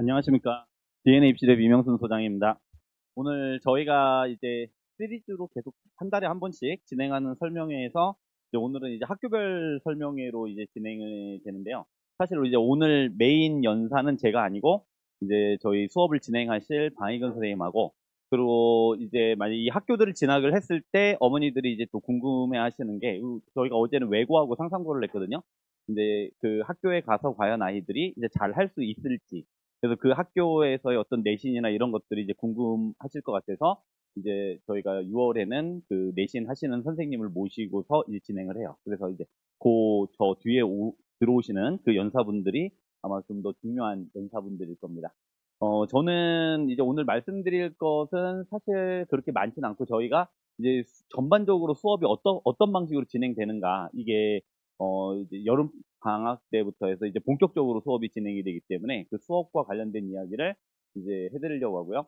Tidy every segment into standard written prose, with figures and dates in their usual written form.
안녕하십니까. DNA 입시대 이명순 소장입니다. 오늘 저희가 이제 시리즈로 계속 한 달에 한 번씩 진행하는 설명회에서 이제 오늘은 이제 학교별 설명회로 이제 진행이 되는데요. 사실 이제 오늘 메인 연사는 제가 아니고 이제 저희 수업을 진행하실 방희근 선생님하고 그리고 이제 만약 이 학교들을 진학을 했을 때 어머니들이 이제 또 궁금해 하시는 게 저희가 어제는 외고하고 상상고를 했거든요. 근데 그 학교에 가서 과연 아이들이 이제 잘 할 수 있을지 그래서 그 학교에서의 어떤 내신이나 이런 것들이 이제 궁금하실 것 같아서 이제 저희가 6월에는 그 내신 하시는 선생님을 모시고서 이제 진행을 해요. 그래서 이제 그 저 뒤에 들어오시는 그 연사분들이 아마 좀 더 중요한 연사분들일 겁니다. 저는 이제 오늘 말씀드릴 것은 사실 그렇게 많지는 않고 저희가 이제 전반적으로 수업이 어떤 방식으로 진행되는가 이게 이제 여름 방학 때부터 해서 이제 본격적으로 수업이 진행이 되기 때문에 그 수업과 관련된 이야기를 이제 해드리려고 하고요.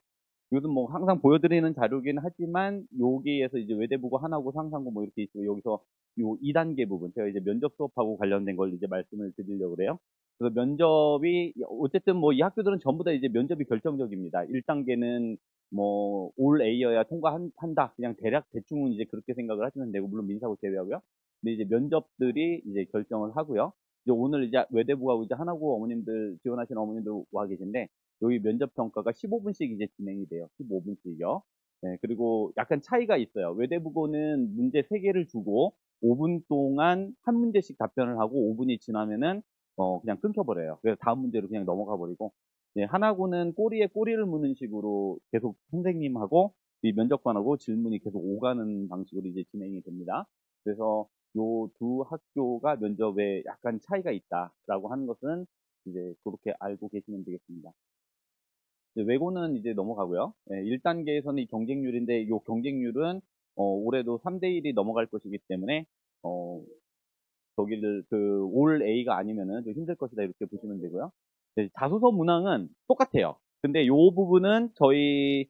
이것은 뭐 항상 보여드리는 자료긴 하지만 여기에서 이제 외대부고 하나고 상상고 뭐 이렇게 있고 여기서 요 2단계 부분 제가 이제 면접 수업하고 관련된 걸 이제 말씀을 드리려고 그래요. 그래서 면접이 어쨌든 뭐 이 학교들은 전부 다 이제 면접이 결정적입니다. 1단계는 뭐 올 A여야 통과한다. 그냥 대략 대충은 이제 그렇게 생각을 하시면 되고 물론 민사고 제외하고요. 근데 이제 면접들이 이제 결정을 하고요. 이제 오늘 이제 외대부하고 이제 하나고 어머님들 지원하시는 어머님들 와 계신데 여기 면접 평가가 15분씩 이제 진행이 돼요. 15분씩이요. 네, 그리고 약간 차이가 있어요. 외대부고는 문제 3개를 주고 5분 동안 한 문제씩 답변을 하고 5분이 지나면은 그냥 끊겨버려요. 그래서 다음 문제로 그냥 넘어가 버리고 네, 하나고는 꼬리에 꼬리를 무는 식으로 계속 선생님하고 이 면접관하고 질문이 계속 오가는 방식으로 이제 진행이 됩니다. 그래서 요 두 학교가 면접에 약간 차이가 있다라고 하는 것은 이제 그렇게 알고 계시면 되겠습니다. 이제 외고는 이제 넘어가고요. 1단계에서는 이 경쟁률인데 이 경쟁률은 올해도 3대1이 넘어갈 것이기 때문에 저기를 그 올 A가 아니면은 좀 힘들 것이다 이렇게 보시면 되고요. 자소서 문항은 똑같아요. 근데 요 부분은 저희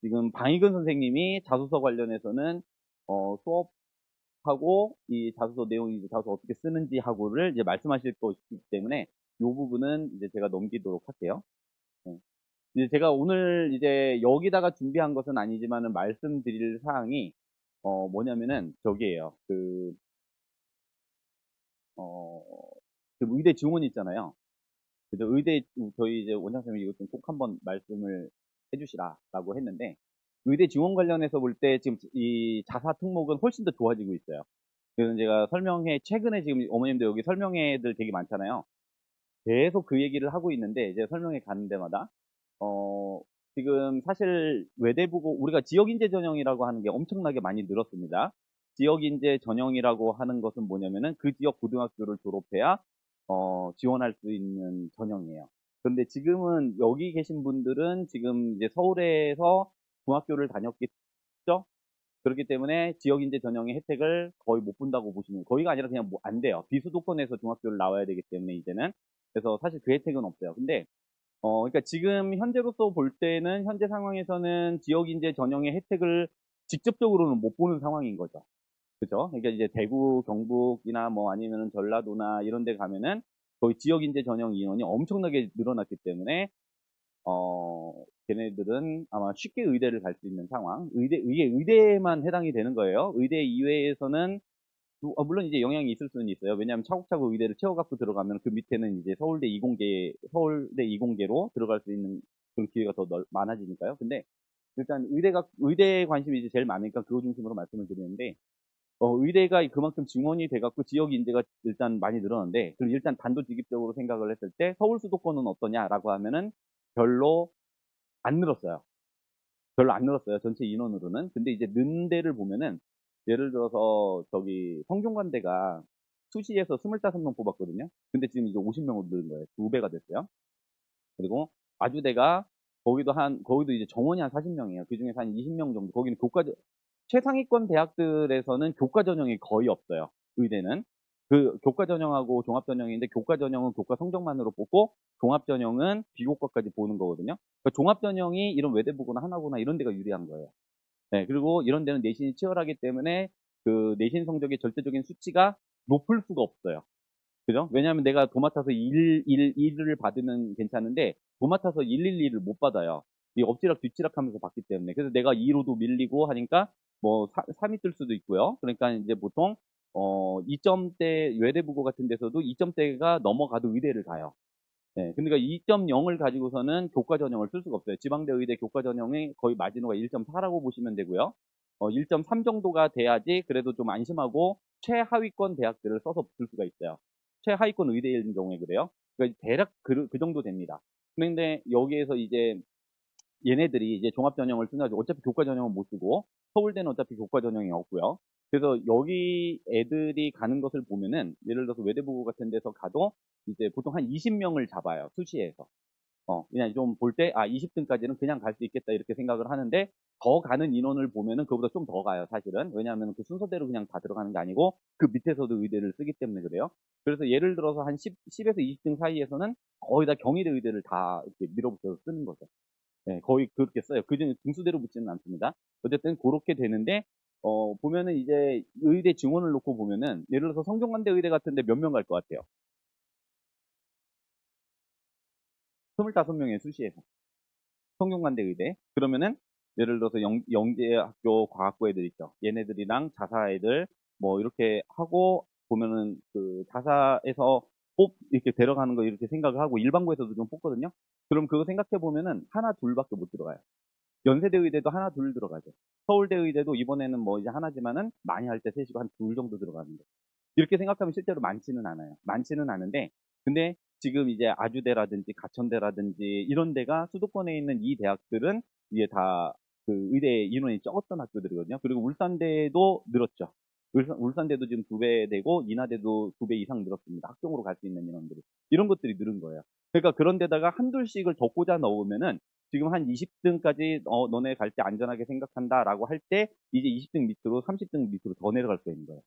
지금 방희근 선생님이 자소서 관련해서는 수업하고 이 자소서 내용이 이제 자소서 어떻게 쓰는지 하고를 이제 말씀하실 것이기 때문에 요 부분은 이제 제가 넘기도록 할게요. 네. 이제 제가 오늘 이제 여기다가 준비한 것은 아니지만은 말씀드릴 사항이 뭐냐면은 저기예요. 어, 그 의대 지원이 있잖아요. 그래서 의대 저희 이제 원장 선생님이 이것 좀 꼭 한번 말씀을 해주시라라고 했는데 의대 지원 관련해서 볼 때 지금 이 자사 특목은 훨씬 더 좋아지고 있어요. 그래서 제가 설명회 최근에 지금 어머님들 여기 설명회들 되게 많잖아요. 계속 그 얘기를 하고 있는데 이제 설명회 가는 데마다 어, 지금 사실 외대부고 우리가 지역인재 전형이라고 하는 게 엄청나게 많이 늘었습니다. 지역인재 전형이라고 하는 것은 뭐냐면은 그 지역 고등학교를 졸업해야 지원할 수 있는 전형이에요. 그런데 지금은 여기 계신 분들은 지금 이제 서울에서 중학교를 다녔겠죠? 그렇기 때문에 지역인재 전형의 혜택을 거의 못 본다고 보시면 거의가 아니라 그냥 뭐 안 돼요. 비수도권에서 중학교를 나와야 되기 때문에 이제는 그래서 사실 그 혜택은 없어요. 근데 그러니까 지금 현재로서 볼 때는 현재 상황에서는 지역인재 전형의 혜택을 직접적으로는 못 보는 상황인 거죠. 그죠? 그러니까 이제 대구, 경북이나 뭐 아니면은 전라도나 이런 데 가면은 거의 지역인재 전형 인원이 엄청나게 늘어났기 때문에 걔네들은 아마 쉽게 의대를 갈 수 있는 상황. 이게 의대에만 해당이 되는 거예요. 의대 이외에서는 물론 이제 영향이 있을 수는 있어요. 왜냐하면 차곡차곡 의대를 채워갖고 들어가면 그 밑에는 이제 서울대 이공계로 들어갈 수 있는 그런 기회가 더 많아지니까요. 근데 일단 의대에 관심이 이제 제일 많으니까 그거 중심으로 말씀을 드리는데, 의대가 그만큼 증원이 돼갖고 지역 인재가 일단 많이 늘었는데, 그럼 일단 단도직입적으로 생각을 했을 때 서울 수도권은 어떠냐라고 하면은 별로 안 늘었어요. 별로 안 늘었어요. 전체 인원으로는. 근데 이제 는 데를 보면은 예를 들어서 저기 성균관대가 수시에서 25명 뽑았거든요. 근데 지금 이제 50명으로 늘은 거예요. 2배가 됐어요. 그리고 아주대가 거기도 이제 정원이 한 40명이에요. 그 중에서 한 20명 정도. 거기는 최상위권 대학들에서는 교과 전형이 거의 없어요. 의대는. 그 교과 전형하고 종합 전형인데 교과 전형은 교과 성적만으로 뽑고 종합 전형은 비교과까지 보는 거거든요. 그러니까 종합 전형이 이런 외대부거나 하나구나 이런 데가 유리한 거예요. 네, 그리고 이런 데는 내신이 치열하기 때문에 그 내신 성적의 절대적인 수치가 높을 수가 없어요. 그죠? 왜냐하면 내가 도맡아서 일을 받으면 괜찮은데 도맡아서 112를 못 받아요. 이 엎치락 뒤치락 하면서 받기 때문에. 그래서 내가 2로도 밀리고 하니까 뭐 3이 뜰 수도 있고요. 그러니까 이제 보통 2점대 외대부고 같은 데서도 2점대가 넘어가도 의대를 가요. 네, 그러니까 2.0을 가지고서는 교과 전형을 쓸 수가 없어요. 지방대 의대 교과 전형이 거의 마지노가 1.4라고 보시면 되고요. 1.3 정도가 돼야지 그래도 좀 안심하고 최하위권 대학들을 써서 붙을 수가 있어요. 최하위권 의대인 경우에 그래요. 그러니까 대략 그 정도 됩니다. 그런데 여기에서 이제 얘네들이 이제 종합 전형을 쓰나지고 어차피 교과 전형은 못 쓰고 서울대는 어차피 교과 전형이 없고요. 그래서 여기 애들이 가는 것을 보면은 예를 들어서 외대부고 같은 데서 가도 이제 보통 한 20명을 잡아요. 수시에서. 그냥 좀 볼 때, 20등까지는 그냥 갈 수 있겠다 이렇게 생각을 하는데 더 가는 인원을 보면은 그보다 좀 더 가요, 사실은. 왜냐하면 그 순서대로 그냥 다 들어가는 게 아니고 그 밑에서도 의대를 쓰기 때문에 그래요. 그래서 예를 들어서 한 10에서 20등 사이에서는 거의 다 경희대 의대를 다 이렇게 밀어붙여서 쓰는 거죠. 네, 거의 그렇게 써요. 그중에 등수대로 붙지는 않습니다. 어쨌든 그렇게 되는데, 보면은 이제 의대 증원을 놓고 보면은, 예를 들어서 성균관대 의대 같은데 몇 명 갈 것 같아요? 25명의 수시에서. 성균관대 의대. 그러면은, 예를 들어서 영재학교 과학부 애들 있죠. 얘네들이랑 자사 애들, 뭐 이렇게 하고, 보면은 그 자사에서 이렇게 데려가는 거 이렇게 생각을 하고, 일반고에서도 좀 뽑거든요. 그럼 그거 생각해 보면은 하나, 둘밖에 못 들어가요. 연세대 의대도 하나, 둘 들어가죠. 서울대 의대도 이번에는 뭐 이제 하나지만은 많이 할 때 셋이고 한 둘 정도 들어가는데. 이렇게 생각하면 실제로 많지는 않아요. 많지는 않은데, 근데 지금 이제 아주대라든지 가천대라든지 이런 데가 수도권에 있는 이 대학들은 이게 다 그 의대 인원이 적었던 학교들이거든요. 그리고 울산대도 늘었죠. 울산대도 지금 2배 되고 인하대도 2배 이상 늘었습니다. 학종으로 갈 수 있는 인원들이. 이런 것들이 늘은 거예요. 그러니까 그런 데다가 한둘씩을 더 꽂아 넣으면은 지금 한 20등까지 너네 갈 때 안전하게 생각한다라고 할 때 이제 20등 밑으로 30등 밑으로 더 내려갈 수 있는 거예요.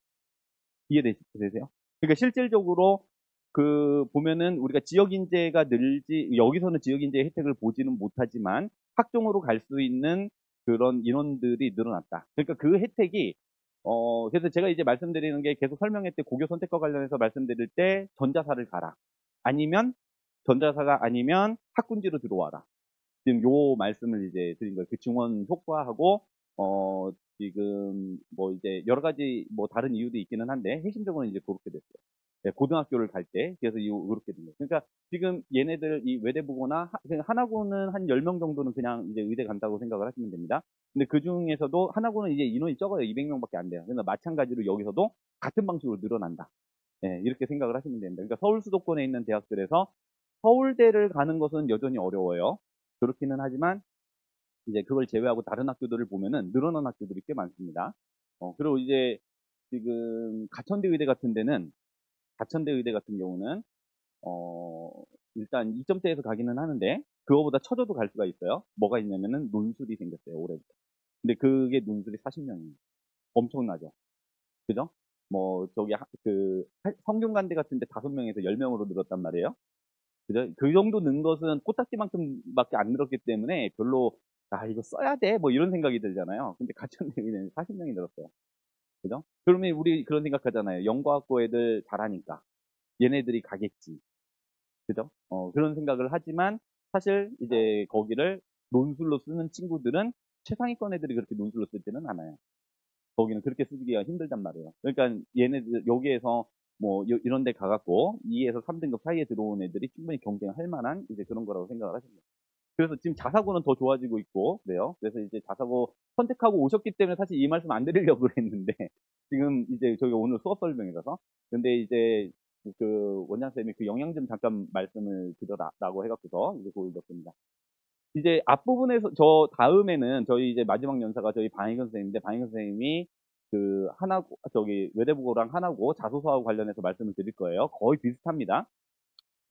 이해되세요? 그러니까 실질적으로 그 보면은 우리가 지역 인재가 늘지 여기서는 지역 인재의 혜택을 보지는 못하지만 학종으로 갈 수 있는 그런 인원들이 늘어났다. 그러니까 그 혜택이 그래서 제가 이제 말씀드리는 게 계속 설명할 때 고교 선택과 관련해서 말씀드릴 때 전자사를 가라. 아니면 전자사가 아니면 학군지로 들어와라. 지금 요 말씀을 이제 드린 거예요. 그 증원 효과하고 지금 뭐 이제 여러 가지 뭐 다른 이유도 있기는 한데 핵심적으로는 이제 그렇게 됐어요. 네, 고등학교를 갈 때 그래서 이렇게 된 거예요. 그러니까 지금 얘네들 이 외대부고나 하나고는 한 10명 정도는 그냥 이제 의대 간다고 생각을 하시면 됩니다. 근데 그 중에서도 하나고는 이제 인원이 적어요. 200명밖에 안 돼요. 그래서 마찬가지로 여기서도 같은 방식으로 늘어난다. 네, 이렇게 생각을 하시면 됩니다. 그러니까 서울 수도권에 있는 대학들에서 서울대를 가는 것은 여전히 어려워요. 그렇기는 하지만 이제 그걸 제외하고 다른 학교들을 보면은 늘어난 학교들이 꽤 많습니다. 그리고 이제 지금 가천대 의대 같은 데는 가천대 의대 같은 경우는 일단 2점대에서 가기는 하는데 그거보다 쳐져도 갈 수가 있어요. 뭐가 있냐면은 논술이 생겼어요 올해부터. 근데 그게 논술이 40명이에요. 엄청나죠. 그죠? 뭐 저기 성균관대 같은 데 5명에서 10명으로 늘었단 말이에요. 그죠? 그 정도 는 것은 코딱지만큼밖에 안 늘었기 때문에 별로 이거 써야 돼? 뭐 이런 생각이 들잖아요. 근데 가천대는 40명이 늘었어요. 그죠? 그러면 우리 그런 생각하잖아요. 영과학고 애들 잘하니까 얘네들이 가겠지. 그죠? 그런 생각을 하지만 사실 이제 거기를 논술로 쓰는 친구들은 최상위권 애들이 그렇게 논술로 쓰지는 않아요. 거기는 그렇게 쓰기가 힘들단 말이에요. 그러니까 얘네들 여기에서 뭐 이런 데 가갖고 2에서 3등급 사이에 들어온 애들이 충분히 경쟁할 만한 이제 그런 거라고 생각을 하십니다. 그래서 지금 자사고는 더 좋아지고 있고 그래요. 그래서 이제 자사고 선택하고 오셨기 때문에 사실 이 말씀 안 드리려고 그랬는데 지금 이제 저희가 오늘 수업 설명이라서 근데 이제 그 원장쌤이 그 영양 좀 잠깐 말씀을 드려라라고 해갖고서 이제 그걸 넣습니다. 이제 앞부분에서 저 다음에는 저희 이제 마지막 연사가 저희 방혜근 선생님인데 방혜근 선생님이 그 하나고 저기 외대부고랑 하나고 자소서하고 관련해서 말씀을 드릴 거예요. 거의 비슷합니다.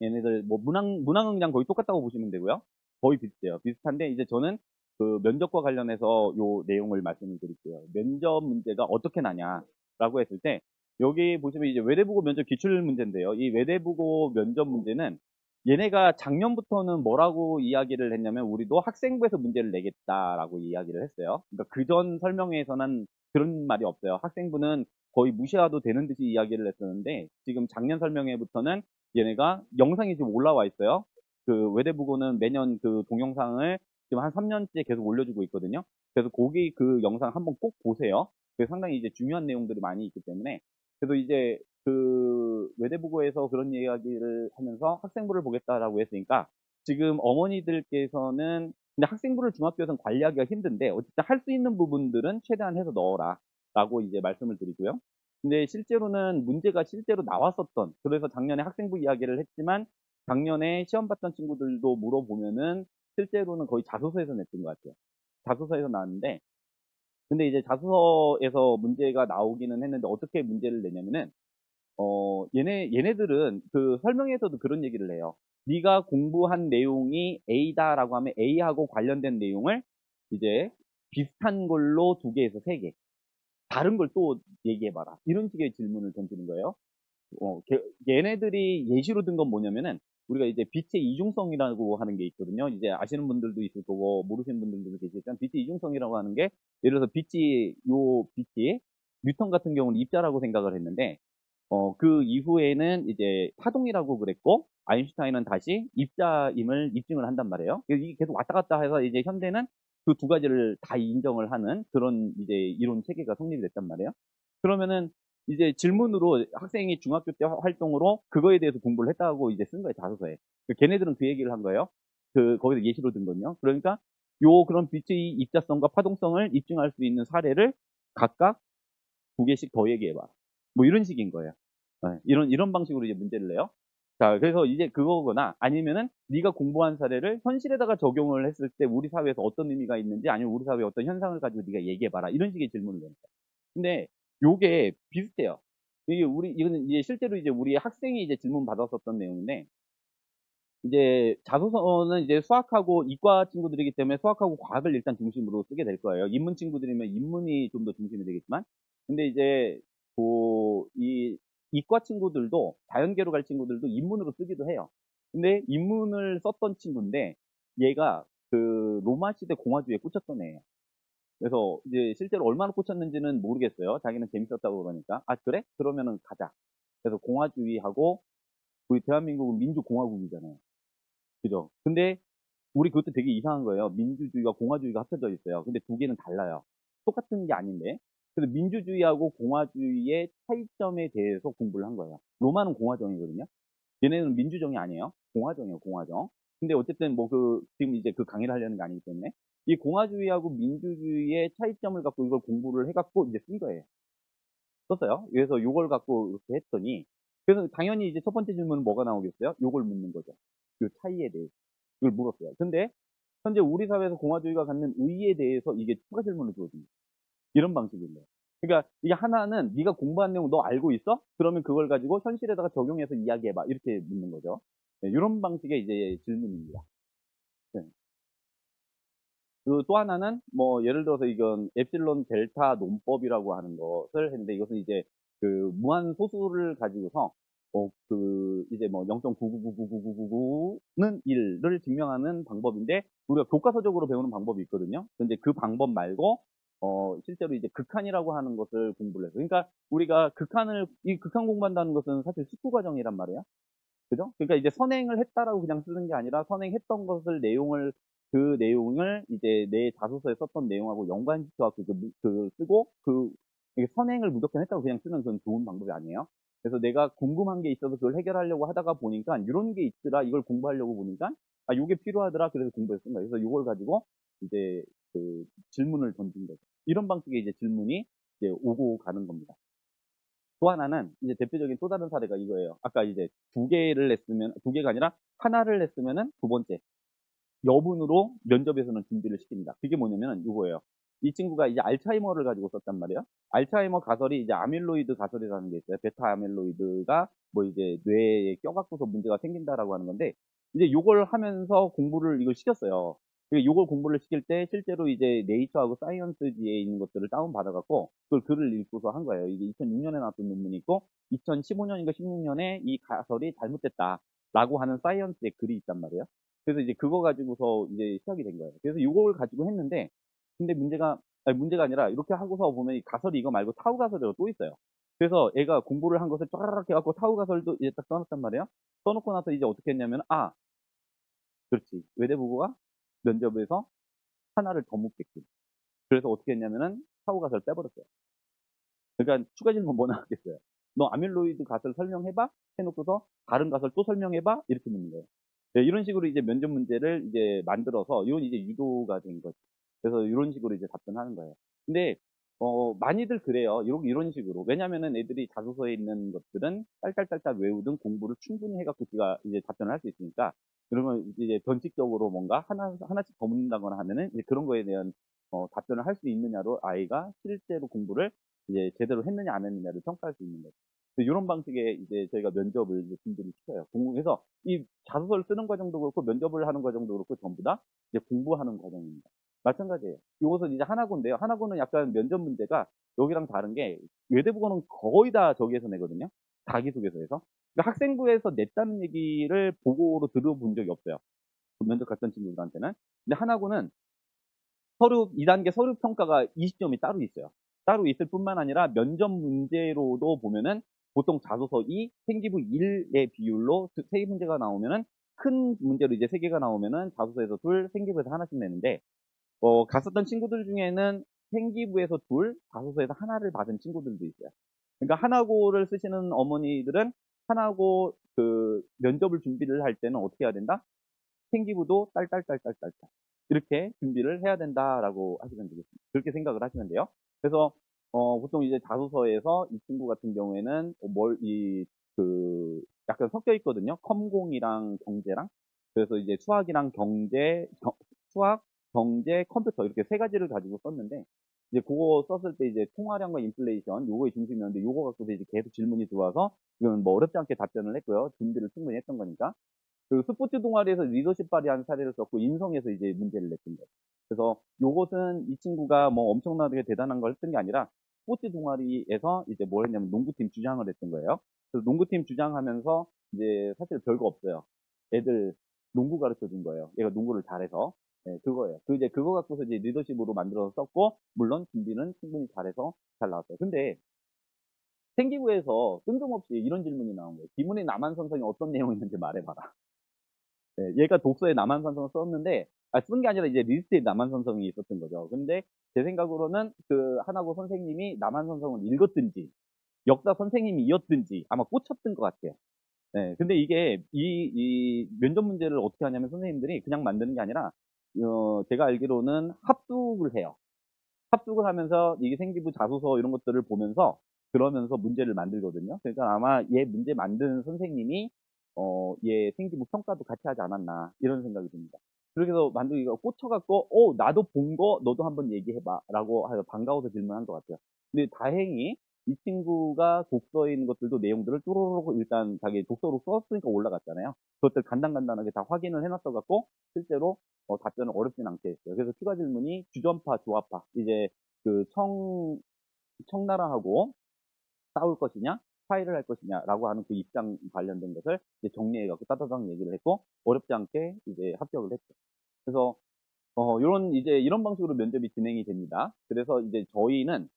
얘네들 뭐 문항은 거의 똑같다고 보시면 되고요. 거의 비슷해요. 비슷한데 이제 저는 그 면접과 관련해서 요 내용을 말씀을 드릴게요. 면접 문제가 어떻게 나냐라고 했을 때 여기 보시면 이제 외대부고 면접 기출 문제인데요. 이 외대부고 면접 문제는 얘네가 작년부터는 뭐라고 이야기를 했냐면 우리도 학생부에서 문제를 내겠다라고 이야기를 했어요. 그러니까 그전 설명회에서는 그런 말이 없어요. 학생부는 거의 무시해도 되는 듯이 이야기를 했었는데 지금 작년 설명회부터는 얘네가 영상이 지금 올라와 있어요. 그 외대부고는 매년 그 동영상을 지금 한 3년째 계속 올려주고 있거든요. 그래서 거기 그 영상 한번 꼭 보세요. 그게 상당히 이제 중요한 내용들이 많이 있기 때문에. 그래서 이제 그 외대부고에서 그런 이야기를 하면서 학생부를 보겠다라고 했으니까 지금 어머니들께서는 근데 학생부를 중학교에서는 관리하기가 힘든데 어쨌든 할 수 있는 부분들은 최대한 해서 넣어라 라고 이제 말씀을 드리고요. 근데 실제로는 문제가 실제로 나왔었던 그래서 작년에 학생부 이야기를 했지만 작년에 시험 봤던 친구들도 물어보면은 실제로는 거의 자소서에서 냈던 것 같아요. 자소서에서 나왔는데 근데 이제 자소서에서 문제가 나오기는 했는데 어떻게 문제를 내냐면은 얘네들은 그 설명에서도 그런 얘기를 해요. 네가 공부한 내용이 A다라고 하면 A하고 관련된 내용을 이제 비슷한 걸로 2개에서 3개. 다른 걸 또 얘기해봐라. 이런 식의 질문을 던지는 거예요. 얘네들이 예시로 든 건 뭐냐면은 우리가 이제 빛의 이중성이라고 하는 게 있거든요. 이제 아시는 분들도 있을 거고 모르시는 분들도 계시지만 빛의 이중성이라고 하는 게 예를 들어서 빛이 뉴턴 같은 경우는 입자라고 생각을 했는데 그 이후에는 이제 파동이라고 그랬고 아인슈타인은 다시 입자임을 입증을 한단 말이에요. 이게 계속 왔다 갔다 해서 이제 현대는 그 2가지를 다 인정을 하는 그런 이제 이론 체계가 성립이 됐단 말이에요. 그러면은 이제 질문으로 학생이 중학교 때 활동으로 그거에 대해서 공부를 했다고 이제 쓴 거예요, 자소서에. 걔네들은 그 얘기를 한 거예요. 거기서 예시로 든 건요. 그러니까 그런 빛의 입자성과 파동성을 입증할 수 있는 사례를 각각 2개씩 더 얘기해봐. 뭐 이런 식인 거예요. 이런 방식으로 이제 문제를 내요. 자, 그래서 이제 그거거나 아니면은 네가 공부한 사례를 현실에다가 적용을 했을 때 우리 사회에서 어떤 의미가 있는지 아니면 우리 사회의 어떤 현상을 가지고 네가 얘기해봐라. 이런 식의 질문을 내는 거예요. 근데 요게 비슷해요. 이거는 이제 실제로 이제 우리 학생이 이제 질문 받았었던 내용인데 이제 자소서는 이제 수학하고 이과 친구들이기 때문에 수학하고 과학을 일단 중심으로 쓰게 될 거예요. 인문 친구들이면 인문이 좀 더 중심이 되겠지만 근데 이제 이 이과 친구들도 자연계로 갈 친구들도 인문으로 쓰기도 해요. 근데 인문을 썼던 친구인데 얘가 그 로마 시대 공화주의에 꽂혔던 애예요. 그래서 이제 실제로 얼마나 꽂혔는지는 모르겠어요. 자기는 재밌었다고 그러니까. 아, 그래? 그러면은 가자. 그래서 공화주의하고 우리 대한민국은 민주공화국이잖아요. 그죠? 근데 우리 그것도 되게 이상한 거예요. 민주주의와 공화주의가 합쳐져 있어요. 근데 2개는 달라요. 똑같은 게 아닌데. 그래서 민주주의하고 공화주의의 차이점에 대해서 공부를 한 거예요. 로마는 공화정이거든요. 얘네는 민주정이 아니에요. 공화정이에요, 공화정. 근데 어쨌든 지금 이제 그 강의를 하려는 게 아니기 때문에 이 공화주의하고 민주주의의 차이점을 갖고 이걸 공부를 해갖고 이제 쓴 거예요. 썼어요. 그래서 요걸 갖고 이렇게 했더니 그래서 당연히 이제 첫 번째 질문은 뭐가 나오겠어요? 요걸 묻는 거죠. 그 차이에 대해서. 이걸 물었어요. 근데 현재 우리 사회에서 공화주의가 갖는 의의에 대해서 이게 추가 질문을 주어집니다. 이런 방식인데. 그러니까 이게 하나는 네가 공부한 내용 너 알고 있어? 그러면 그걸 가지고 현실에다가 적용해서 이야기해봐. 이렇게 묻는 거죠. 네, 이런 방식의 이제 질문입니다. 네. 그 또 하나는 뭐 예를 들어서 이건 엡실론 델타 논법이라고 하는 것을 했는데 이것은 이제 그 무한 소수를 가지고서 이제 뭐 0.9999999는 1을 증명하는 방법인데 우리가 교과서적으로 배우는 방법이 있거든요. 근데 그 방법 말고 실제로 이제 극한이라고 하는 것을 공부를 해서 그러니까 우리가 이 극한 공부한다는 것은 사실 숙부 과정이란 말이에요. 그죠? 그러니까 이제 선행을 했다라고 그냥 쓰는 게 아니라 선행했던 것을 그 내용을 이제 내 자소서에 썼던 내용하고 연관시켜갖고 쓰고 이게 선행을 무조건 했다고 그냥 쓰면 그건 좋은 방법이 아니에요. 그래서 내가 궁금한 게 있어서 그걸 해결하려고 하다가 보니까 이런 게 있더라. 이걸 공부하려고 보니까 아, 요게 필요하더라. 그래서 공부했던 거예요. 그래서 요걸 가지고 이제 그 질문을 던진 거죠. 이런 방식의 이제 질문이 이제 오고 가는 겁니다. 또 하나는 이제 대표적인 또 다른 사례가 이거예요. 아까 이제 2개를 냈으면 2개가 아니라 하나를 냈으면은 2번째 여분으로 면접에서는 준비를 시킵니다. 그게 뭐냐면은 이거예요. 이 친구가 이제 알츠하이머를 가지고 썼단 말이에요. 알츠하이머 가설이 이제 아밀로이드 가설이라는 게 있어요. 베타 아밀로이드가 뭐 이제 뇌에 껴갖고서 문제가 생긴다라고 하는 건데 이제 요걸 하면서 공부를 이걸 시켰어요. 요걸 공부를 시킬 때 실제로 이제 네이처하고 사이언스지에 있는 것들을 다운받아갖고 그걸 글을 읽고서 한 거예요. 이게 2006년에 나왔던 논문이 있고 2015년인가 16년에 이 가설이 잘못됐다라고 하는 사이언스의 글이 있단 말이에요. 그래서 이제 그거 가지고서 이제 시작이 된 거예요. 그래서 이걸 가지고 했는데 근데 문제가 아니라 이렇게 하고서 보면 이 가설이 이거 말고 타우 가설이라고 또 있어요. 그래서 애가 공부를 한 것을 쫙 해갖고 타우 가설도 이제 딱 써놨단 말이에요. 써놓고 나서 이제 어떻게 했냐면 그렇지. 외대부고가 면접에서 하나를 더 묻게끔. 그래서 어떻게 했냐면은 사후 가설을 빼버렸어요. 그러니까 추가 질문 뭐 나왔겠어요? 너 아밀로이드 가설 설명해봐? 해놓고서 다른 가설 또 설명해봐? 이렇게 묻는 거예요. 네, 이런 식으로 이제 면접 문제를 이제 만들어서 이건 이제 유도가 된 거죠. 그래서 이런 식으로 이제 답변하는 거예요. 근데 많이들 그래요. 이런 식으로. 왜냐면은 애들이 자소서에 있는 것들은 딸딸딸딸 외우든 공부를 충분히 해갖고 제가 이제 답변을 할 수 있으니까 그러면 이제 변칙적으로 뭔가 하나씩 더 묻는다거나 하면은 이제 그런 거에 대한 답변을 할 수 있느냐로 아이가 실제로 공부를 이제 제대로 했느냐 안 했느냐를 평가할 수 있는 거죠. 이런 방식의 이제 저희가 면접을 이제 준비를 시켜요. 공부해서 이 자소서를 쓰는 과정도 그렇고 면접을 하는 과정도 그렇고 전부 다 이제 공부하는 과정입니다. 마찬가지예요. 이것은 이제 하나고인데요. 하나고는 약간 면접 문제가 여기랑 다른 게 외대부고는 거의 다 저기에서 내거든요. 자기소개서에서. 그러니까 학생부에서 냈다는 얘기를 보고로 들어본 적이 없어요. 그 면접 갔던 친구들한테는. 근데 하나고는 서류 2단계 서류 평가가 20점이 따로 있어요. 따로 있을 뿐만 아니라 면접 문제로도 보면은 보통 자소서 2, 생기부 1의 비율로 3문제가 나오면은 큰 문제로 이제 3개가 나오면은 자소서에서 2, 생기부에서 하나씩 내는데 갔었던 친구들 중에는 생기부에서 2, 자소서에서 하나를 받은 친구들도 있어요. 그러니까 하나고를 쓰시는 어머니들은 하나고 그 면접을 준비를 할 때는 어떻게 해야 된다? 생기부도 딸딸딸딸딸딸 이렇게 준비를 해야 된다라고 하시면 되겠습니다. 그렇게 생각을 하시면 돼요. 그래서 보통 이제 자소서에서 이 친구 같은 경우에는 약간 섞여 있거든요. 컴공이랑 경제랑. 그래서 이제 수학이랑 수학, 경제, 컴퓨터 이렇게 세 가지를 가지고 썼는데 이제 그거 썼을 때 이제 통화량과 인플레이션 요거의 중심이었는데 요거 갖고서 이제 계속 질문이 들어와서 이건 뭐 어렵지 않게 답변을 했고요. 준비를 충분히 했던 거니까. 그 스포츠 동아리에서 리더십 발휘한 사례를 썼고 인성에서 이제 문제를 냈던 거예요. 그래서 요것은 이 친구가 뭐 엄청나게 대단한 걸 했던 게 아니라 스포츠 동아리에서 이제 뭘 했냐면 농구팀 주장을 했던 거예요. 그래서 농구팀 주장하면서 이제 사실 별거 없어요. 애들 농구 가르쳐 준 거예요. 얘가 농구를 잘해서. 네, 그거예요. 이제 그거 갖고서 이제 리더십으로 만들어서 썼고, 물론 준비는 충분히 잘해서 잘 나왔어요. 근데 생기부에서 뜬금없이 이런 질문이 나온 거예요. 지문의 남한산성이 어떤 내용이 있는지 말해봐라. 네, 얘가 독서에 남한산성을 썼는데, 쓴 게 아니라 이제 리스트에 남한산성이 있었던 거죠. 근데 제 생각으로는 그 하나고 선생님이 남한산성을 읽었든지, 역사 선생님이었든지 아마 꽂혔던 것 같아요. 네, 근데 이게 이 면접 문제를 어떻게 하냐면 선생님들이 그냥 만드는 게 아니라, 제가 알기로는 합숙을 해요. 합숙을 하면서 이게 생기부 자소서 이런 것들을 보면서 그러면서 문제를 만들거든요. 그러니까 아마 얘 문제 만드는 선생님이 얘 생기부 평가도 같이 하지 않았나 이런 생각이 듭니다. 그렇게 해서 만들기가 꽂혀갖고 나도 본 거 너도 한번 얘기해봐 라고 하여 반가워서 질문한 것 같아요. 근데 다행히 이 친구가 독서에 있는 것들도 내용들을 뚜루루루 일단 자기 독서로 썼으니까 올라갔잖아요. 그것들 간단간단하게 다 확인을 해놨어갖고 실제로 답변을 어렵진 않게 했어요. 그래서 추가 질문이 주전파, 조합파, 이제 그 청나라하고 싸울 것이냐, 파이를 할 것이냐라고 하는 그 입장 관련된 것을 이제 정리해갖고 따다닥 얘기를 했고 어렵지 않게 이제 합격을 했죠. 그래서 이런 방식으로 면접이 진행이 됩니다. 그래서 이제 저희는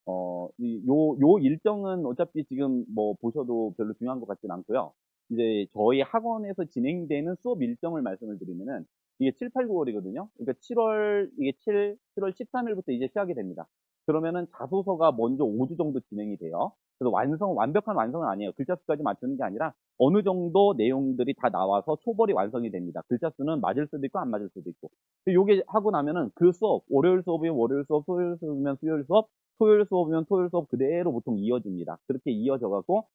요 일정은 어차피 지금 뭐 보셔도 별로 중요한 것 같진 않고요. 이제 저희 학원에서 진행되는 수업 일정을 말씀을 드리면은 이게 7, 8, 9월이거든요. 그러니까 7월 13일부터 이제 시작이 됩니다. 그러면은 자소서가 먼저 5주 정도 진행이 돼요. 그래서 완벽한 완성은 아니에요. 글자 수까지 맞추는 게 아니라 어느 정도 내용들이 다 나와서 초벌이 완성이 됩니다. 글자 수는 맞을 수도 있고 안 맞을 수도 있고. 요게 하고 나면은 그 수업, 월요일 수업이면 월요일 수업, 수요일 수업이면 수요일 수업, 토요일 수업이면 토요일 수업 그대로 보통 이어집니다. 그렇게 이어져갖고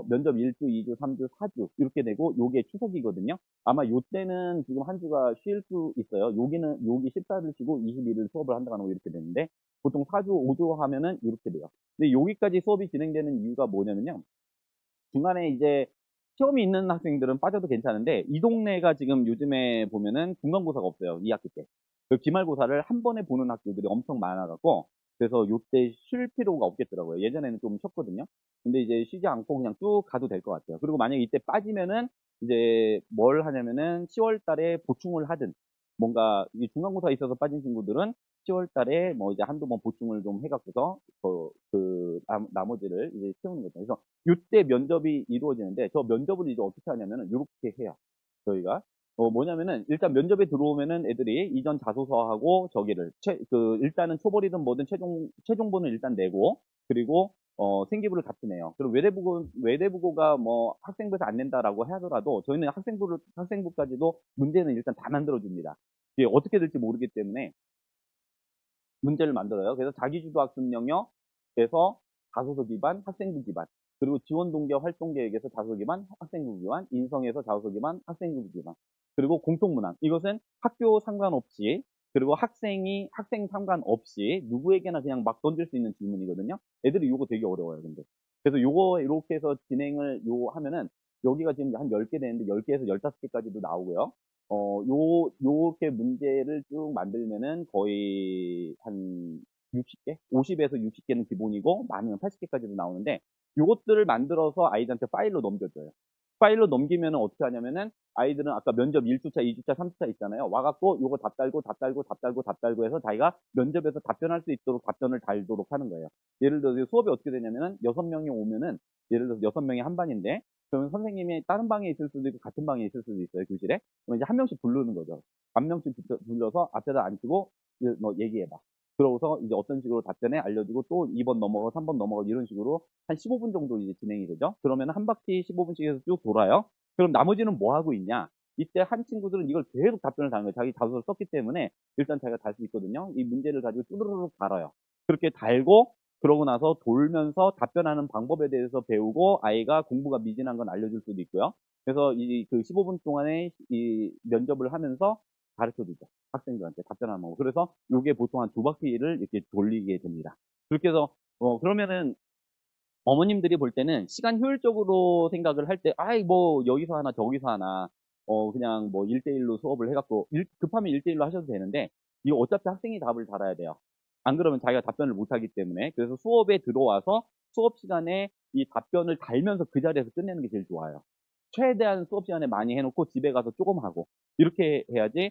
면접 1주, 2주, 3주, 4주 이렇게 되고 요게 추석이거든요. 아마 요때는 지금 한 주가 쉴 수 있어요. 여기 14일 쉬고 21일 수업을 한다거나 이렇게 되는데 보통 4주, 5주 하면은 이렇게 돼요. 근데 여기까지 수업이 진행되는 이유가 뭐냐면요. 중간에 이제 시험이 있는 학생들은 빠져도 괜찮은데 이 동네가 지금 요즘에 보면은 중간고사가 없어요. 2학기 때. 그 기말고사를 한 번에 보는 학교들이 엄청 많아갖고 그래서 요때 쉴 필요가 없겠더라고요. 예전에는 좀 쉬었거든요. 근데 이제 쉬지 않고 그냥 쭉 가도 될 것 같아요. 그리고 만약에 이때 빠지면은 이제 뭘 하냐면은 10월 달에 보충을 하든 뭔가 이 중간고사 있어서 빠진 친구들은 10월 달에 뭐 이제 한두 번 보충을 좀 해갖고서 나머지를 이제 채우는 거죠. 그래서 이때 면접이 이루어지는데 저 면접을 이제 어떻게 하냐면은 이렇게 해요. 저희가 뭐냐면은 일단 면접에 들어오면은 애들이 이전 자소서하고 저기를 일단은 초벌이든 뭐든 최종본을 일단 내고 그리고 생기부를 같이 내요. 그리고 외대부고가 뭐 학생부에서 안 낸다라고 하더라도 저희는 학생부까지도 문제는 일단 다 만들어 줍니다. 이게 어떻게 될지 모르기 때문에 문제를 만들어요. 그래서 자기주도 학습 영역에서 자소서 기반, 학생부 기반, 그리고 지원 동기와 활동 계획에서 자소서 기반, 학생부 기반, 인성에서 자소서 기반, 학생부 기반, 그리고 공통 문항. 이것은 학교 상관없이 그리고 학생 상관없이 누구에게나 그냥 막 던질 수 있는 질문이거든요. 애들이 요거 되게 어려워요, 근데. 그래서 요거 이렇게 해서 진행을 하면은 여기가 지금 한 10개 되는데 10개에서 15개까지도 나오고요. 요렇게 문제를 쭉 만들면은 거의 한 60개? 50에서 60개는 기본이고, 많으면 80개까지도 나오는데, 요것들을 만들어서 아이들한테 파일로 넘겨줘요. 파일로 넘기면은 어떻게 하냐면은, 아이들은 아까 면접 1주차, 2주차, 3주차 있잖아요. 와갖고 요거 답 달고 해서 자기가 면접에서 답변할 수 있도록 답변을 달도록 하는 거예요. 예를 들어서 수업이 어떻게 되냐면은, 6명이 오면은, 예를 들어서 6명이 한 반인데, 그러면 선생님이 다른 방에 있을 수도 있고 같은 방에 있을 수도 있어요, 교실에. 그럼 이제 한 명씩 부르는 거죠. 한 명씩 불러서 앞에다 앉히고 너 얘기해봐. 그러고서 이제 어떤 식으로 답변해 알려주고 또 2번 넘어가 3번 넘어가 이런 식으로 한 15분 정도 이제 진행이 되죠. 그러면 한 바퀴 15분씩 해서 쭉 돌아요. 그럼 나머지는 뭐 하고 있냐? 이때 한 친구들은 이걸 계속 답변을 다는 거예요. 자기 자소서를 썼기 때문에 일단 자기가 달 수 있거든요. 이 문제를 가지고 뚜루루룩 달아요. 그렇게 달고 그러고 나서 돌면서 답변하는 방법에 대해서 배우고 아이가 공부가 미진한 건 알려줄 수도 있고요. 그래서 그 15분 동안에 이 면접을 하면서 가르쳐 주죠. 학생들한테 답변하는 거. 그래서 이게 보통 한 2바퀴를 이렇게 돌리게 됩니다. 그렇게 해서, 그러면은 어머님들이 볼 때는 시간 효율적으로 생각을 할 때, 아이, 뭐, 여기서 하나, 저기서 하나, 그냥 뭐, 1대1로 수업을 해갖고, 급하면 1대1로 하셔도 되는데, 이거 어차피 학생이 답을 달아야 돼요. 안 그러면 자기가 답변을 못 하기 때문에. 그래서 수업에 들어와서 수업 시간에 이 답변을 달면서 그 자리에서 끝내는 게 제일 좋아요. 최대한 수업 시간에 많이 해놓고 집에 가서 조금 하고, 이렇게 해야지,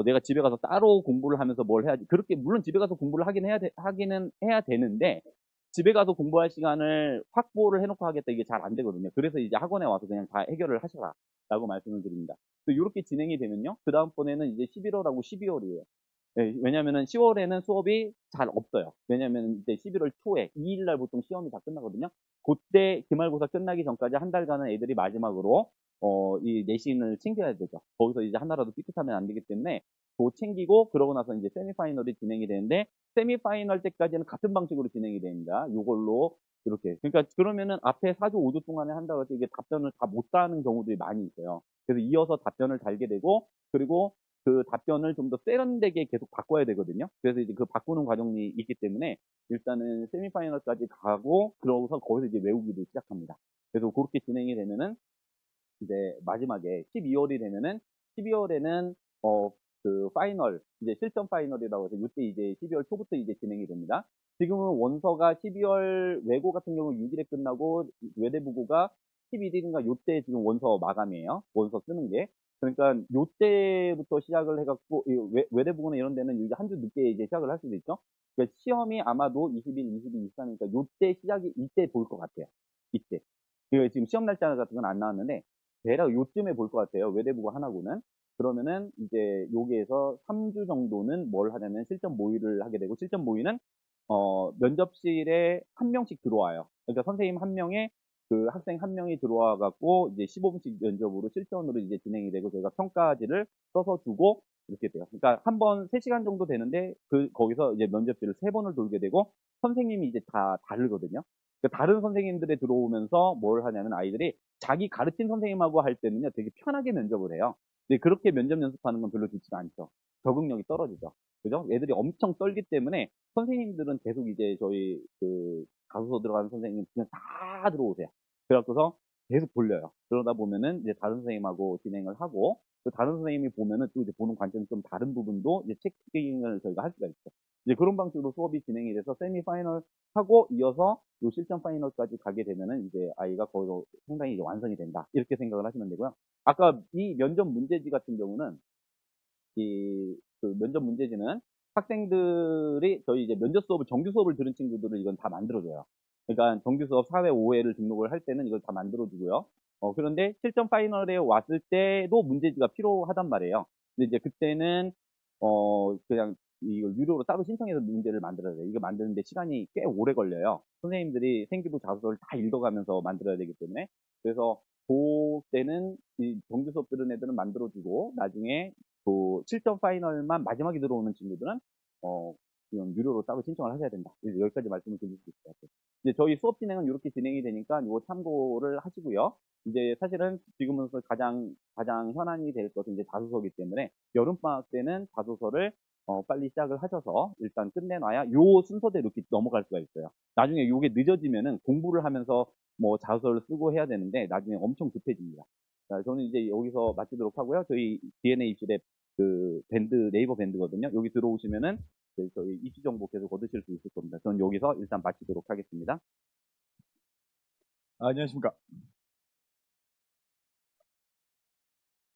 내가 집에 가서 따로 공부를 하면서 뭘 해야지. 그렇게, 물론 집에 가서 공부를 하기는 해야 되는데, 집에 가서 공부할 시간을 확보를 해놓고 하겠다 이게 잘 안 되거든요. 그래서 이제 학원에 와서 그냥 다 해결을 하셔라 라고 말씀을 드립니다. 이렇게 진행이 되면요. 그 다음번에는 이제 11월하고 12월이에요. 네, 왜냐면은 10월에는 수업이 잘 없어요. 왜냐면 이제 11월 초에 2일 날 보통 시험이 다 끝나거든요. 그때 기말고사 끝나기 전까지 한 달간은 애들이 마지막으로 이 내신을 챙겨야 되죠. 거기서 이제 하나라도 삐끗하면 안 되기 때문에 그거 챙기고 그러고 나서 이제 세미파이널이 진행이 되는데 세미파이널 때까지는 같은 방식으로 진행이 됩니다. 요걸로 이렇게. 그러니까 그러면은 앞에 4주, 5주 동안에 한다고 해서 이게 답변을 다 못 다는 경우들이 많이 있어요. 그래서 이어서 답변을 달게 되고 그리고 그 답변을 좀 더 세련되게 계속 바꿔야 되거든요. 그래서 이제 그 바꾸는 과정이 있기 때문에 일단은 세미파이널까지 가고 그러고서 거기서 이제 외우기도 시작합니다. 그래서 그렇게 진행이 되면은 이제 마지막에 12월이 되면은 12월에는 그 파이널 이제 실전 파이널이라고 해서 이때 이제 12월 초부터 이제 진행이 됩니다. 지금은 원서가 12월 외고 같은 경우 6일에 끝나고 외대부고가 11일인가 요때 지금 원서 마감이에요. 원서 쓰는 게. 그러니까 요때부터 시작을 해갖고 외대부고나 이런 데는 이제 한 주 늦게 이제 시작을 할 수도 있죠. 그러니까 시험이 아마도 20일, 22, 23이니까 요때 시작이 이때 볼 것 같아요. 이때. 지금 시험 날짜 같은 건 안 나왔는데 대략 요쯤에 볼 것 같아요. 외대부고 하나고는. 그러면은 이제 여기에서 3주 정도는 뭘 하냐면 실전 모의를 하게 되고 실전 모의는 면접실에 한 명씩 들어와요. 그러니까 선생님 한 명에 그 학생 한 명이 들어와 갖고 이제 15분씩 면접으로 실전으로 이제 진행이 되고 저희가 평가지를 써서 주고 이렇게 돼요. 그러니까 한 번 3시간 정도 되는데 거기서 이제 면접지를 3번을 돌게 되고 선생님이 이제 다 다르거든요. 그러니까 다른 선생님들이 들어오면서 뭘 하냐면 아이들이 자기 가르친 선생님하고 할 때는요 되게 편하게 면접을 해요. 근데 그렇게 면접 연습하는 건 별로 좋지가 않죠. 적응력이 떨어지죠. 그죠? 애들이 엄청 떨기 때문에 선생님들은 계속 이제 저희 그 가수소 들어가는 선생님 그냥 다 들어오세요. 그래갖고서 계속 돌려요. 그러다 보면은 이제 다른 선생님하고 진행을 하고 그 다른 선생님이 보면은 또 이제 보는 관점이 좀 다른 부분도 이제 체킹을 저희가 할 수가 있죠. 이제 그런 방식으로 수업이 진행이 돼서 세미파이널 하고 이어서 요 실전 파이널까지 가게 되면은 이제 아이가 거기서 상당히 이제 완성이 된다. 이렇게 생각을 하시면 되고요. 아까 이 면접 문제지 같은 경우는 그 면접 문제지는 학생들이 저희 이제 면접 수업을 정규 수업을 들은 친구들은 이건 다 만들어줘요. 그러니까 정규 수업 4회, 5회를 등록을 할 때는 이걸 다 만들어주고요. 그런데 실전 파이널에 왔을 때도 문제지가 필요하단 말이에요. 근데 이제 그때는 그냥 이걸 유료로 따로 신청해서 문제를 만들어야 돼요. 이거 만드는데 시간이 꽤 오래 걸려요. 선생님들이 생기부 자소서를 다 읽어가면서 만들어야 되기 때문에. 그래서 그때는 이 정규 수업 들은 애들은 만들어주고 나중에 그 실전 파이널만 마지막에 들어오는 친구들은 지금 유료로 따로 신청을 하셔야 된다. 여기까지 말씀을 드릴 수 있을 것 같아요. 이제 저희 수업 진행은 이렇게 진행이 되니까 이거 참고를 하시고요. 이제 사실은 지금은 가장 현안이 될 것은 이제 자소서이기 때문에 여름방학 때는 자소서를 빨리 시작을 하셔서 일단 끝내놔야 요 순서대로 이렇게 넘어갈 수가 있어요. 나중에 요게 늦어지면은 공부를 하면서 뭐 자소서를 쓰고 해야 되는데 나중에 엄청 급해집니다. 자, 저는 이제 여기서 마치도록 하고요. 저희 DNA 입시랩 그 밴드, 네이버 밴드거든요. 여기 들어오시면은 저희 입시 정보 계속 얻으실 수 있을 겁니다. 저는 여기서 일단 마치도록 하겠습니다. 안녕하십니까.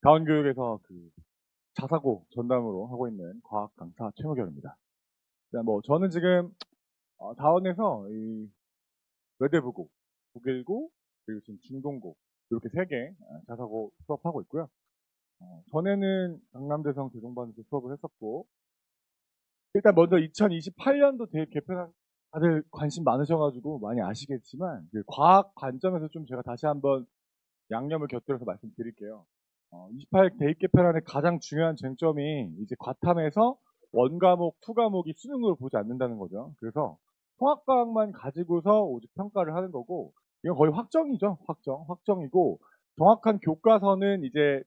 다원교육에서 그 자사고 전담으로 하고 있는 과학 강사 최무결입니다. 뭐 저는 지금 다원에서 이 외대부고, 국일고, 그리고 지금 중동고 이렇게 3개 자사고 수업하고 있고요. 전에는 강남대성 대종반에서 수업을 했었고, 일단 먼저 2028년도 대입 개편 다들 관심 많으셔가지고 많이 아시겠지만 그 과학 관점에서 좀 제가 다시 한번 양념을 곁들여서 말씀드릴게요. 28 대입 개편안의 가장 중요한 쟁점이 이제 과탐에서 원과목, 투과목이 수능으로 보지 않는다는 거죠. 그래서 통합과학만 가지고서 오직 평가를 하는 거고, 이건 거의 확정이죠. 확정이고, 정확한 교과서는 이제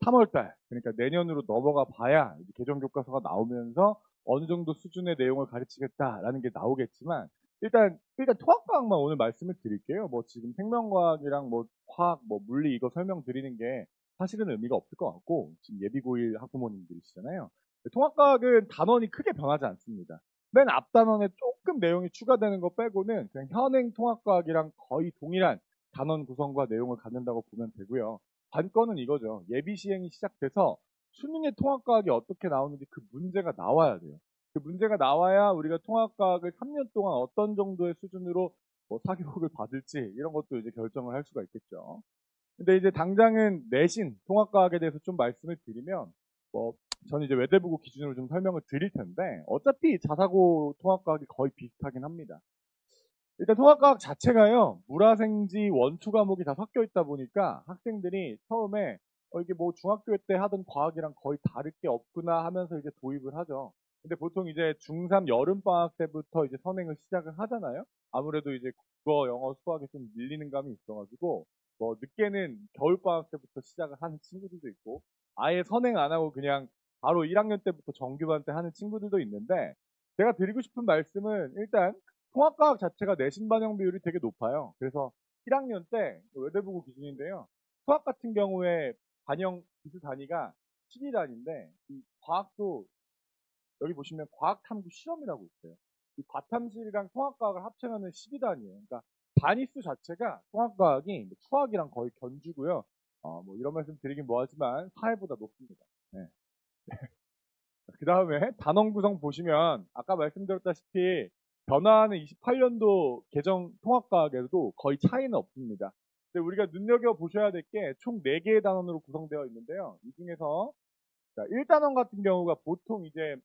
3월달, 그러니까 내년으로 넘어가 봐야 이제 개정 교과서가 나오면서 어느 정도 수준의 내용을 가르치겠다라는 게 나오겠지만, 일단 통합과학만 오늘 말씀을 드릴게요. 뭐 지금 생명과학이랑 뭐 화학, 뭐 물리 이거 설명드리는 게 사실은 의미가 없을 것 같고, 지금 예비고1 학부모님들이시잖아요. 통합과학은 단원이 크게 변하지 않습니다. 맨 앞 단원에 조금 내용이 추가되는 거 빼고는 그냥 현행 통합과학이랑 거의 동일한 단원 구성과 내용을 갖는다고 보면 되고요. 관건은 이거죠. 예비 시행이 시작돼서 수능의 통합과학이 어떻게 나오는지 그 문제가 나와야 돼요. 그 문제가 나와야 우리가 통합과학을 3년 동안 어떤 정도의 수준으로 뭐 사교육을 받을지 이런 것도 이제 결정을 할 수가 있겠죠. 근데 이제 당장은 내신 통합과학에 대해서 좀 말씀을 드리면 뭐 저는 이제 외대부고 기준으로 좀 설명을 드릴 텐데 어차피 자사고 통합과학이 거의 비슷하긴 합니다. 일단 통합과학 자체가요 물화생지 원투 과목이 다 섞여 있다 보니까 학생들이 처음에 이게 뭐 중학교 때 하던 과학이랑 거의 다를 게 없구나 하면서 이제 도입을 하죠. 근데 보통 이제 중3 여름방학 때부터 이제 선행을 시작을 하잖아요. 아무래도 이제 국어, 영어, 수학에 좀 밀리는 감이 있어가지고 뭐 늦게는 겨울방학 때부터 시작을 하는 친구들도 있고 아예 선행 안 하고 그냥 바로 1학년 때부터 정규반 때 하는 친구들도 있는데 제가 드리고 싶은 말씀은 일단 통합과학 자체가 내신 반영 비율이 되게 높아요. 그래서 1학년 때 외대부고 기준인데요. 수학 같은 경우에 반영 기수 단위가 12단인데 이 과학도 여기 보시면 과학탐구 실험이라고 있어요. 이 과탐실이랑 통합과학을 합쳐면 12단이에요. 그러니까 단위수 자체가 통합과학이 수학이랑 거의 견주고요. 뭐 이런 말씀 드리긴 뭐하지만 사회보다 높습니다. 네. 그 다음에 단원 구성 보시면 아까 말씀드렸다시피 변화하는 28년도 개정 통합과학에도 거의 차이는 없습니다. 근데 우리가 눈여겨보셔야 될 게 총 4개의 단원으로 구성되어 있는데요. 이 중에서 1단원 같은 경우가 보통 이제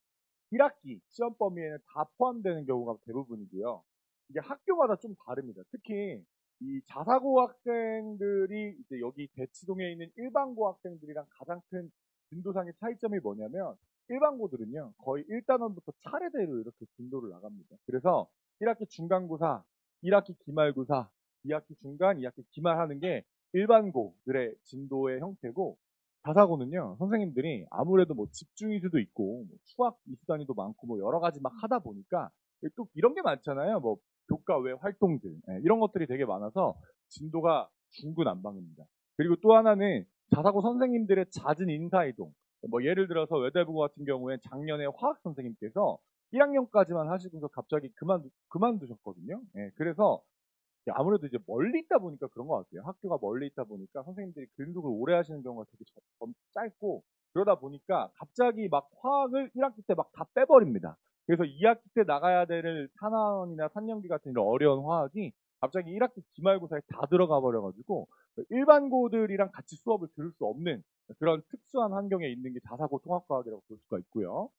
1학기 시험 범위에는 다 포함되는 경우가 대부분이고요. 이게 학교마다 좀 다릅니다. 특히 이 자사고 학생들이 이제 여기 대치동에 있는 일반고 학생들이랑 가장 큰 진도상의 차이점이 뭐냐면 일반고들은요 거의 1단원부터 차례대로 이렇게 진도를 나갑니다. 그래서 1학기 중간고사, 1학기 기말고사, 2학기 중간, 2학기 기말하는 게 일반고들의 진도의 형태고 자사고는요 선생님들이 아무래도 뭐 집중이수도 있고 뭐 수학 이수 단위도 많고 뭐 여러 가지 막 하다 보니까 또 이런 게 많잖아요. 뭐 교과 외 활동들 이런 것들이 되게 많아서 진도가 중구난방입니다. 그리고 또 하나는 자사고 선생님들의 잦은 인사이동. 뭐 예를 들어서 외대부고 같은 경우에 작년에 화학 선생님께서 1학년까지만 하시고서 갑자기 그만두셨거든요. 그래서 아무래도 이제 멀리 있다 보니까 그런 것 같아요. 학교가 멀리 있다 보니까 선생님들이 근속을 오래 하시는 경우가 되게 짧고 그러다 보니까 갑자기 막 화학을 1학기 때 막 다 빼버립니다. 그래서 2학기 때 나가야 될 탄환이나 산염기 같은 이런 어려운 화학이 갑자기 1학기 기말고사에 다 들어가 버려가지고 일반고들이랑 같이 수업을 들을 수 없는 그런 특수한 환경에 있는 게 자사고 통합과학이라고 볼 수가 있고요.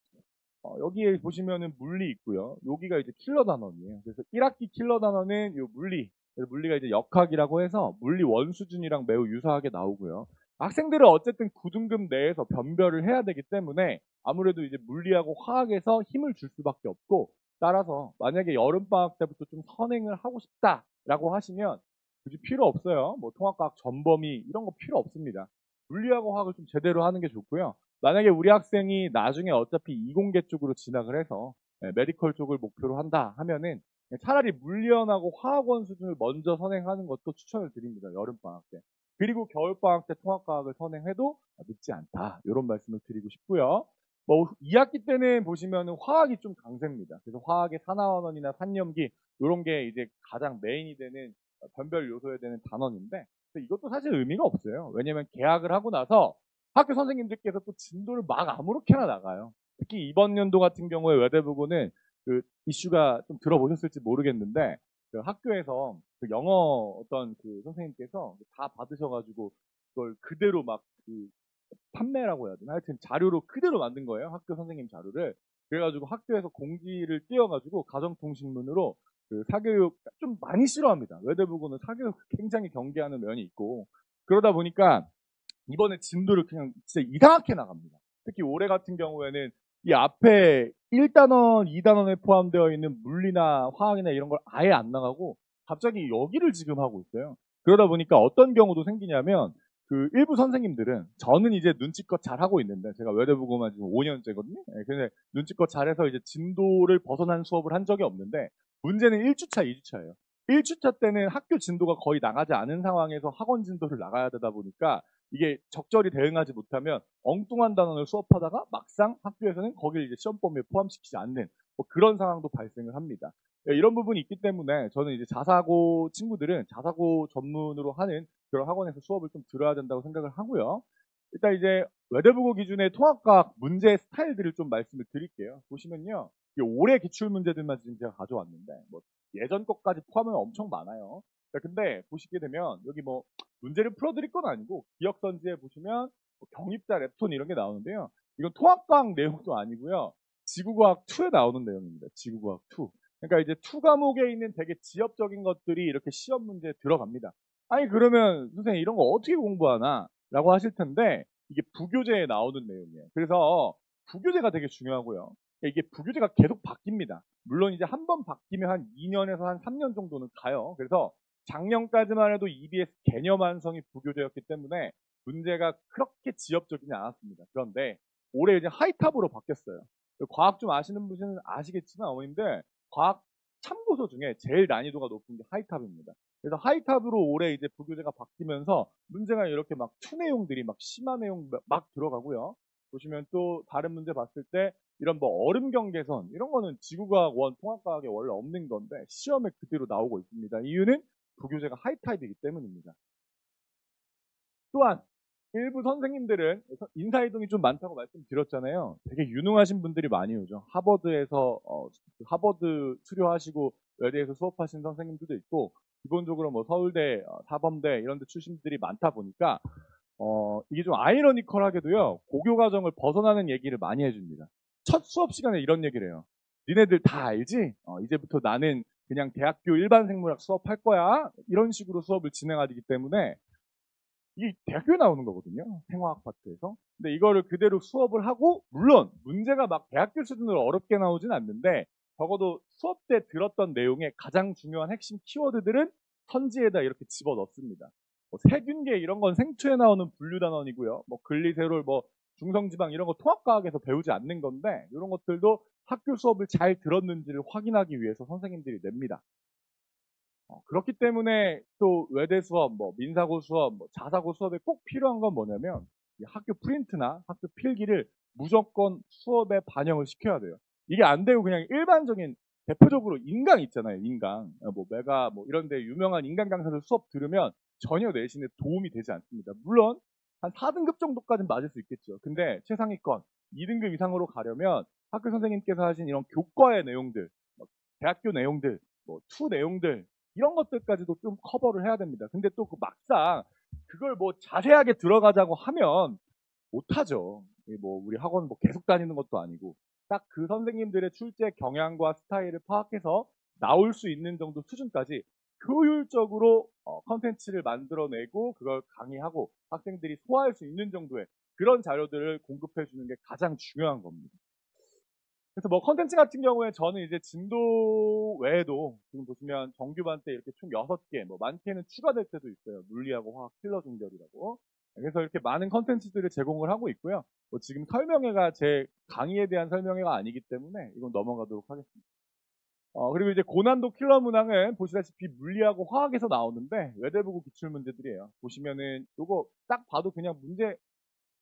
여기에 보시면은 물리 있고요. 여기가 이제 킬러 단원이에요. 그래서 1학기 킬러 단원은 요 물리. 그래서 물리가 이제 역학이라고 해서 물리 원 수준이랑 매우 유사하게 나오고요. 학생들은 어쨌든 9등급 내에서 변별을 해야 되기 때문에 아무래도 이제 물리하고 화학에서 힘을 줄 수밖에 없고, 따라서 만약에 여름방학 때부터 좀 선행을 하고 싶다라고 하시면 굳이 필요 없어요. 뭐 통합과학 전범위 이런 거 필요 없습니다. 물리하고 화학을 좀 제대로 하는 게 좋고요. 만약에 우리 학생이 나중에 어차피 이공계 쪽으로 진학을 해서 메디컬 쪽을 목표로 한다 하면은 차라리 물리원하고 화학원 수준을 먼저 선행하는 것도 추천을 드립니다. 여름방학 때. 그리고 겨울방학 때 통합과학을 선행해도 늦지 않다. 이런 말씀을 드리고 싶고요. 뭐 2학기 때는 보시면은 화학이 좀 강세입니다. 그래서 화학의 산화원원이나 산염기 이런 게 이제 가장 메인이 되는 변별 요소에 되는 단원인데, 이것도 사실 의미가 없어요. 왜냐면 개학을 하고 나서 학교 선생님들께서 또 진도를 막 아무렇게나 나가요. 특히 이번 연도 같은 경우에 외대부고는 그 이슈가 좀 들어보셨을지 모르겠는데, 그 학교에서 그 영어 어떤 그 선생님께서 다 받으셔가지고 그걸 그대로 막 그 판매라고 해야 되나? 하여튼 자료로 그대로 만든 거예요. 학교 선생님 자료를. 그래가지고 학교에서 공지를 띄워가지고 가정통신문으로 그 사교육 좀 많이 싫어합니다. 외대부고는 사교육 굉장히 경계하는 면이 있고, 그러다 보니까 이번에 진도를 그냥 진짜 이상하게 나갑니다. 특히 올해 같은 경우에는 이 앞에 1단원, 2단원에 포함되어 있는 물리나 화학이나 이런 걸 아예 안 나가고 갑자기 여기를 지금 하고 있어요. 그러다 보니까 어떤 경우도 생기냐면 그 일부 선생님들은, 저는 이제 눈치껏 잘하고 있는데 제가 외대부고만 지금 5년째거든요. 근데 눈치껏 잘해서 이제 진도를 벗어난 수업을 한 적이 없는데, 문제는 1주차, 2주차예요. 1주차 때는 학교 진도가 거의 나가지 않은 상황에서 학원 진도를 나가야 되다 보니까 이게 적절히 대응하지 못하면 엉뚱한 단원을 수업하다가 막상 학교에서는 거기를 이제 시험 범위에 포함시키지 않는 뭐 그런 상황도 발생을 합니다. 이런 부분이 있기 때문에 저는 이제 자사고 친구들은 자사고 전문으로 하는 그런 학원에서 수업을 좀 들어야 된다고 생각을 하고요. 일단 이제 외대부고 기준의 통합과학 문제 스타일들을 좀 말씀을 드릴게요. 보시면요, 올해 기출 문제들만 지금 제가 가져왔는데 뭐 예전 것까지 포함하면 엄청 많아요. 근데 보시게 되면 여기 뭐 문제를 풀어드릴 건 아니고 기억선지에 보시면 뭐 경입자, 렙톤 이런 게 나오는데요. 이건 통합과학 내용도 아니고요. 지구과학 2에 나오는 내용입니다. 지구과학 2. 그러니까 이제 2 과목에 있는 되게 지엽적인 것들이 이렇게 시험 문제에 들어갑니다. 아니 그러면 선생님 이런 거 어떻게 공부하나? 라고 하실 텐데, 이게 부교재에 나오는 내용이에요. 그래서 부교재가 되게 중요하고요. 이게 부교재가 계속 바뀝니다. 물론 이제 한 번 바뀌면 한 2년에서 한 3년 정도는 가요. 그래서 작년까지만 해도 EBS 개념 완성이 부교재였기 때문에 문제가 그렇게 지엽적이지 않았습니다. 그런데 올해 이제 하이탑으로 바뀌었어요. 과학 좀 아시는 분은 아시겠지만 어머님들, 과학 참고서 중에 제일 난이도가 높은 게 하이탑입니다. 그래서 하이탑으로 올해 이제 부교재가 바뀌면서 문제가 이렇게 막 투 내용들이 막 심한 내용 막 들어가고요. 보시면 또 다른 문제 봤을 때 이런 뭐 얼음 경계선 이런 거는 지구과학 원 통합과학에 원래 없는 건데 시험에 그대로 나오고 있습니다. 이유는 부교재가 하이타입이기 때문입니다. 또한 일부 선생님들은 인사이동이 좀 많다고 말씀드렸잖아요. 되게 유능하신 분들이 많이 오죠. 하버드에서 하버드 수료하시고 외대에서 수업하신 선생님들도 있고, 기본적으로 뭐 서울대, 사범대 이런 데 출신들이 많다 보니까 이게 좀 아이러니컬하게도요, 고교 과정을 벗어나는 얘기를 많이 해줍니다. 첫 수업 시간에 이런 얘기를 해요. 니네들 다 알지? 이제부터 나는 그냥 대학교 일반 생물학 수업할 거야. 이런 식으로 수업을 진행하기 때문에 이게 대학교에 나오는 거거든요. 생화학 파트에서. 근데 이거를 그대로 수업을 하고, 물론 문제가 막 대학교 수준으로 어렵게 나오진 않는데 적어도 수업 때 들었던 내용의 가장 중요한 핵심 키워드들은 선지에다 이렇게 집어 넣습니다. 뭐 세균계 이런 건 생초에 나오는 분류 단원이고요. 뭐 글리세롤, 뭐 중성지방 이런 거 통합과학에서 배우지 않는 건데, 이런 것들도 학교 수업을 잘 들었는지를 확인하기 위해서 선생님들이 냅니다. 그렇기 때문에 또 외대 수업, 뭐 민사고 수업, 뭐 자사고 수업에 꼭 필요한 건 뭐냐면 이 학교 프린트나 학교 필기를 무조건 수업에 반영을 시켜야 돼요. 이게 안 되고 그냥 일반적인, 대표적으로 인강 있잖아요. 인강, 뭐 메가 뭐 이런 데 유명한 인강 강사들 수업 들으면 전혀 내신에 도움이 되지 않습니다. 물론 한 4등급 정도까지는 맞을 수 있겠죠. 근데 최상위권 2등급 이상으로 가려면 학교 선생님께서 하신 이런 교과의 내용들, 뭐 대학교 내용들, 뭐 투 내용들 이런 것들까지도 좀 커버를 해야 됩니다. 근데 또 그 막상 그걸 뭐 자세하게 들어가자고 하면 못하죠. 뭐 우리 학원 뭐 계속 다니는 것도 아니고 딱 그 선생님들의 출제 경향과 스타일을 파악해서 나올 수 있는 정도 수준까지 효율적으로 컨텐츠를 만들어내고 그걸 강의하고 학생들이 소화할 수 있는 정도의 그런 자료들을 공급해 주는 게 가장 중요한 겁니다. 그래서 뭐 컨텐츠 같은 경우에 저는 이제 진도 외에도 지금 보시면 정규반 때 이렇게 총 6개, 뭐 많게는 추가될 때도 있어요. 물리하고 화학 필러 종결이라고. 그래서 이렇게 많은 컨텐츠들을 제공을 하고 있고요. 뭐 지금 설명회가 제 강의에 대한 설명회가 아니기 때문에 이건 넘어가도록 하겠습니다. 그리고 이제 고난도 킬러 문항은 보시다시피 물리하고 화학에서 나오는데 외대부고 기출문제들이에요. 보시면은 요거 딱 봐도 그냥 문제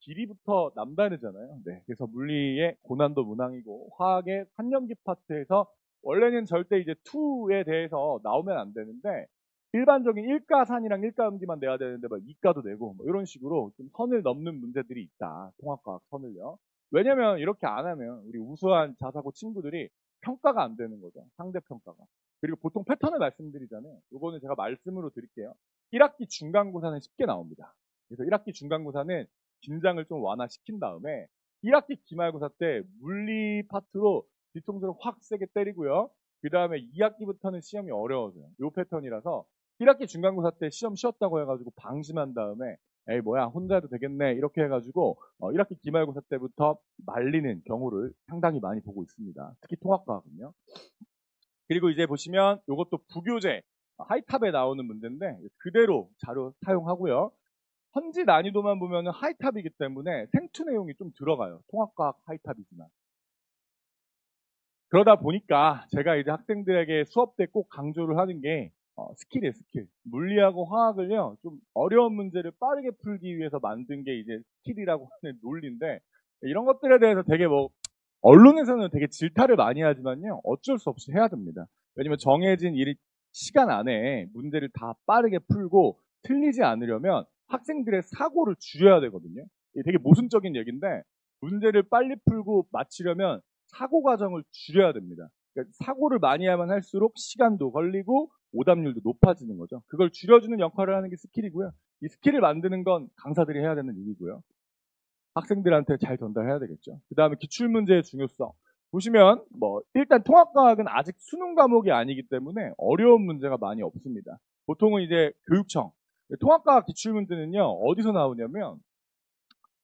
길이부터 남다르잖아요. 네. 그래서 물리의 고난도 문항이고 화학의 한염기 파트에서 원래는 절대 이제 2에 대해서 나오면 안 되는데 일반적인 1가 산이랑 1가 염기만 내야 되는데 막 2가도 내고 뭐 이런 식으로 좀 선을 넘는 문제들이 있다. 통합과학 선을요. 왜냐면 이렇게 안 하면 우리 우수한 자사고 친구들이 평가가 안 되는 거죠. 상대 평가가. 그리고 보통 패턴을 말씀드리잖아요. 이거는 제가 말씀으로 드릴게요. 1학기 중간고사는 쉽게 나옵니다. 그래서 1학기 중간고사는 긴장을 좀 완화시킨 다음에 1학기 기말고사 때 물리 파트로 뒤통수를 확 세게 때리고요. 그 다음에 2학기부터는 시험이 어려워져요. 요 패턴이라서 1학기 중간고사 때 시험 쉬었다고 해가지고 방심한 다음에 에이 뭐야 혼자 해도 되겠네 이렇게 해가지고 1학기 기말고사 때부터 말리는 경우를 상당히 많이 보고 있습니다. 특히 통합과학은요. 그리고 이제 보시면 이것도 부교재 하이탑에 나오는 문제인데 그대로 자료 사용하고요. 현지 난이도만 보면 하이탑이기 때문에 생투 내용이 좀 들어가요. 통합과학 하이탑이지만. 그러다 보니까 제가 이제 학생들에게 수업 때 꼭 강조를 하는 게 스킬이에요, 스킬. 물리하고 화학을요, 좀 어려운 문제를 빠르게 풀기 위해서 만든 게 이제 스킬이라고 하는 논리인데, 이런 것들에 대해서 되게 뭐, 언론에서는 되게 질타를 많이 하지만요, 어쩔 수 없이 해야 됩니다. 왜냐면 정해진 시간 안에 문제를 다 빠르게 풀고 틀리지 않으려면 학생들의 사고를 줄여야 되거든요. 이게 되게 모순적인 얘기인데, 문제를 빨리 풀고 마치려면 사고 과정을 줄여야 됩니다. 그러니까 사고를 많이 하면 할수록 시간도 걸리고 오답률도 높아지는 거죠. 그걸 줄여주는 역할을 하는 게 스킬이고요. 이 스킬을 만드는 건 강사들이 해야 되는 일이고요. 학생들한테 잘 전달해야 되겠죠. 그 다음에 기출문제의 중요성. 보시면 뭐 일단 통합과학은 아직 수능 과목이 아니기 때문에 어려운 문제가 많이 없습니다. 보통은 이제 교육청. 통합과학 기출문제는요. 어디서 나오냐면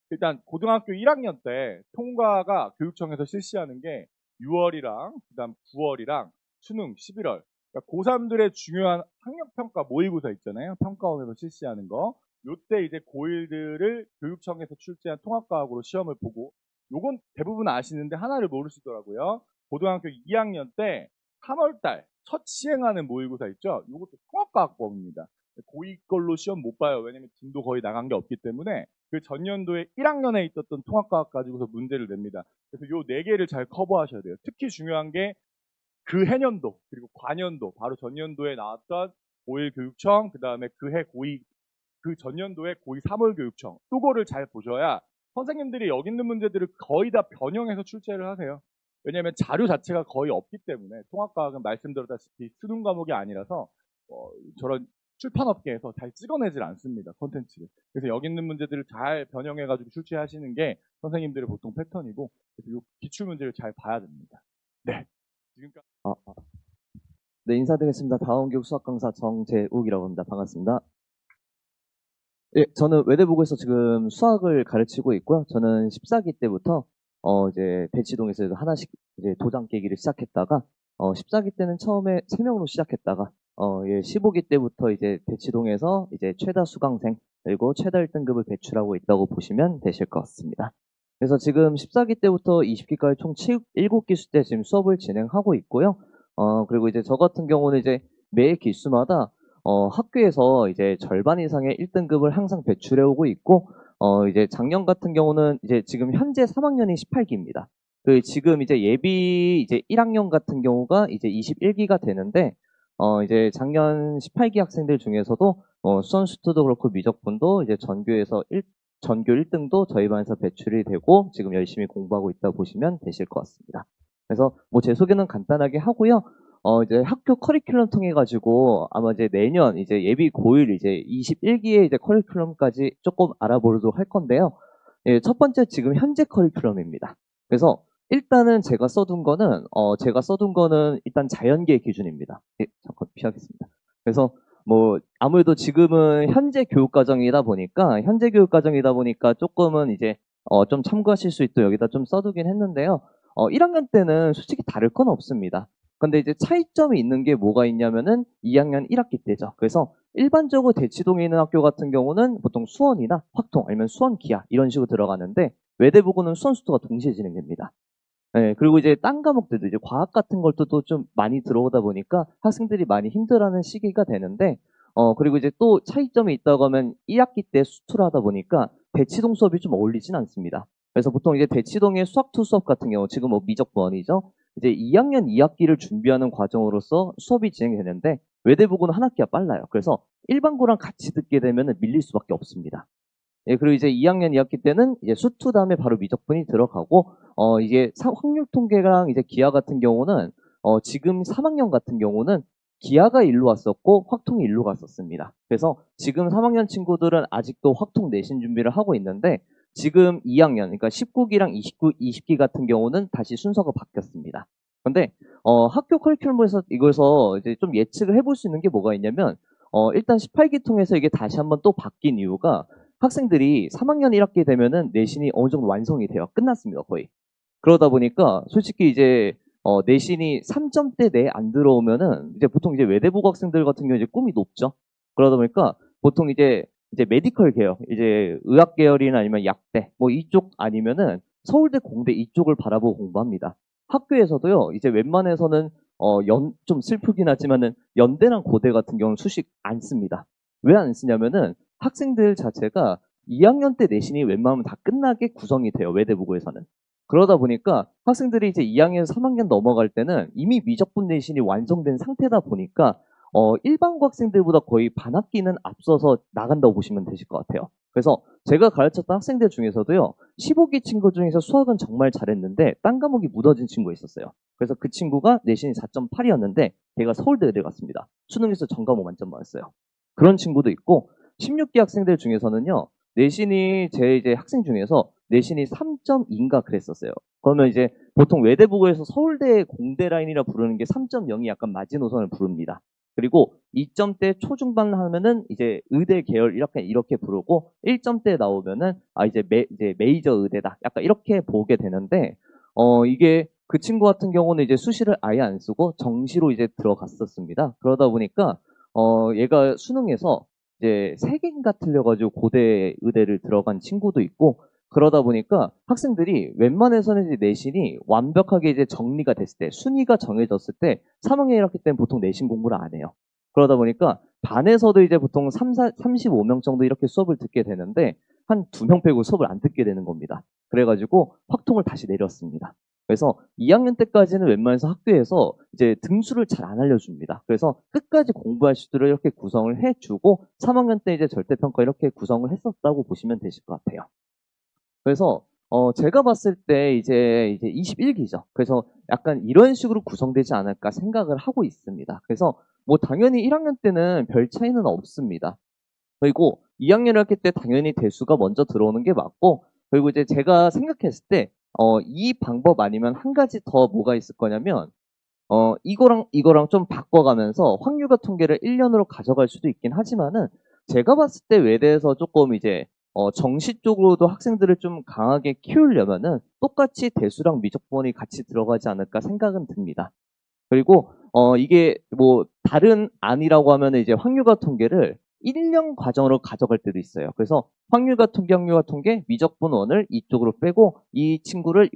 일단 고등학교 1학년 때 통과가 교육청에서 실시하는 게 6월이랑 그다음 9월이랑 수능 11월. 그러니까 고3들의 중요한 학력평가 모의고사 있잖아요. 평가원에서 실시하는 거. 요때 이제 고1들을 교육청에서 출제한 통합과학으로 시험을 보고 요건 대부분 아시는데 하나를 모르시더라고요. 고등학교 2학년 때 3월달 첫 시행하는 모의고사 있죠. 요것도 통합과학법입니다. 고2 걸로 시험 못 봐요. 왜냐면 진도 거의 나간 게 없기 때문에 그 전년도에 1학년에 있었던 통합과학 가지고서 문제를 냅니다. 그래서 요 4개를 잘 커버하셔야 돼요. 특히 중요한 게 그 해년도 그리고 과년도 바로 전년도에 나왔던 고1 교육청 그 다음에 그해 고2 그 전년도에 고2 3월 교육청 요거를 잘 보셔야 선생님들이 여기 있는 문제들을 거의 다 변형해서 출제를 하세요. 왜냐하면 자료 자체가 거의 없기 때문에 통합과학은 말씀드렸다시피 수능 과목이 아니라서 저런 출판업계에서 잘 찍어내질 않습니다. 콘텐츠를. 그래서 여기 있는 문제들을 잘 변형해가지고 출제하시는 게 선생님들의 보통 패턴이고 그래서 이 기출문제를 잘 봐야 됩니다. 네. 지금까지 네, 인사드리겠습니다. 다원교육 수학 강사 정재욱이라고 합니다. 반갑습니다. 예, 저는 외대부고에서 지금 수학을 가르치고 있고요. 저는 14기 때부터 이제 대치동에서 하나씩 이제 도장 깨기를 시작했다가 14기 때는 처음에 3명으로 시작했다가 15기 때부터 이제 대치동에서 이제 최다 수강생 그리고 최다 1등급을 배출하고 있다고 보시면 되실 것 같습니다. 그래서 지금 14기 때부터 20기까지 총 7기수 때 지금 수업을 진행하고 있고요. 그리고 이제 저 같은 경우는 이제 매 기수마다 학교에서 이제 절반 이상의 1등급을 항상 배출해 오고 있고, 이제 작년 같은 경우는 이제 지금 현재 3학년이 18기입니다. 그 지금 이제 예비 이제 1학년 같은 경우가 이제 21기가 되는데, 이제 작년 18기 학생들 중에서도 수원수투도 그렇고 미적분도 이제 전교 1등도 저희 반에서 배출이 되고 지금 열심히 공부하고 있다 보시면 되실 것 같습니다. 그래서 뭐 제 소개는 간단하게 하고요. 이제 학교 커리큘럼 통해 가지고 아마 이제 내년 이제 예비 고1 이제 21기의 이제 커리큘럼까지 조금 알아보도록 할 건데요. 예, 첫 번째 지금 현재 커리큘럼입니다. 그래서 일단은 제가 써둔 거는 일단 자연계 기준입니다. 예, 잠깐 피하겠습니다. 그래서 뭐 아무래도 지금은 현재 교육과정이다 보니까 조금은 이제 좀 참고하실 수 있도록 여기다 좀 써두긴 했는데요. 1학년 때는 솔직히 다를 건 없습니다. 근데 이제 차이점이 있는 게 뭐가 있냐면은 2학년 1학기 때죠. 그래서 일반적으로 대치동에 있는 학교 같은 경우는 보통 수원이나 확통 아니면 수원 기아 이런 식으로 들어가는데 외대부고는 수원 수투가 동시에 진행됩니다. 네, 그리고 이제 딴 과목들도 이제 과학 같은 것도 좀 많이 들어오다 보니까 학생들이 많이 힘들어하는 시기가 되는데, 그리고 이제 또 차이점이 있다고 하면 1학기 때 수투를 하다 보니까 대치동 수업이 좀 어울리진 않습니다. 그래서 보통 이제 대치동의 수학2 수업 같은 경우, 지금 뭐 미적분이죠. 이제 2학년 2학기를 준비하는 과정으로서 수업이 진행되는데, 외대부고는 한 학기가 빨라요. 그래서 일반고랑 같이 듣게 되면 밀릴 수밖에 없습니다. 예, 그리고 이제 2학년 2학기 때는 이제 수투 다음에 바로 미적분이 들어가고, 이게 확률 통계랑 이제 기하 같은 경우는, 지금 3학년 같은 경우는 기하가 일로 왔었고, 확통이 일로 갔었습니다. 그래서 지금 3학년 친구들은 아직도 확통 내신 준비를 하고 있는데, 지금 2학년, 그러니까 19기랑 20기 같은 경우는 다시 순서가 바뀌었습니다. 근데, 학교 커리큘럼에서 이거에서 이제 좀 예측을 해볼 수 있는 게 뭐가 있냐면, 일단 18기 통해서 이게 다시 한번 또 바뀐 이유가, 학생들이 3학년 1학기 되면은 내신이 어느 정도 완성이 돼요. 끝났습니다, 거의. 그러다 보니까 솔직히 이제 내신이 3점대 내에 안 들어오면은 이제 보통 이제 외대부고 학생들 같은 경우 이제 꿈이 높죠. 그러다 보니까 보통 이제 메디컬 계열, 이제 의학 계열이나 아니면 약대 뭐 이쪽 아니면은 서울대, 공대 이쪽을 바라보고 공부합니다. 학교에서도요. 이제 웬만해서는 좀 슬프긴 하지만은 연대랑 고대 같은 경우는 수식 안 씁니다. 왜 안 쓰냐면은 학생들 자체가 2학년 때 내신이 웬만하면 다 끝나게 구성이 돼요. 외대부고에서는. 그러다 보니까 학생들이 이제 2학년, 3학년 넘어갈 때는 이미 미적분 내신이 완성된 상태다 보니까 일반고 학생들보다 거의 반 학기는 앞서서 나간다고 보시면 되실 것 같아요. 그래서 제가 가르쳤던 학생들 중에서도요. 15기 친구 중에서 수학은 정말 잘했는데 딴 과목이 무너진 친구가 있었어요. 그래서 그 친구가 내신이 4.8이었는데 걔가 서울대 의대 갔습니다. 수능에서 전과목 만점 받았어요. 그런 친구도 있고 16기 학생들 중에서는요. 내신이 제 이제 학생 중에서 내신이 3.2인가 그랬었어요. 그러면 이제 보통 외대부고에서 서울대 공대 라인이라 부르는 게 3.0이 약간 마지노선을 부릅니다. 그리고 2점대 초중반 하면은 이제 의대 계열 이렇게 부르고 1점대 나오면은 이제 메이저 의대다. 약간 이렇게 보게 되는데 이게 그 친구 같은 경우는 이제 수시를 아예 안 쓰고 정시로 이제 들어갔었습니다. 그러다 보니까 얘가 수능에서 이제 3개인가 틀려가지고 고대 의대를 들어간 친구도 있고 그러다 보니까 학생들이 웬만해서는 이제 내신이 완벽하게 이제 정리가 됐을 때 순위가 정해졌을 때 3학년 1학기 때는 보통 내신 공부를 안 해요. 그러다 보니까 반에서도 이제 보통 35명 정도 이렇게 수업을 듣게 되는데 한 2명 빼고 수업을 안 듣게 되는 겁니다. 그래가지고 확통을 다시 내렸습니다. 그래서 2학년 때까지는 웬만해서 학교에서 이제 등수를 잘 안 알려줍니다. 그래서 끝까지 공부할 수 있도록 이렇게 구성을 해주고 3학년 때 이제 절대평가 이렇게 구성을 했었다고 보시면 되실 것 같아요. 그래서 제가 봤을 때 이제 21기죠. 그래서 약간 이런 식으로 구성되지 않을까 생각을 하고 있습니다. 그래서 뭐 당연히 1학년 때는 별 차이는 없습니다. 그리고 2학년 학기 때 당연히 대수가 먼저 들어오는 게 맞고 그리고 이제 제가 생각했을 때 이 방법 아니면 한 가지 더 뭐가 있을 거냐면 이거랑 좀 바꿔가면서 확률과 통계를 1년으로 가져갈 수도 있긴 하지만은 제가 봤을 때 외대에서 조금 이제 정시 쪽으로도 학생들을 좀 강하게 키우려면은 똑같이 대수랑 미적분이 같이 들어가지 않을까 생각은 듭니다. 그리고 이게 뭐 다른 안이라고 하면은 이제 확률과 통계를 1년 과정으로 가져갈 때도 있어요. 그래서 확률과 통계, 미적분원을 이쪽으로 빼고 이 친구를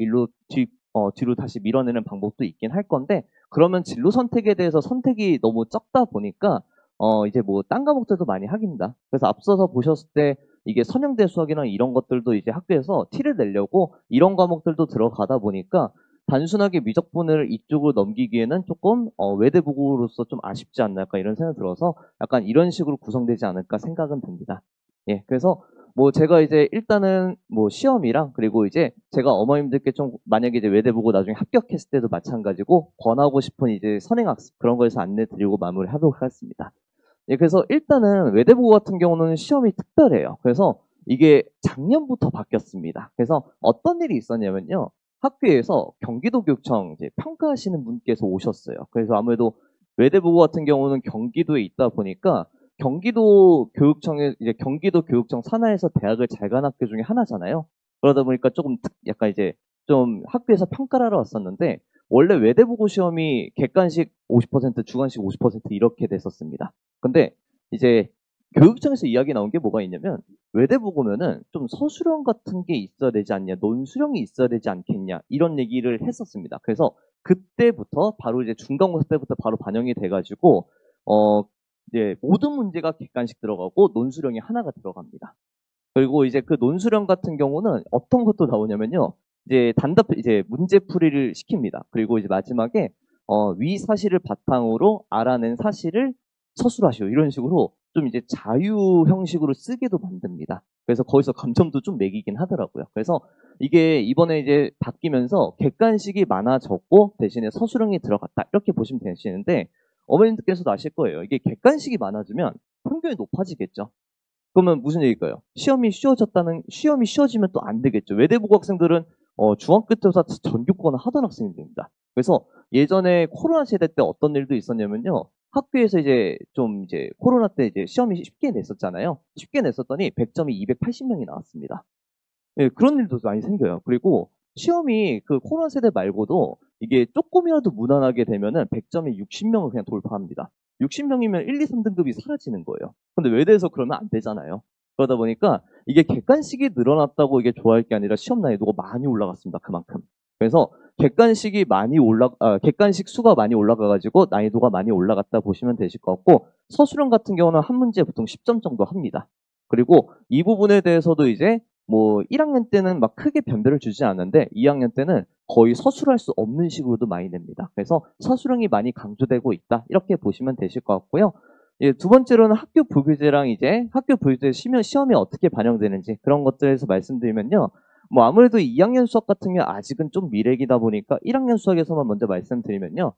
뒤로 다시 밀어내는 방법도 있긴 할 건데 그러면 진로 선택에 대해서 선택이 너무 적다 보니까 이제 뭐 딴 과목들도 많이 하깁니다. 그래서 앞서서 보셨을 때 이게 선형대 수학이랑 이런 것들도 이제 학교에서 티를 내려고 이런 과목들도 들어가다 보니까 단순하게 미적분을 이쪽으로 넘기기에는 조금 외대부고로서 좀 아쉽지 않을까 이런 생각이 들어서 약간 이런 식으로 구성되지 않을까 생각은 듭니다. 예, 그래서 뭐 제가 이제 일단은 뭐 시험이랑 그리고 이제 제가 어머님들께 좀 만약에 이제 외대 보고 나중에 합격했을 때도 마찬가지고 권하고 싶은 이제 선행학습 그런 거에서 안내 드리고 마무리하도록 하겠습니다. 예, 그래서 일단은 외대보고 같은 경우는 시험이 특별해요. 그래서 이게 작년부터 바뀌었습니다. 그래서 어떤 일이 있었냐면요. 학교에서 경기도교육청 이제 평가하시는 분께서 오셨어요. 그래서 아무래도 외대보고 같은 경우는 경기도에 있다 보니까 경기도 교육청에 이제 경기도 교육청 산하에서 대학을 잘 간 학교 중에 하나잖아요. 그러다 보니까 조금 약간 이제 좀 학교에서 평가를 하러 왔었는데 원래 외대보고 시험이 객관식 50%, 주관식 50% 이렇게 됐었습니다. 근데 이제 교육청에서 이야기 나온 게 뭐가 있냐면 외대보고면은 좀 서술형 같은 게 있어야 되지 않냐, 논술형이 있어야 되지 않겠냐 이런 얘기를 했었습니다. 그래서 그때부터 바로 이제 중간고사 때부터 바로 반영이 돼가지고 이제 모든 문제가 객관식 들어가고 논술형이 하나가 들어갑니다. 그리고 이제 그 논술형 같은 경우는 어떤 것도 나오냐면요. 이제 이제 문제풀이를 시킵니다. 그리고 이제 마지막에 위 사실을 바탕으로 알아낸 사실을 서술하시오. 이런 식으로 좀 이제 자유 형식으로 쓰게도 만듭니다. 그래서 거기서 감점도 좀 매기긴 하더라고요. 그래서 이게 이번에 이제 바뀌면서 객관식이 많아졌고 대신에 서술형이 들어갔다. 이렇게 보시면 되시는데 어머님들께서도 아실 거예요. 이게 객관식이 많아지면 평균이 높아지겠죠. 그러면 무슨 얘기일까요? 시험이 쉬워지면 또 안 되겠죠. 외대보고 학생들은 중학교 때부터 전교권을 하던 학생들입니다. 그래서 예전에 코로나 시대 때 어떤 일도 있었냐면요. 학교에서 이제 코로나 때 이제 시험이 쉽게 냈었잖아요. 쉽게 냈었더니 100점이 280명이 나왔습니다. 예, 그런 일도 많이 생겨요. 그리고 시험이 그 코로나 세대 말고도 이게 조금이라도 무난하게 되면은 100점에 60명을 그냥 돌파합니다. 60명이면 1, 2, 3등급이 사라지는 거예요. 근데 외대에서 그러면 안 되잖아요. 그러다 보니까 이게 객관식이 늘어났다고 이게 좋아할 게 아니라 시험 난이도가 많이 올라갔습니다. 그만큼. 그래서 객관식 수가 많이 올라가가지고 난이도가 많이 올라갔다 보시면 되실 것 같고 서술형 같은 경우는 한 문제에 보통 10점 정도 합니다. 그리고 이 부분에 대해서도 이제 뭐 1학년 때는 막 크게 변별을 주지 않는데 2학년 때는 거의 서술할 수 없는 식으로도 많이 냅니다. 그래서 서술형이 많이 강조되고 있다. 이렇게 보시면 되실 것 같고요. 예, 두 번째로는 학교 부교재랑 이제 학교 부교재 시험에 어떻게 반영되는지 그런 것들에서 말씀드리면요. 뭐 아무래도 2학년 수학 같은 경우 아직은 좀 미래기다 보니까 1학년 수학에서만 먼저 말씀드리면요.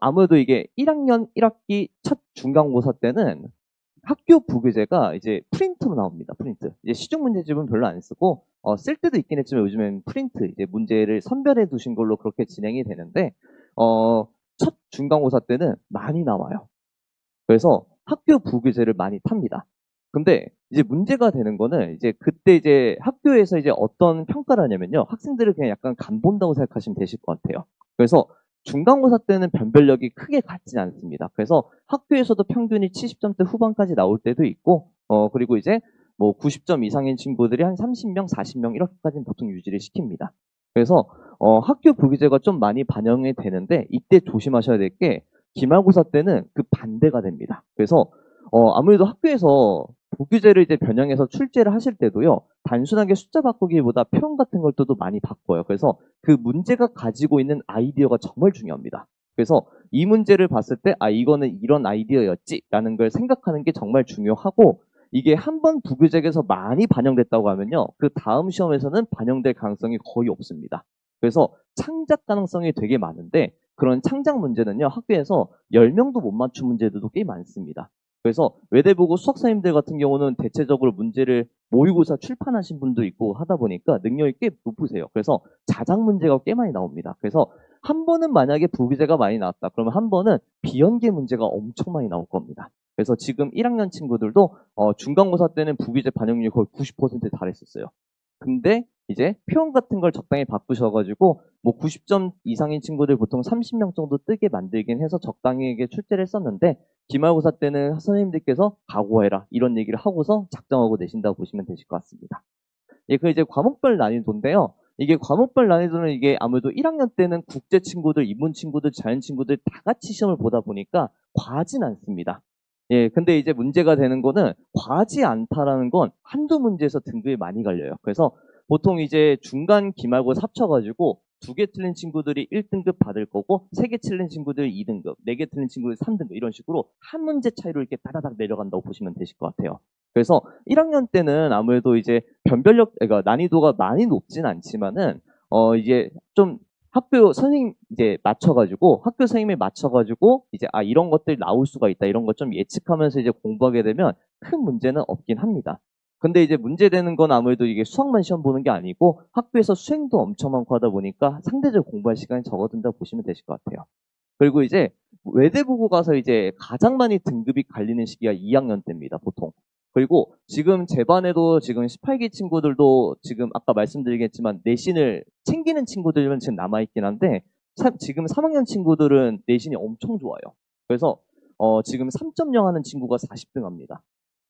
아무래도 이게 1학년 1학기 첫 중간고사 때는 학교 부교재가 이제 프린트로 나옵니다. 프린트. 이제 시중 문제집은 별로 안 쓰고 쓸 때도 있긴 했지만 요즘엔 프린트 이제 문제를 선별해 두신 걸로 그렇게 진행이 되는데 첫 중간고사 때는 많이 나와요. 그래서 학교 부교재를 많이 탑니다. 근데 이제 문제가 되는 거는 이제 그때 이제 학교에서 이제 어떤 평가를 하냐면요. 학생들을 그냥 약간 간 본다고 생각하시면 되실 것 같아요. 그래서 중간고사 때는 변별력이 크게 같진 않습니다. 그래서 학교에서도 평균이 70점대 후반까지 나올 때도 있고, 그리고 이제 뭐 90점 이상인 친구들이 한 30명, 40명 이렇게까지는 보통 유지를 시킵니다. 그래서 학교 부교재가 좀 많이 반영이 되는데 이때 조심하셔야 될 게 기말고사 때는 그 반대가 됩니다. 그래서 아무래도 학교에서 부교재를 이제 변형해서 출제를 하실 때도요, 단순하게 숫자 바꾸기보다 표현 같은 걸 또 많이 바꿔요. 그래서 그 문제가 가지고 있는 아이디어가 정말 중요합니다. 그래서 이 문제를 봤을 때, 이거는 이런 아이디어였지라는 걸 생각하는 게 정말 중요하고, 이게 한번 부교재에서 많이 반영됐다고 하면요, 그 다음 시험에서는 반영될 가능성이 거의 없습니다. 그래서 창작 가능성이 되게 많은데, 그런 창작 문제는요, 학교에서 10명도 못 맞춘 문제들도 꽤 많습니다. 그래서 외대보고 수학사님들 같은 경우는 대체적으로 문제를 모의고사 출판하신 분도 있고 하다 보니까 능력이 꽤 높으세요. 그래서 자작 문제가 꽤 많이 나옵니다. 그래서 한 번은 만약에 부교재가 많이 나왔다. 그러면 한 번은 비연계 문제가 엄청 많이 나올 겁니다. 그래서 지금 1학년 친구들도 중간고사 때는 부교재 반영률이 거의 90%에 달했었어요. 근데 이제 표현 같은 걸 적당히 바꾸셔가지고 뭐 90점 이상인 친구들 보통 30명 정도 뜨게 만들긴 해서 적당히 출제를 했었는데 기말고사 때는 선생님들께서 각오해라 이런 얘기를 하고서 작정하고 내신다고 보시면 되실 것 같습니다. 예, 그 이제 과목별 난이도인데요. 이게 과목별 난이도는 이게 아무래도 1학년 때는 국제 친구들, 인문 친구들, 자연 친구들 다 같이 시험을 보다 보니까 과하진 않습니다. 예, 근데 이제 문제가 되는 거는 과하지 않다라는 건 한두 문제에서 등급이 많이 갈려요. 그래서 보통 이제 중간 기말고사 합쳐가지고 2개 틀린 친구들이 1등급 받을 거고 3개 틀린 친구들 2등급, 4개 틀린 친구들 3등급 이런 식으로 한 문제 차이로 이렇게 따다닥 내려간다고 보시면 되실 것 같아요. 그래서 1학년 때는 아무래도 이제 변별력, 그러니까 난이도가 많이 높진 않지만은 이제 좀 학교 선생님 이제 맞춰가지고 학교 선생님에 맞춰가지고 이제 이런 것들 나올 수가 있다 이런 것 좀 예측하면서 이제 공부하게 되면 큰 문제는 없긴 합니다. 근데 이제 문제되는 건 아무래도 이게 수학만 시험 보는 게 아니고 학교에서 수행도 엄청 많고 하다 보니까 상대적으로 공부할 시간이 적어든다고 보시면 되실 것 같아요. 그리고 이제 외대 보고 가서 이제 가장 많이 등급이 갈리는 시기가 2학년 때입니다, 보통. 그리고 지금 제 반에도 지금 18기 친구들도 지금 아까 말씀드리겠지만 내신을 챙기는 친구들은 지금 남아있긴 한데 지금 3학년 친구들은 내신이 엄청 좋아요. 그래서 지금 3.0 하는 친구가 40등 합니다.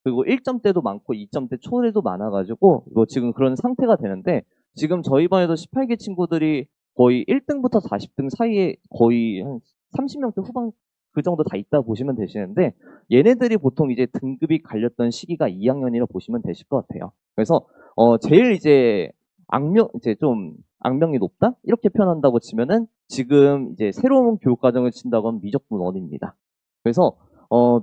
그리고 1점대도 많고 2점대 초래도 많아가지고 지금 그런 상태가 되는데 지금 저희 반에도 18기 친구들이 거의 1등부터 40등 사이에 거의 한 30명대 후반 그 정도 다 있다 보시면 되시는데 얘네들이 보통 이제 등급이 갈렸던 시기가 2학년이라 보시면 되실 것 같아요. 그래서 제일 이제 좀 악명이 높다 이렇게 표현한다고 치면은 지금 이제 새로운 교육 과정을 친다고 하면 미적분 1입니다. 그래서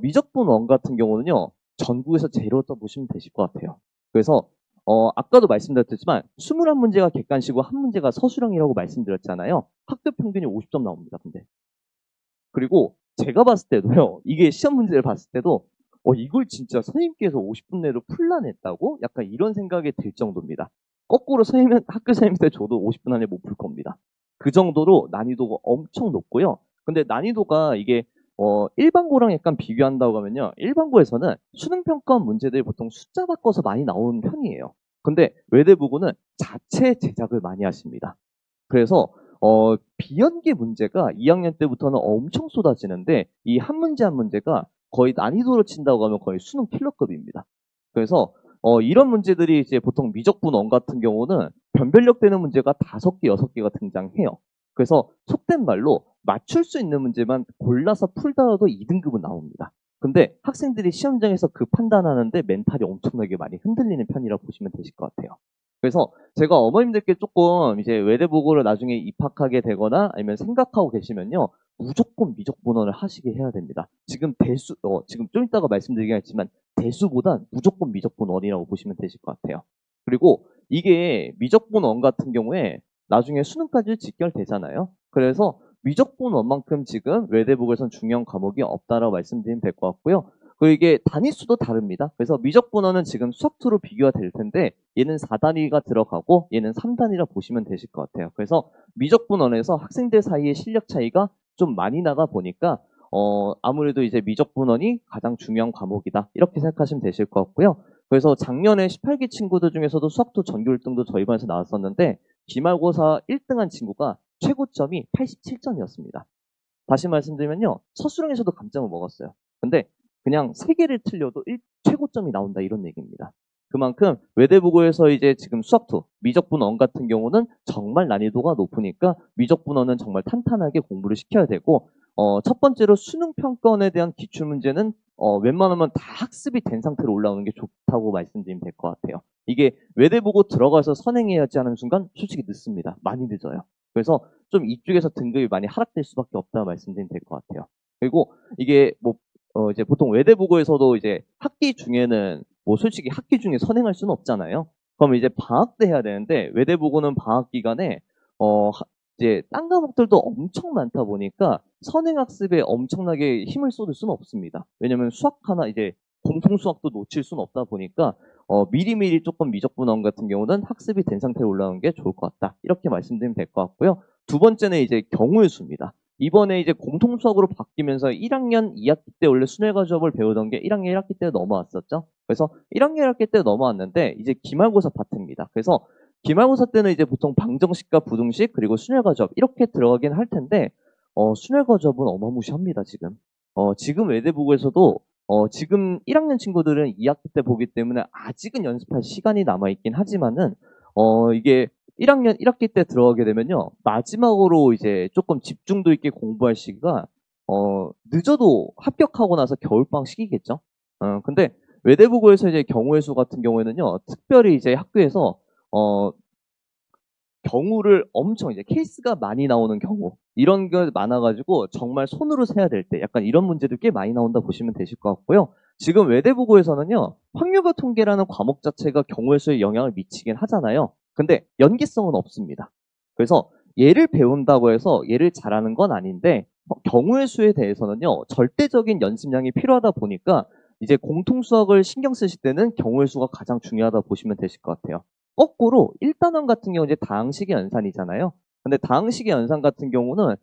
미적분 1 같은 경우는요 전국에서 제로다 보시면 되실 것 같아요. 그래서 아까도 말씀드렸지만 21문제가 객관식이고 한 문제가 서술형이라고 말씀드렸잖아요. 학교 평균이 50점 나옵니다. 근데 그리고 제가 봤을 때도요. 이게 시험 문제를 봤을 때도 이걸 진짜 선생님께서 50분 내로 풀라냈다고? 약간 이런 생각이 들 정도입니다. 거꾸로 학교 선생님한테 줘도 50분 안에 못 풀 겁니다. 그 정도로 난이도가 엄청 높고요. 근데 난이도가 이게 일반고랑 약간 비교한다고 하면요. 일반고에서는 수능평가 문제들이 보통 숫자 바꿔서 많이 나오는 편이에요. 근데 외대부고는 자체 제작을 많이 하십니다. 그래서 비연계 문제가 2학년 때부터는 엄청 쏟아지는데 이 한 문제 한 문제가 거의 난이도로 친다고 하면 거의 수능 킬러급입니다. 그래서 이런 문제들이 이제 보통 미적분 1 같은 경우는 변별력 되는 문제가 5개, 6개가 등장해요. 그래서 속된 말로 맞출 수 있는 문제만 골라서 풀더라도 2등급은 나옵니다. 근데 학생들이 시험장에서 그 판단하는데 멘탈이 엄청나게 많이 흔들리는 편이라고 보시면 되실 것 같아요. 그래서 제가 어머님들께 조금 이제 외대보고를 나중에 입학하게 되거나 아니면 생각하고 계시면요. 무조건 미적분원을 하시게 해야 됩니다. 지금 지금 좀 이따가 말씀드리겠지만 대수보단 무조건 미적분원이라고 보시면 되실 것 같아요. 그리고 이게 미적분원 같은 경우에 나중에 수능까지 직결되잖아요. 그래서 미적분원만큼 지금 외대보고에선 중요한 과목이 없다라고 말씀드리면 될 것 같고요. 그리고 이게 단위수도 다릅니다. 그래서 미적분원은 지금 수학2로 비교가 될 텐데 얘는 4단위가 들어가고 얘는 3단위라 보시면 되실 것 같아요. 그래서 미적분원에서 학생들 사이의 실력 차이가 좀 많이 나가 보니까 아무래도 이제 미적분원이 가장 중요한 과목이다. 이렇게 생각하시면 되실 것 같고요. 그래서 작년에 18기 친구들 중에서도 수학2 전교 1등도 저희 반에서 나왔었는데 기말고사 1등한 친구가 최고점이 87점이었습니다. 다시 말씀드리면요. 서술형에서도 감점을 먹었어요. 근데 그냥 3개를 틀려도 최고점이 나온다 이런 얘기입니다. 그만큼 외대부고에서 이제 지금 수학2, 미적분원 같은 경우는 정말 난이도가 높으니까 미적분원은 정말 탄탄하게 공부를 시켜야 되고 첫 번째로 수능평가원에 대한 기출문제는 웬만하면 다 학습이 된 상태로 올라오는 게 좋다고 말씀드리면 될 것 같아요. 이게 외대보고 들어가서 선행해야지 하는 순간 솔직히 늦습니다. 많이 늦어요. 그래서 좀 이쪽에서 등급이 많이 하락될 수밖에 없다고 말씀드리면 될 것 같아요. 그리고 이게 이제 보통 외대보고에서도 이제 학기 중에는 솔직히 학기 중에 선행할 수는 없잖아요. 그럼 이제 방학 때 해야 되는데 외대보고는 방학 기간에 이제 딴 과목들도 엄청 많다 보니까 선행학습에 엄청나게 힘을 쏟을 수는 없습니다. 왜냐면 수학 하나 이제 공통 수학도 놓칠 수는 없다 보니까 미리미리 조금 미적분원 같은 경우는 학습이 된 상태로 올라오는 게 좋을 것 같다. 이렇게 말씀드리면 될 것 같고요. 두 번째는 이제 경우의 수입니다. 이번에 이제 공통 수학으로 바뀌면서 1학년 2학기 때 원래 순회과정을 배우던 게 1학년 1학기 때 넘어왔었죠. 그래서 1학년 1학기 때 넘어왔는데 이제 기말고사 파트입니다. 그래서 기말고사 때는 이제 보통 방정식과 부등식 그리고 순회과정 이렇게 들어가긴 할 텐데 순회과정은 어마무시합니다. 지금 외대보고에서도 지금 1학년 친구들은 2학기 때 보기 때문에 아직은 연습할 시간이 남아있긴 하지만은 이게 1학년 1학기 때 들어가게 되면요 마지막으로 이제 조금 집중도 있게 공부할 시기가 늦어도 합격하고 나서 겨울방학 시기겠죠. 근데 외대보고에서 이제 경우의 수 같은 경우에는요 특별히 이제 학교에서 경우를 엄청 이제 케이스가 많이 나오는 경우 이런 게 많아가지고 정말 손으로 세야 될 때 약간 이런 문제도 꽤 많이 나온다 보시면 되실 것 같고요. 지금 외대부고에서는요 확률과 통계라는 과목 자체가 경우의 수에 영향을 미치긴 하잖아요. 근데 연계성은 없습니다. 그래서 얘를 배운다고 해서 얘를 잘하는 건 아닌데 경우의 수에 대해서는요 절대적인 연습량이 필요하다 보니까 이제 공통 수학을 신경 쓰실 때는 경우의 수가 가장 중요하다 보시면 되실 것 같아요. 거꾸로 1단원 같은 경우 이제 다항식의 연산이잖아요. 근데 다항식의 연산 같은 경우는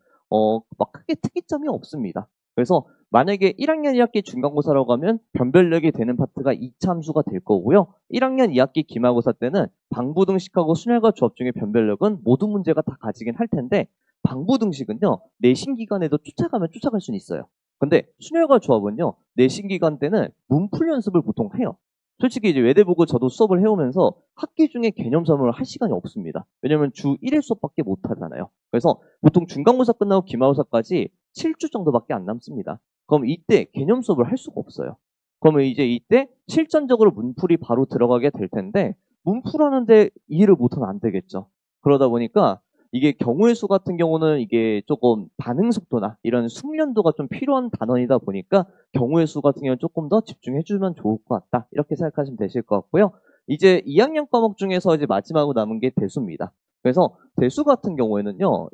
막 크게 특이점이 없습니다. 그래서 만약에 1학년 1학기 중간고사라고 하면 변별력이 되는 파트가 2차 함수가 될 거고요. 1학년 2학기 기말고사 때는 방부등식하고 순혈과 조합 중에 변별력은 모든 문제가 다 가지긴 할 텐데 방부등식은요. 내신 기간에도 쫓아가면 쫓아갈 수는 있어요. 근데 순혈과 조합은요. 내신 기간 때는 문풀 연습을 보통 해요. 솔직히 이제 외대보고 저도 수업을 해오면서 학기 중에 개념 설명을 할 시간이 없습니다. 왜냐면 주 1일 수업밖에 못 하잖아요. 그래서 보통 중간고사 끝나고 기말고사까지 7주 정도밖에 안 남습니다. 그럼 이때 개념 수업을 할 수가 없어요. 그러면 이제 이때 실전적으로 문풀이 바로 들어가게 될 텐데 문풀하는데 이해를 못하면 안 되겠죠. 그러다 보니까 이게 경우의 수 같은 경우는 이게 조금 반응 속도나 이런 숙련도가 좀 필요한 단원이다 보니까 경우의 수 같은 경우는 조금 더 집중해주면 좋을 것 같다. 이렇게 생각하시면 되실 것 같고요. 이제 2학년 과목 중에서 이제 마지막으로 남은 게 대수입니다. 그래서 대수 같은 경우에는요,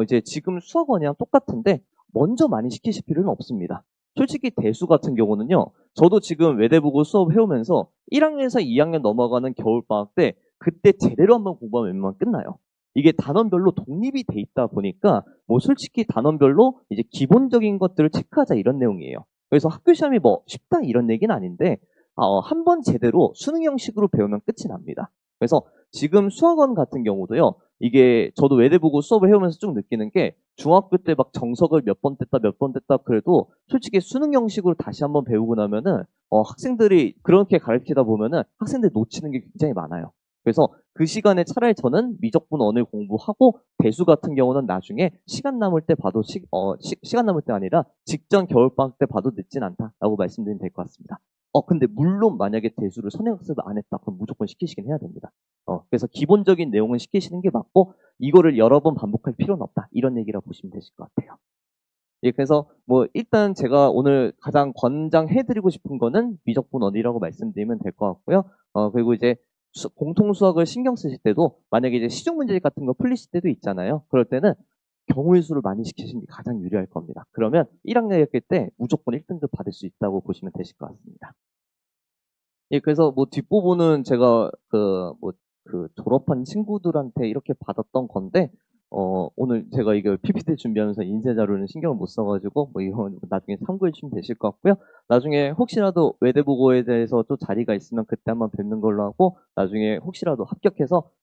이제 지금 수학원이랑 똑같은데 먼저 많이 시키실 필요는 없습니다. 솔직히 대수 같은 경우는요, 저도 지금 외대보고 수업 해오면서 1학년에서 2학년 넘어가는 겨울방학 때 그때 제대로 한번 공부하면 웬만하면 끝나요. 이게 단원별로 독립이 돼 있다 보니까 뭐 솔직히 단원별로 이제 기본적인 것들을 체크하자 이런 내용이에요. 그래서 학교 시험이 뭐 쉽다 이런 얘기는 아닌데 한 번 제대로 수능 형식으로 배우면 끝이 납니다. 그래서 지금 수학원 같은 경우도요. 이게 저도 외대보고 수업을 해오면서 쭉 느끼는 게 중학교 때 막 정석을 몇 번 뗐다 그래도 솔직히 수능 형식으로 다시 한번 배우고 나면은 학생들이 그렇게 가르치다 보면은 학생들이 놓치는 게 굉장히 많아요. 그래서 그 시간에 차라리 저는 미적분 언을 공부하고 대수 같은 경우는 나중에 시간 남을 때 봐도 시간 남을 때 아니라 직전 겨울방학 때 봐도 늦진 않다라고 말씀드리면 될 것 같습니다. 근데 물론 만약에 대수를 선행학습을 안 했다 그럼 무조건 시키시긴 해야 됩니다. 그래서 기본적인 내용은 시키시는 게 맞고 이거를 여러 번 반복할 필요는 없다. 이런 얘기라고 보시면 되실 것 같아요. 예, 그래서 뭐 일단 제가 오늘 가장 권장해드리고 싶은 거는 미적분 언이라고 말씀드리면 될 것 같고요. 그리고 이제 공통 수학을 신경 쓰실 때도 만약에 이제 시중 문제 같은 거 풀리실 때도 있잖아요. 그럴 때는 경우의 수를 많이 시키시는 게 가장 유리할 겁니다. 그러면 1학년 1학기 때 무조건 1등급 받을 수 있다고 보시면 되실 것 같습니다. 예, 그래서 뭐 뒷부분은 제가 그 졸업한 친구들한테 이렇게 받았던 건데, 오늘 제가 이거 PPT 준비하면서 인쇄 자료는 신경을 못 써가지고, 뭐 이건 나중에 참고해 주시면 되실 것 같고요. 나중에 혹시라도 외대보고에 대해서 또 자리가 있으면 그때 한번 뵙는 걸로 하고, 나중에 혹시라도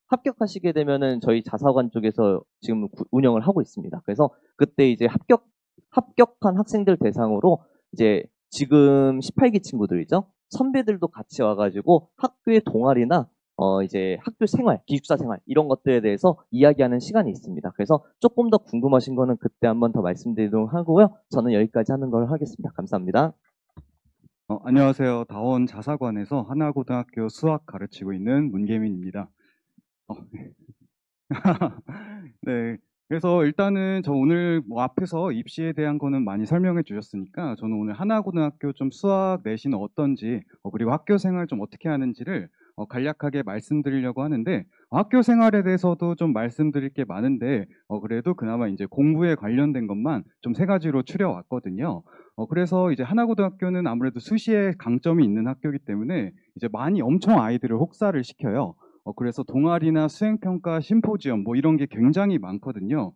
합격하시게 되면은 저희 자사관 쪽에서 지금 운영을 하고 있습니다. 그래서 그때 이제 합격한 학생들 대상으로 이제 지금 18기 친구들이죠. 선배들도 같이 와가지고 학교의 동아리나 이제 학교 생활, 기숙사 생활 이런 것들에 대해서 이야기하는 시간이 있습니다. 그래서 조금 더 궁금하신 거는 그때 한번 더 말씀드리도록 하고요. 저는 여기까지 하는 걸 하겠습니다. 감사합니다. 안녕하세요. 다원 자사관에서 하나고등학교 수학 가르치고 있는 문계민입니다. 네. 그래서 일단은 저 오늘 뭐 앞에서 입시에 대한 거는 많이 설명해 주셨으니까 저는 오늘 하나고등학교 좀 수학 내신은 어떤지 그리고 학교 생활 좀 어떻게 하는지를 간략하게 말씀드리려고 하는데 학교 생활에 대해서도 좀 말씀드릴 게 많은데 그래도 그나마 이제 공부에 관련된 것만 좀 3가지로 추려왔거든요. 그래서 이제 하나고등학교는 아무래도 수시에 강점이 있는 학교이기 때문에 이제 많이 엄청 아이들을 혹사를 시켜요. 그래서 동아리나 수행평가, 심포지엄 뭐 이런 게 굉장히 많거든요.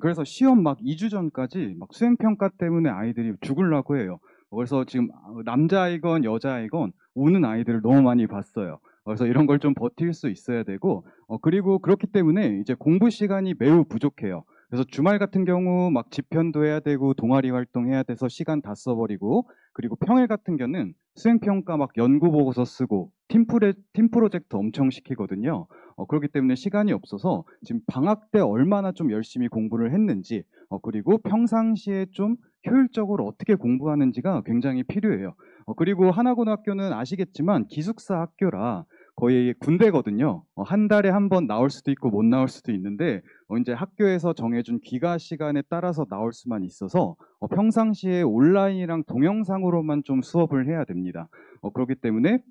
그래서 시험 막 2주 전까지 막 수행평가 때문에 아이들이 죽으려고 해요. 그래서 지금 남자아이건 여자아이건 우는 아이들을 너무 많이 봤어요. 그래서 이런 걸 좀 버틸 수 있어야 되고 그리고 그렇기 때문에 이제 공부 시간이 매우 부족해요. 그래서 주말 같은 경우 막 집편도 해야 되고 동아리 활동해야 돼서 시간 다 써버리고 그리고 평일 같은 경우는 수행평가 막 연구 보고서 쓰고 팀 프로젝트 엄청 시키거든요. 그렇기 때문에 시간이 없어서 지금 방학 때 얼마나 좀 열심히 공부를 했는지 그리고 평상시에 좀 효율적으로 어떻게 공부하는지가 굉장히 필요해요. 그리고 하나고등학교는 아시겠지만 기숙사 학교라 거의 군대거든요. 한 달에 한 번 나올 수도 있고 못 나올 수도 있는데 이제 학교에서 정해준 귀가 시간에 따라서 나올 수만 있어서 평상시에 온라인이랑 동영상으로만 좀 수업을 해야 됩니다. 그렇기 때문에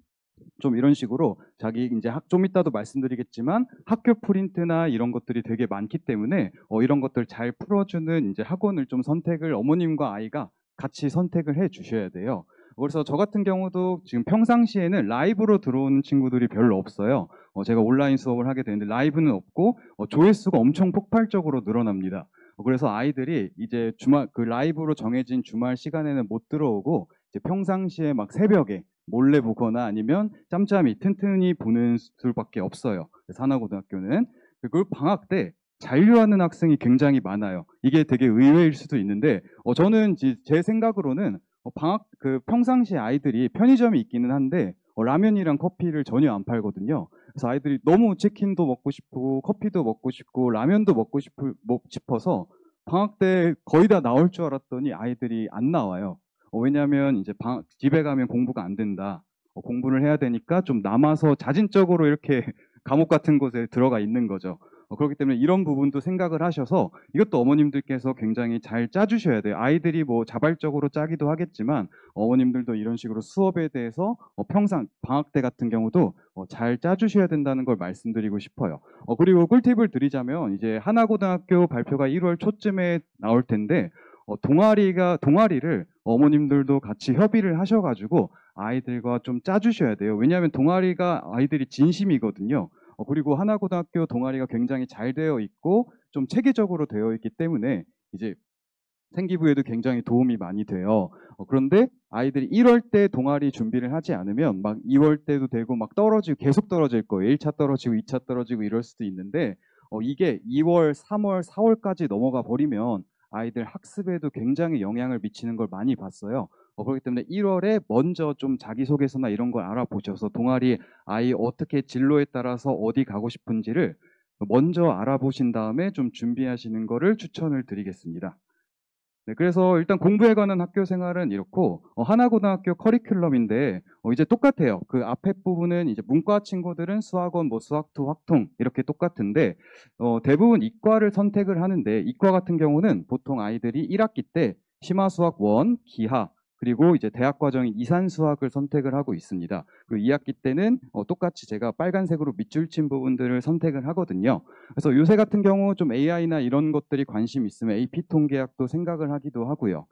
좀 이런 식으로 자기 이제 좀 이따도 말씀드리겠지만 학교 프린트나 이런 것들이 되게 많기 때문에 이런 것들 잘 풀어주는 이제 학원을 좀 선택을 어머님과 아이가 같이 선택을 해 주셔야 돼요. 그래서 저 같은 경우도 지금 평상시에는 라이브로 들어오는 친구들이 별로 없어요. 제가 온라인 수업을 하게 되는데 라이브는 없고 조회수가 엄청 폭발적으로 늘어납니다. 그래서 아이들이 이제 주말 그 라이브로 정해진 주말 시간에는 못 들어오고 이제 평상시에 막 새벽에 몰래 보거나 아니면 짬짬이 튼튼히 보는 수밖에 없어요. 산하고등학교는. 그리고 방학 때 잔류하는 학생이 굉장히 많아요. 이게 되게 의외일 수도 있는데 저는 제 생각으로는 방학 그 평상시 아이들이 편의점이 있기는 한데 라면이랑 커피를 전혀 안 팔거든요. 그래서 아이들이 너무 치킨도 먹고 싶고 커피도 먹고 싶고 라면도 먹고 싶어서 방학 때 거의 다 나올 줄 알았더니 아이들이 안 나와요. 왜냐하면 이제 집에 가면 공부가 안 된다. 공부를 해야 되니까 좀 남아서 자진적으로 이렇게 감옥 같은 곳에 들어가 있는 거죠. 그렇기 때문에 이런 부분도 생각을 하셔서 이것도 어머님들께서 굉장히 잘 짜주셔야 돼요. 아이들이 뭐 자발적으로 짜기도 하겠지만 어머님들도 이런 식으로 수업에 대해서 평상 방학 때 같은 경우도 잘 짜주셔야 된다는 걸 말씀드리고 싶어요. 그리고 꿀팁을 드리자면 이제 하나고등학교 발표가 1월 초쯤에 나올 텐데 동아리를 어머님들도 같이 협의를 하셔가지고 아이들과 좀 짜주셔야 돼요. 왜냐하면 동아리가 아이들이 진심이거든요. 그리고 하나고등학교 동아리가 굉장히 잘 되어 있고 좀 체계적으로 되어 있기 때문에 이제 생기부에도 굉장히 도움이 많이 돼요. 그런데 아이들이 1월 때 동아리 준비를 하지 않으면 막 2월 때도 되고 막 계속 떨어질 거예요. 1차 떨어지고 2차 떨어지고 이럴 수도 있는데 이게 2월, 3월, 4월까지 넘어가 버리면 아이들 학습에도 굉장히 영향을 미치는 걸 많이 봤어요. 그렇기 때문에 1월에 먼저 좀 자기소개서나 이런 걸 알아보셔서 동아리 아이 어떻게 진로에 따라서 어디 가고 싶은지를 먼저 알아보신 다음에 좀 준비하시는 거를 추천을 드리겠습니다. 네, 그래서 일단 공부에 관한 학교 생활은 이렇고 하나고등학교 커리큘럼인데 이제 똑같아요. 그 앞에 부분은 이제 문과 친구들은 수학원, 뭐 수학투, 확통 이렇게 똑같은데 대부분 이과를 선택을 하는데 이과 같은 경우는 보통 아이들이 1학기 때 심화수학 1, 기하 그리고 이제 대학 과정인 이산수학을 선택을 하고 있습니다. 그리고 2학기 때는 똑같이 제가 빨간색으로 밑줄 친 부분들을 선택을 하거든요. 그래서 요새 같은 경우 좀 AI나 이런 것들이 관심 있으면 AP 통계학도 생각을 하기도 하고요.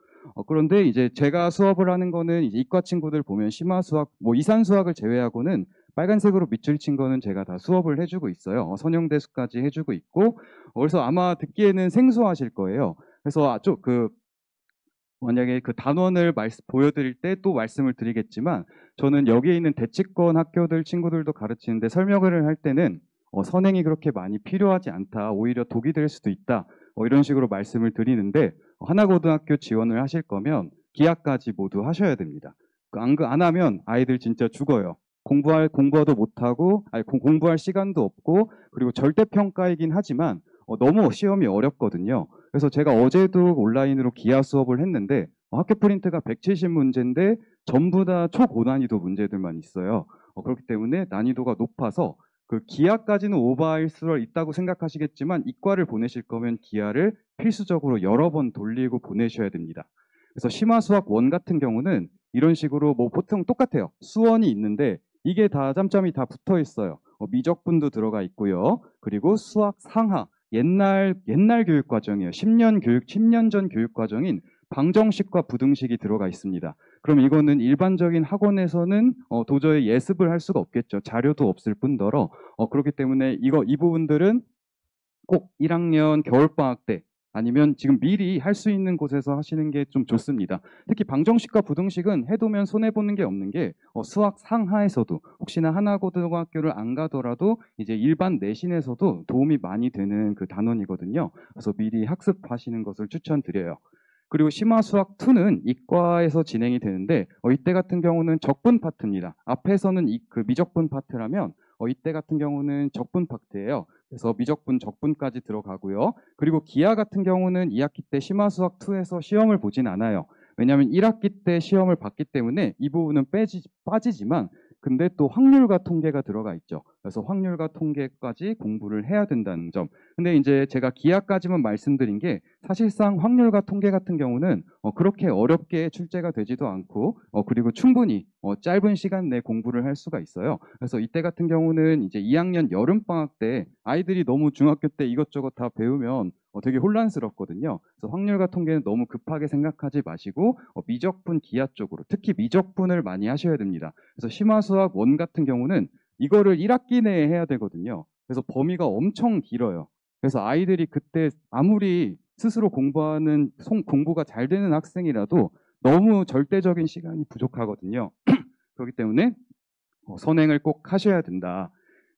그런데 이제 제가 수업을 하는 거는 이제 이과 친구들 보면 심화수학, 뭐 이산수학을 제외하고는 빨간색으로 밑줄 친 거는 제가 다 수업을 해주고 있어요. 선형대수까지 해주고 있고, 그래서 아마 듣기에는 생소하실 거예요. 그래서 만약에 그 단원을 보여드릴 때 또 말씀을 드리겠지만 저는 여기에 있는 대치권 학교들 친구들도 가르치는데 설명을 할 때는 선행이 그렇게 많이 필요하지 않다. 오히려 독이 될 수도 있다. 이런 식으로 말씀을 드리는데 하나고등학교 지원을 하실 거면 기하까지 모두 하셔야 됩니다. 안 하면 아이들 진짜 죽어요. 공부도 못하고 공부할 시간도 없고 그리고 절대평가이긴 하지만 너무 시험이 어렵거든요. 그래서 제가 어제도 온라인으로 기하 수업을 했는데 학교 프린트가 170문제인데 전부 다 초고난이도 문제들만 있어요. 그렇기 때문에 난이도가 높아서 그 기하까지는 오버할 수 있다고 생각하시겠지만 이과를 보내실 거면 기하를 필수적으로 여러 번 돌리고 보내셔야 됩니다. 그래서 심화수학 1 같은 경우는 이런 식으로 뭐 보통 똑같아요. 수원이 있는데 이게 다 짬짬이 다 붙어 있어요. 미적분도 들어가 있고요. 그리고 수학 상하 옛날 교육 과정이에요. 10년 전 교육 과정인 방정식과 부등식이 들어가 있습니다. 그럼 이거는 일반적인 학원에서는 도저히 예습을 할 수가 없겠죠. 자료도 없을 뿐더러 그렇기 때문에 이 부분들은 꼭 1학년 겨울방학 때 아니면 지금 미리 할 수 있는 곳에서 하시는 게 좀 좋습니다. 특히 방정식과 부등식은 해두면 손해보는 게 없는 게 수학 상하에서도 혹시나 하나고등학교를 안 가더라도 이제 일반 내신에서도 도움이 많이 되는 그 단원이거든요. 그래서 미리 학습하시는 것을 추천드려요. 그리고 심화수학 2는 이과에서 진행이 되는데 이때 같은 경우는 적분 파트입니다. 앞에서는 그 미적분 파트라면 이때 같은 경우는 적분 파트예요. 그래서 미적분, 적분까지 들어가고요. 그리고 기하 같은 경우는 2학기 때 심화수학 2에서 시험을 보진 않아요. 왜냐하면 1학기 때 시험을 봤기 때문에 이 부분은 빠지지만 근데 또 확률과 통계가 들어가 있죠. 그래서 확률과 통계까지 공부를 해야 된다는 점. 근데 이제 제가 기하까지만 말씀드린 게 사실상 확률과 통계 같은 경우는 그렇게 어렵게 출제가 되지도 않고 그리고 충분히 짧은 시간 내 공부를 할 수가 있어요. 그래서 이때 같은 경우는 이제 2학년 여름방학 때 아이들이 너무 중학교 때 이것저것 다 배우면 되게 혼란스럽거든요. 그래서 확률과 통계는 너무 급하게 생각하지 마시고 미적분 기하 쪽으로 특히 미적분을 많이 하셔야 됩니다. 그래서 심화수학 원 같은 경우는 이거를 1학기 내에 해야 되거든요. 그래서 범위가 엄청 길어요. 그래서 아이들이 그때 아무리 스스로 공부가 잘 되는 학생이라도 너무 절대적인 시간이 부족하거든요. 그렇기 때문에 선행을 꼭 하셔야 된다.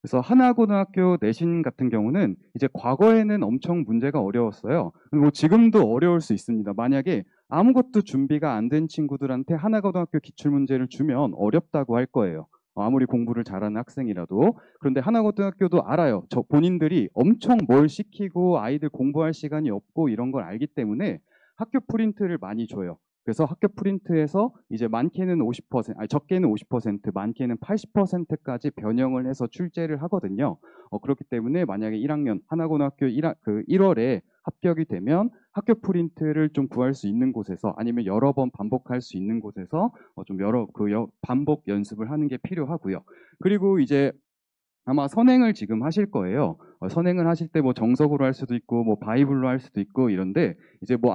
그래서 하나고등학교 내신 같은 경우는 이제 과거에는 엄청 문제가 어려웠어요. 뭐 지금도 어려울 수 있습니다. 만약에 아무것도 준비가 안 된 친구들한테 하나고등학교 기출문제를 주면 어렵다고 할 거예요. 아무리 공부를 잘하는 학생이라도. 그런데 하나고등학교도 알아요. 본인들이 엄청 뭘 시키고 아이들 공부할 시간이 없고 이런 걸 알기 때문에 학교 프린트를 많이 줘요. 그래서 학교 프린트에서 이제 많게는 50%, 아니 적게는 50%, 많게는 80%까지 변형을 해서 출제를 하거든요. 그렇기 때문에 만약에 1학년 하나고등학교 1월에 합격이 되면 학교 프린트를 좀 구할 수 있는 곳에서 아니면 여러 번 반복할 수 있는 곳에서 좀 반복 연습을 하는 게 필요하고요. 그리고 이제 아마 선행을 지금 하실 거예요. 선행을 하실 때 뭐 정석으로 할 수도 있고 뭐 바이블로 할 수도 있고 이런데 이제 뭐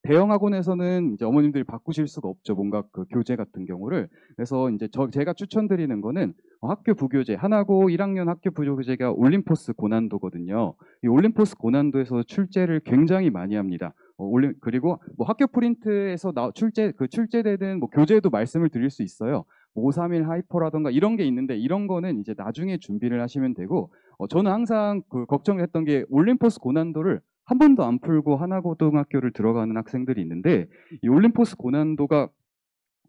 대형 학원에서는 이제 어머님들이 바꾸실 수가 없죠. 뭔가 그 교재 같은 경우를. 그래서 이제 제가 추천드리는 거는 학교 부교재, 하나고 1학년 학교 부교재가 올림포스 고난도거든요. 이 올림포스 고난도에서 출제를 굉장히 많이 합니다. 그리고 뭐 학교 프린트에서 출제되는 뭐 교재도 말씀을 드릴 수 있어요. 531 하이퍼라던가 이런 게 있는데 이런 거는 이제 나중에 준비를 하시면 되고 저는 항상 걱정했던 게 올림포스 고난도를 한 번도 안 풀고 하나고등학교를 들어가는 학생들이 있는데 이 올림포스 고난도가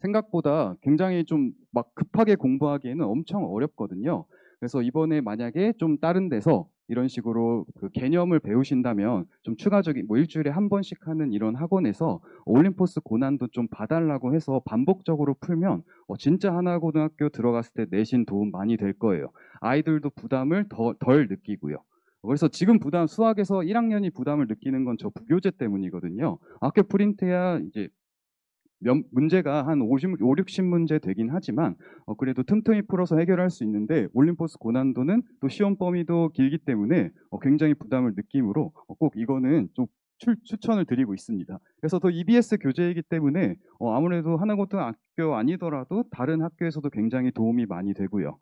생각보다 굉장히 좀 막 급하게 공부하기에는 엄청 어렵거든요. 그래서 이번에 만약에 좀 다른 데서 이런 식으로 그 개념을 배우신다면 좀 추가적인 뭐 일주일에 한 번씩 하는 이런 학원에서 올림포스 고난도 좀 봐달라고 해서 반복적으로 풀면 진짜 하나고등학교 들어갔을 때 내신 도움 많이 될 거예요. 아이들도 부담을 덜 느끼고요. 그래서 지금 수학에서 1학년이 부담을 느끼는 건 저 부교재 때문이거든요. 학교 프린트야 이제 문제가 한 50, 60문제 되긴 하지만 그래도 틈틈이 풀어서 해결할 수 있는데 올림포스 고난도는 또 시험 범위도 길기 때문에 굉장히 부담을 느끼므로 꼭 이거는 좀 추천을 드리고 있습니다. 그래서 또 EBS 교재이기 때문에 아무래도 하나고등학교 아니더라도 다른 학교에서도 굉장히 도움이 많이 되고요.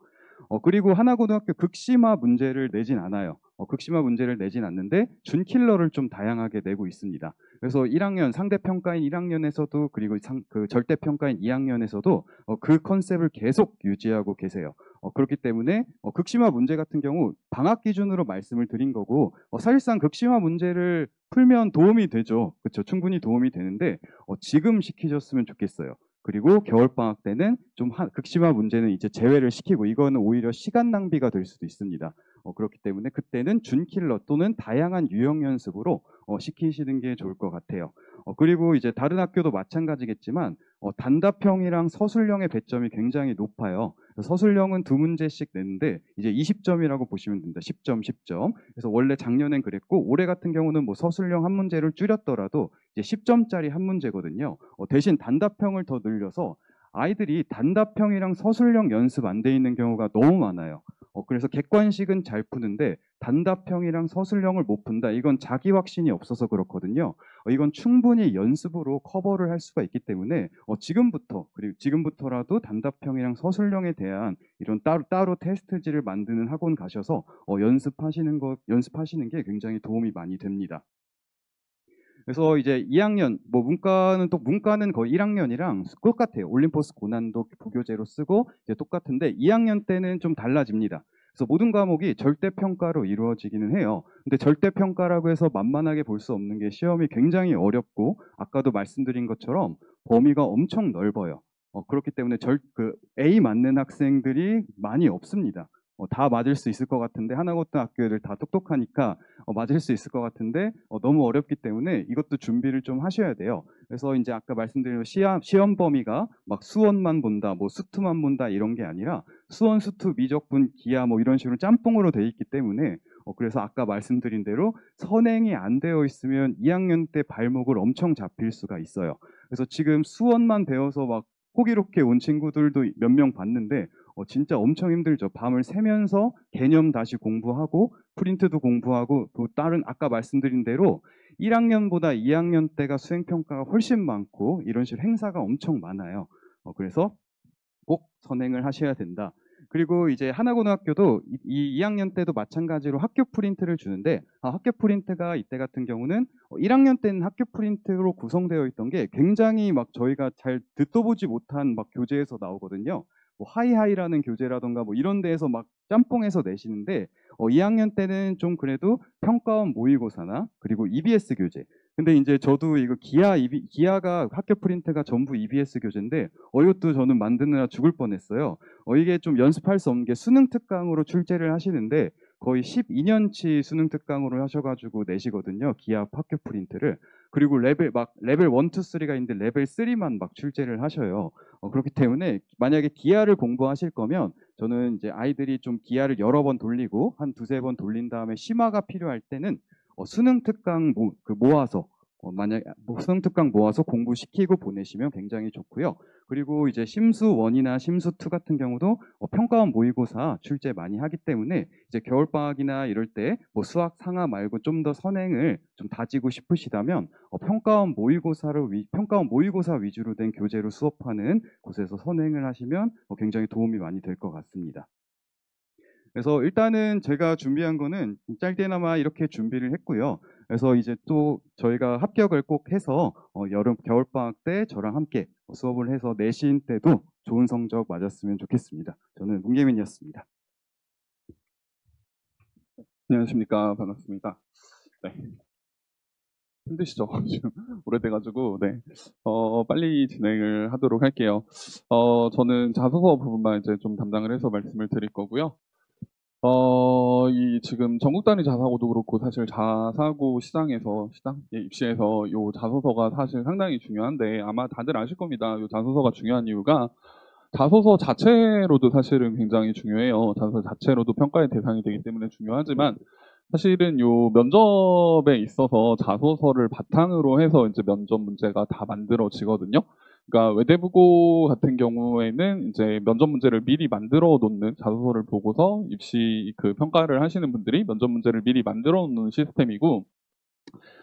그리고 하나고등학교 극심화 문제를 내진 않아요. 극심화 문제를 내진 않는데 준킬러를 좀 다양하게 내고 있습니다. 그래서 1학년 상대평가인 1학년에서도 그리고 절대평가인 2학년에서도 그 컨셉을 계속 유지하고 계세요. 그렇기 때문에 극심화 문제 같은 경우 방학 기준으로 말씀을 드린 거고 사실상 극심화 문제를 풀면 도움이 되죠. 그렇죠? 충분히 도움이 되는데 지금 시키셨으면 좋겠어요. 그리고 겨울방학 때는 좀 극심화 문제는 이제 제외를 시키고 이거는 오히려 시간 낭비가 될 수도 있습니다. 그렇기 때문에 그때는 준킬러 또는 다양한 유형 연습으로 시키시는 게 좋을 것 같아요. 그리고 이제 다른 학교도 마찬가지겠지만 단답형이랑 서술형의 배점이 굉장히 높아요. 서술형은 2문제씩 내는데 이제 20점이라고 보시면 됩니다. 10점, 10점. 그래서 원래 작년엔 그랬고 올해 같은 경우는 뭐 서술형 한 문제를 줄였더라도 이제 10점짜리 한 문제거든요. 대신 단답형을 더 늘려서 아이들이 단답형이랑 서술형 연습 안 돼 있는 경우가 너무 많아요. 그래서 객관식은 잘 푸는데 단답형이랑 서술형을 못 푼다. 이건 자기 확신이 없어서 그렇거든요. 이건 충분히 연습으로 커버를 할 수가 있기 때문에 그리고 지금부터라도 단답형이랑 서술형에 대한 이런 따로 테스트지를 만드는 학원 가셔서 연습하시는 게 굉장히 도움이 많이 됩니다. 그래서 이제 2학년, 문과는 거의 1학년이랑 똑같아요. 올림포스 고난도 부교재로 쓰고 이제 똑같은데 2학년 때는 좀 달라집니다. 그래서 모든 과목이 절대평가로 이루어지기는 해요. 근데 절대평가라고 해서 만만하게 볼 수 없는 게 시험이 굉장히 어렵고 아까도 말씀드린 것처럼 범위가 엄청 넓어요. 그렇기 때문에 A 맞는 학생들이 많이 없습니다. 다 맞을 수 있을 것 같은데 하나고등학교를 다 똑똑하니까 맞을 수 있을 것 같은데 너무 어렵기 때문에 이것도 준비를 좀 하셔야 돼요. 그래서 이제 아까 말씀드린 시험 범위가 막 수원만 본다, 뭐 수투만 본다 이런 게 아니라 수원, 수투, 미적분, 기하 뭐 이런 식으로 짬뽕으로 돼 있기 때문에 그래서 아까 말씀드린 대로 선행이 안 되어 있으면 2학년 때 발목을 엄청 잡힐 수가 있어요. 그래서 지금 수원만 배워서 막 호기롭게 온 친구들도 몇 명 봤는데 진짜 엄청 힘들죠. 밤을 새면서 개념 다시 공부하고 프린트도 공부하고 또 다른 아까 말씀드린 대로 1학년보다 2학년 때가 수행평가가 훨씬 많고 이런 식으로 행사가 엄청 많아요. 그래서 꼭 선행을 하셔야 된다. 그리고 이제 하나고등학교도 이 2학년 때도 마찬가지로 학교 프린트를 주는데 학교 프린트가 이때 같은 경우는 1학년 때는 학교 프린트로 구성되어 있던 게 굉장히 막 저희가 잘 듣도 보지 못한 막 교재에서 나오거든요. 뭐 하이하이라는 교재라던가 뭐 이런 데에서 막 짬뽕해서 내시는데 2학년 때는 좀 그래도 평가원 모의고사나 그리고 EBS 교재. 근데 이제 저도 이거 기아가 학교 프린트가 전부 EBS 교재인데 이것도 저는 만드느라 죽을 뻔했어요. 이게 좀 연습할 수 없는 게 수능 특강으로 출제를 하시는데 거의 12년치 수능 특강으로 하셔가지고 내시거든요. 기아 학교 프린트를. 그리고 레벨 1, 2, 3가 있는데 레벨 3만 막 출제를 하셔요. 그렇기 때문에 만약에 기아를 공부하실 거면 저는 이제 아이들이 좀 기아를 여러 번 돌리고 한 두세 번 돌린 다음에 심화가 필요할 때는 수능 특강 모아서 만약 수능 특강 모아서 공부시키고 보내시면 굉장히 좋고요. 그리고 이제 심수 1이나 심수 2 같은 경우도 평가원 모의고사 출제 많이 하기 때문에 이제 겨울 방학이나 이럴 때 뭐 수학 상하 말고 좀 더 선행을 좀 다지고 싶으시다면 평가원 모의고사 위주로 된 교재로 수업하는 곳에서 선행을 하시면 굉장히 도움이 많이 될 것 같습니다. 그래서 일단은 제가 준비한 거는 짧게나마 이렇게 준비를 했고요. 그래서 이제 또 저희가 합격을 꼭 해서 겨울방학 때 저랑 함께 수업을 해서 내신 때도 좋은 성적 맞았으면 좋겠습니다. 저는 문계민이었습니다. 안녕하십니까. 반갑습니다. 네. 힘드시죠? 지금 오래돼가지고, 네. 빨리 진행을 하도록 할게요. 저는 자소서 부분만 이제 좀 담당을 해서 말씀을 드릴 거고요. 지금 전국 단위 자사고도 그렇고 사실 자사고 입시에서 요 자소서가 사실 상당히 중요한데 아마 다들 아실 겁니다. 요 자소서가 중요한 이유가 자소서 자체로도 사실은 굉장히 중요해요. 자소서 자체로도 평가의 대상이 되기 때문에 중요하지만 사실은 요 면접에 있어서 자소서를 바탕으로 해서 이제 면접 문제가 다 만들어지거든요. 그러니까 외대부고 같은 경우에는 이제 면접 문제를 미리 만들어 놓는 자소서를 보고서 입시 그 평가를 하시는 분들이 면접 문제를 미리 만들어 놓는 시스템이고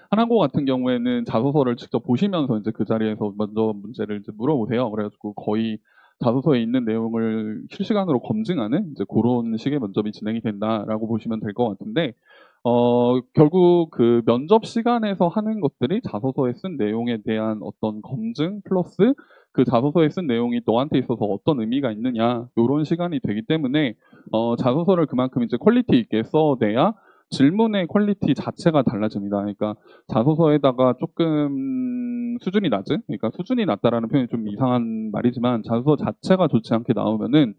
하나고 같은 경우에는 자소서를 직접 보시면서 이제 그 자리에서 면접 문제를 이제 물어보세요. 그래가지고 거의 자소서에 있는 내용을 실시간으로 검증하는 이제 그런 식의 면접이 진행이 된다라고 보시면 될 것 같은데 결국 그 면접 시간에서 하는 것들이 자소서에 쓴 내용에 대한 어떤 검증 플러스 그 자소서에 쓴 내용이 너한테 있어서 어떤 의미가 있느냐 이런 시간이 되기 때문에 자소서를 그만큼 이제 퀄리티 있게 써내야 질문의 퀄리티 자체가 달라집니다. 그러니까 자소서에다가 조금 수준이 낮은, 그러니까 수준이 낮다라는 표현이 좀 이상한 말이지만 자소서 자체가 좋지 않게 나오면은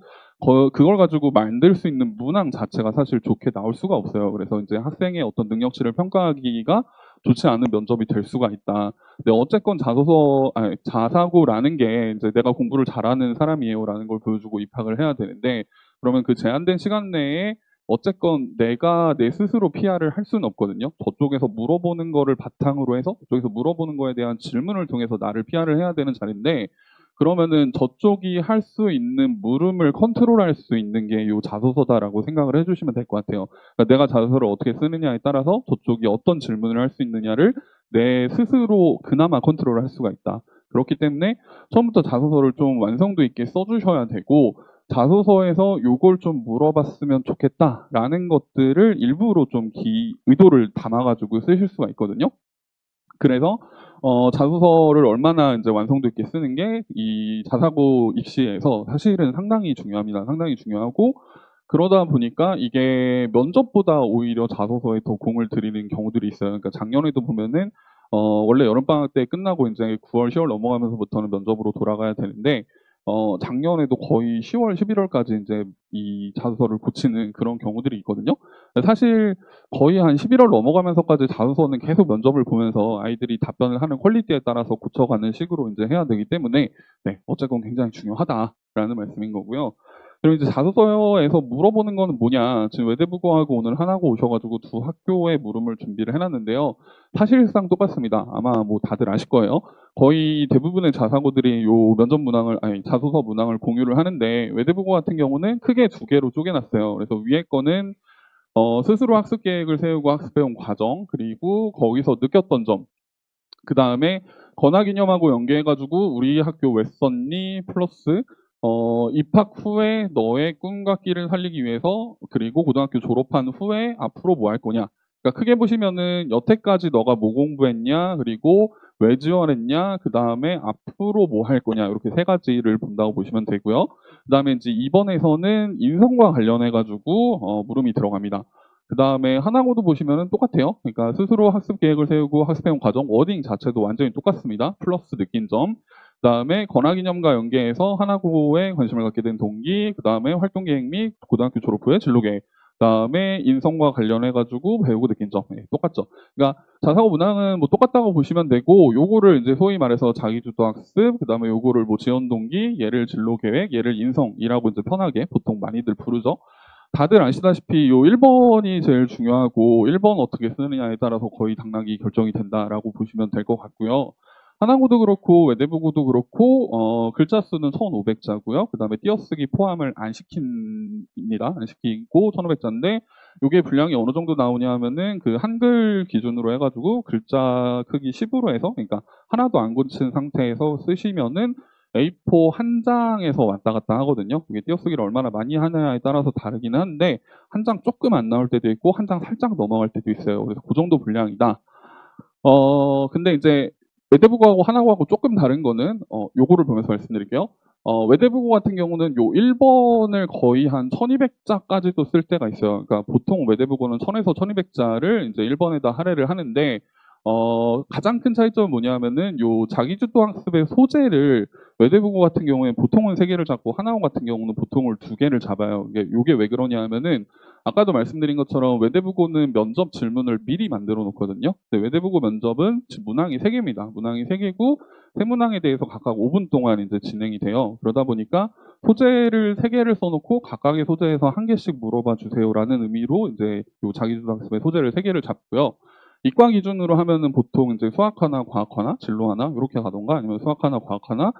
그걸 가지고 만들 수 있는 문항 자체가 사실 좋게 나올 수가 없어요. 그래서 이제 학생의 어떤 능력치를 평가하기가 좋지 않은 면접이 될 수가 있다. 근데 어쨌건 자사고라는 게 이제 내가 공부를 잘하는 사람이에요라는 걸 보여주고 입학을 해야 되는데 그러면 그 제한된 시간 내에 어쨌건 내가 내 스스로 PR을 할 수는 없거든요. 저쪽에서 물어보는 거를 바탕으로 해서 저쪽에서 물어보는 거에 대한 질문을 통해서 나를 PR을 해야 되는 자리인데 그러면은 저쪽이 할 수 있는 물음을 컨트롤할 수 있는 게 이 자소서다라고 생각을 해주시면 될 것 같아요. 그러니까 내가 자소서를 어떻게 쓰느냐에 따라서 저쪽이 어떤 질문을 할 수 있느냐를 내 스스로 그나마 컨트롤할 수가 있다. 그렇기 때문에 처음부터 자소서를 좀 완성도 있게 써주셔야 되고 자소서에서 요걸 좀 물어봤으면 좋겠다라는 것들을 일부러 좀 의도를 담아가지고 쓰실 수가 있거든요. 그래서 자소서를 얼마나 이제 완성도 있게 쓰는 게 이 자사고 입시에서 사실은 상당히 중요합니다. 상당히 중요하고 그러다 보니까 이게 면접보다 오히려 자소서에 더 공을 들이는 경우들이 있어요. 그러니까 작년에도 보면은 원래 여름방학 때 끝나고 이제 9월, 10월 넘어가면서부터는 면접으로 돌아가야 되는데 작년에도 거의 10월, 11월까지 이제 이 자소서를 고치는 그런 경우들이 있거든요. 사실 거의 한 11월 넘어가면서까지 자소서는 계속 면접을 보면서 아이들이 답변을 하는 퀄리티에 따라서 고쳐가는 식으로 이제 해야 되기 때문에 네, 어쨌건 굉장히 중요하다라는 말씀인 거고요. 그리고 이제 자소서에서 물어보는 거는 뭐냐. 지금 외대부고하고 오늘 하나고 오셔가지고 두 학교의 물음을 준비를 해놨는데요. 사실상 똑같습니다. 아마 뭐 다들 아실 거예요. 거의 대부분의 자사고들이 요 면접 문항을, 아니, 자소서 문항을 공유를 하는데, 외대부고 같은 경우는 크게 두 개로 쪼개놨어요. 그래서 위에 거는, 스스로 학습 계획을 세우고 학습해온 과정, 그리고 거기서 느꼈던 점, 그 다음에 건화기념하고 연계해가지고 우리 학교 왜 썼니? 플러스 입학 후에 너의 꿈과 끼를 살리기 위해서 그리고 고등학교 졸업한 후에 앞으로 뭐 할 거냐. 그러니까 크게 보시면은 여태까지 너가 뭐 공부했냐, 그리고 왜 지원했냐, 그 다음에 앞으로 뭐 할 거냐, 이렇게 세 가지를 본다고 보시면 되고요. 그 다음에 이제 이번에서는 인성과 관련해가지고 물음이 들어갑니다. 그 다음에 하나고도 보시면은 똑같아요. 그러니까 스스로 학습 계획을 세우고 학습해온 과정, 워딩 자체도 완전히 똑같습니다. 플러스 느낀 점. 그 다음에 건화기념과 연계해서 하나고에 관심을 갖게 된 동기, 그 다음에 활동 계획 및 고등학교 졸업 후의 진로 계획, 그 다음에 인성과 관련해가지고 배우고 느낀 점. 네, 똑같죠. 그러니까 자사고 문항은 뭐 똑같다고 보시면 되고, 요거를 이제 소위 말해서 자기주도 학습, 그 다음에 요거를 뭐 지원 동기, 얘를 진로 계획, 얘를 인성이라고 이제 편하게 보통 많이들 부르죠. 다들 아시다시피 요 1번이 제일 중요하고 1번 어떻게 쓰느냐에 따라서 거의 당락이 결정이 된다라고 보시면 될 것 같고요. 하나고도 그렇고 외대부고도 그렇고 글자 수는 1,500자고요. 그 다음에 띄어쓰기 포함을 안 시킵니다. 안 시키고 1,500자인데 이게 분량이 어느 정도 나오냐 하면은 그 한글 기준으로 해가지고 글자 크기 10으로 해서 그러니까 하나도 안 고친 상태에서 쓰시면은 A4 한 장에서 왔다 갔다 하거든요. 이게 띄어쓰기를 얼마나 많이 하느냐에 따라서 다르긴 한데 한 장 조금 안 나올 때도 있고 한 장 살짝 넘어갈 때도 있어요. 그래서 그 정도 분량이다. 근데 이제 외대부고하고 하나고하고 조금 다른 거는 요거를 보면서 말씀드릴게요. 외대부고 같은 경우는 요 1번을 거의 한 1200자까지도 쓸 때가 있어요. 그러니까 보통 외대부고는 1000에서 1200자를 이제 1번에다 할애를 하는데 가장 큰 차이점은 뭐냐면은 요 자기주도 학습의 소재를 외대부고 같은 경우에 보통은 3개를 잡고 하나고 같은 경우는 보통을 2개를 잡아요. 요게 왜 그러냐 하면은 아까도 말씀드린 것처럼 외대부고는 면접 질문을 미리 만들어 놓거든요. 외대부고 면접은 문항이 3개입니다. 문항이 3개고 세 문항에 대해서 각각 5분 동안 이제 진행이 돼요. 그러다 보니까 소재를 3개를 써놓고 각각의 소재에서 1개씩 물어봐 주세요라는 의미로 이제 요 자기주도 학습의 소재를 3개를 잡고요. 이과 기준으로 하면은 보통 이제 수학 하나, 과학 하나, 진로 하나 이렇게 가던가 아니면 수학 하나, 과학 하나,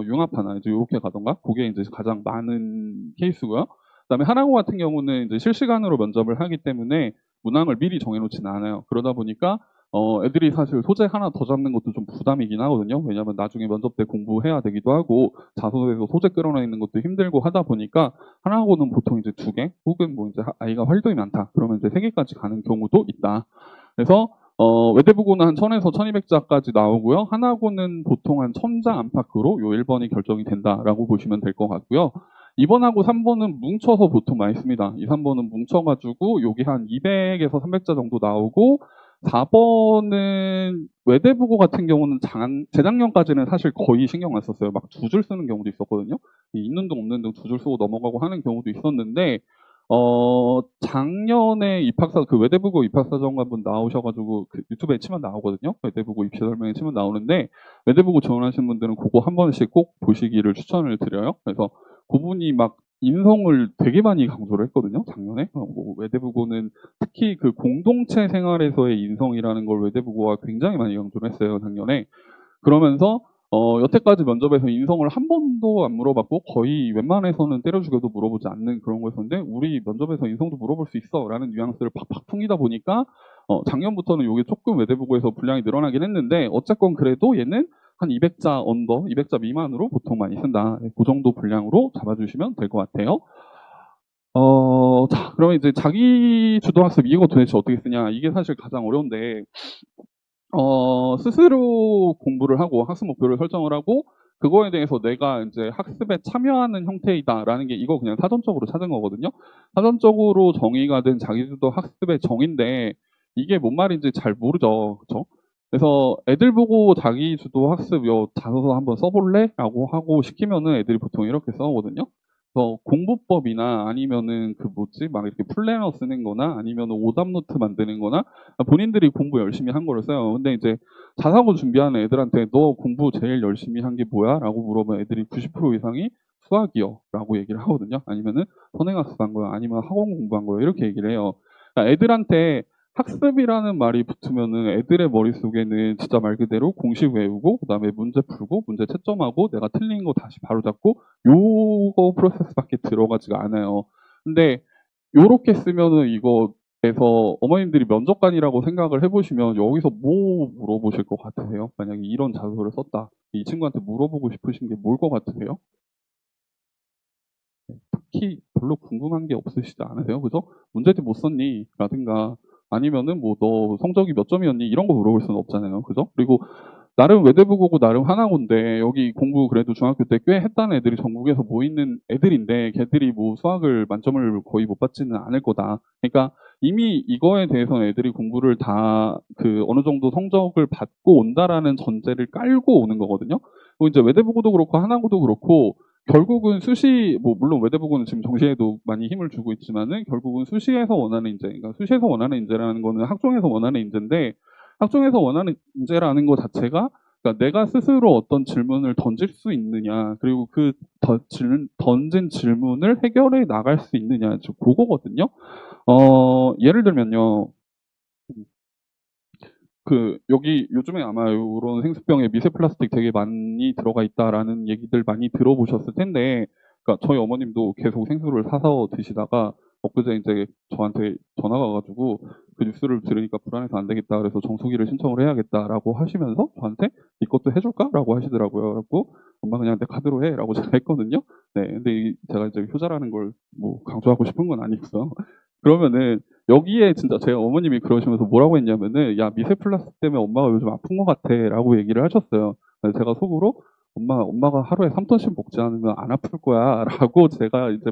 융합 하나 이제 이렇게 가던가 그게 이제 가장 많은 케이스고요. 그다음에 하나고 같은 경우는 이제 실시간으로 면접을 하기 때문에 문항을 미리 정해놓지는 않아요. 그러다 보니까 애들이 사실 소재 하나 더 잡는 것도 좀 부담이긴 하거든요. 왜냐하면 나중에 면접 때 공부해야 되기도 하고 자소서에서 소재 끌어내는 것도 힘들고 하다 보니까 하나고는 보통 이제 2개 혹은 뭐 이제 아이가 활동이 많다 그러면 이제 3개까지 가는 경우도 있다. 그래서 외대부고는 한 1000에서 1200자까지 나오고요. 하나고는 보통 한 1000자 안팎으로 요 1번이 결정이 된다라고 보시면 될 것 같고요. 2번하고 3번은 뭉쳐서 보통 많이 씁니다. 2, 3번은 뭉쳐가지고 요게 한 200에서 300자 정도 나오고 4번은 외대부고 같은 경우는 재작년까지는 사실 거의 신경 안 썼어요. 막 2줄 쓰는 경우도 있었거든요. 있는 등 없는 등 2줄 쓰고 넘어가고 하는 경우도 있었는데 작년에 그 외대부고 입학사정관분 나오셔가지고 그 유튜브에 치면 나오거든요. 외대부고 입시 설명에 치면 나오는데 외대부고 지원하시는 분들은 그거 한 번씩 꼭 보시기를 추천을 드려요. 그래서 그분이 막 인성을 되게 많이 강조를 했거든요. 작년에 외대부고는 특히 그 공동체 생활에서의 인성이라는 걸 외대부고가 굉장히 많이 강조를 했어요. 작년에. 그러면서 여태까지 면접에서 인성을 한 번도 안 물어봤고 거의 웬만해서는 때려 죽여도 물어보지 않는 그런 거였는데 우리 면접에서 인성도 물어볼 수 있어 라는 뉘앙스를 팍팍 풍기다 보니까 작년부터는 이게 조금 외대부고에서 분량이 늘어나긴 했는데 어쨌건 그래도 얘는 한 200자 언더, 200자 미만으로 보통 많이 쓴다. 그 정도 분량으로 잡아주시면 될 것 같아요. 자, 그러면 이제 자기 주도 학습 이거 도대체 어떻게 쓰냐 이게 사실 가장 어려운데 스스로 공부를 하고 학습 목표를 설정을 하고 그거에 대해서 내가 이제 학습에 참여하는 형태이다라는 게 이거 그냥 사전적으로 찾은 거거든요. 사전적으로 정의가 된 자기주도 학습의 정의인데 이게 뭔 말인지 잘 모르죠. 그렇죠? 그래서 애들 보고 자기 주도 학습 요 자소서 한번 써볼래? 라고 하고 시키면은 애들이 보통 이렇게 써오거든요. 그래서 공부법이나 아니면은 그 뭐지 막 이렇게 플래너 쓰는 거나 아니면은 오답노트 만드는 거나 본인들이 공부 열심히 한 거를 써요. 근데 이제 자사고 준비하는 애들한테 너 공부 제일 열심히 한 게 뭐야? 라고 물어보면 애들이 90% 이상이 수학이요 라고 얘기를 하거든요. 아니면은 선행학습한 거요 아니면 학원 공부한 거요 이렇게 얘기를 해요. 그러니까 애들한테 학습이라는 말이 붙으면은 애들의 머릿속에는 진짜 말 그대로 공식 외우고 그다음에 문제 풀고 문제 채점하고 내가 틀린 거 다시 바로잡고 요거 프로세스밖에 들어가지가 않아요. 근데 요렇게 쓰면은 이거에서 어머님들이 면접관이라고 생각을 해보시면 여기서 뭐 물어보실 것 같으세요? 만약에 이런 자소서를 썼다. 이 친구한테 물어보고 싶으신 게 뭘 것 같으세요? 특히 별로 궁금한 게 없으시지 않으세요? 그죠? 문제집 못 썼니? 라든가 아니면은 뭐 너 성적이 몇 점이었니? 이런 거 물어볼 수는 없잖아요. 그죠? 그리고 나름 외대부고고 나름 하나고인데 여기 공부 그래도 중학교 때 꽤 했다는 애들이 전국에서 모이는 애들인데 걔들이 뭐 수학을 만점을 거의 못 받지는 않을 거다. 그러니까 이미 이거에 대해서는 애들이 공부를 다 그 어느 정도 성적을 받고 온다라는 전제를 깔고 오는 거거든요. 그리고 이제 외대부고도 그렇고 하나고도 그렇고 결국은 수시, 뭐, 물론 외대부고는 지금 정시에도 많이 힘을 주고 있지만은, 결국은 수시에서 원하는 인재, 그러니까 수시에서 원하는 인재라는 거는 학종에서 원하는 인재인데, 학종에서 원하는 인재라는 것 자체가, 그러니까 내가 스스로 어떤 질문을 던질 수 있느냐, 그리고 그 던진 질문을 해결해 나갈 수 있느냐, 즉, 그거거든요. 예를 들면요, 여기 요즘에 아마 이런 생수병에 미세 플라스틱 되게 많이 들어가 있다라는 얘기들 많이 들어보셨을 텐데, 그러니까 저희 어머님도 계속 생수를 사서 드시다가 엊그제 이제 저한테 전화가 와가지고 그 뉴스를 들으니까 불안해서 안 되겠다 그래서 정수기를 신청을 해야겠다라고 하시면서 저한테 이것도 해줄까라고 하시더라고요. 그래갖고 엄마 그냥 내 카드로 해라고 제가 했거든요. 네, 근데 제가 이제 효자라는 걸 뭐 강조하고 싶은 건 아니고요. 그러면은 여기에 진짜 제 어머님이 그러시면서 뭐라고 했냐면은 야 미세 플라스틱 때문에 엄마가 요즘 아픈 것 같아라고 얘기를 하셨어요. 그래서 제가 속으로 엄마가 하루에 3톤씩 먹지 않으면 안 아플 거야라고 제가 이제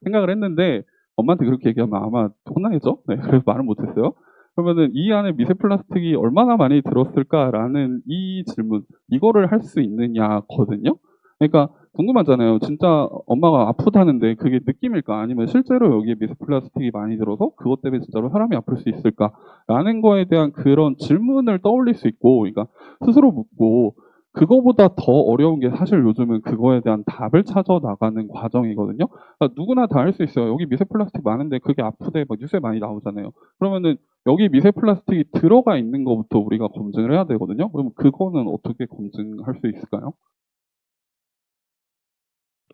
생각을 했는데 엄마한테 그렇게 얘기하면 아마 혼나겠죠? 네, 그래서 말을 못했어요. 그러면은 이 안에 미세 플라스틱이 얼마나 많이 들었을까라는 이 질문 이거를 할 수 있느냐거든요. 그러니까 궁금하잖아요. 진짜 엄마가 아프다는데 그게 느낌일까? 아니면 실제로 여기에 미세 플라스틱이 많이 들어서 그것 때문에 진짜로 사람이 아플 수 있을까? 라는 거에 대한 그런 질문을 떠올릴 수 있고, 그러니까 스스로 묻고, 그거보다 더 어려운 게 사실 요즘은 그거에 대한 답을 찾아 나가는 과정이거든요. 그러니까 누구나 다 할 수 있어요. 여기 미세 플라스틱 많은데 그게 아프대 막 뉴스에 많이 나오잖아요. 그러면은 여기 미세 플라스틱이 들어가 있는 것부터 우리가 검증을 해야 되거든요. 그러면 그거는 어떻게 검증할 수 있을까요?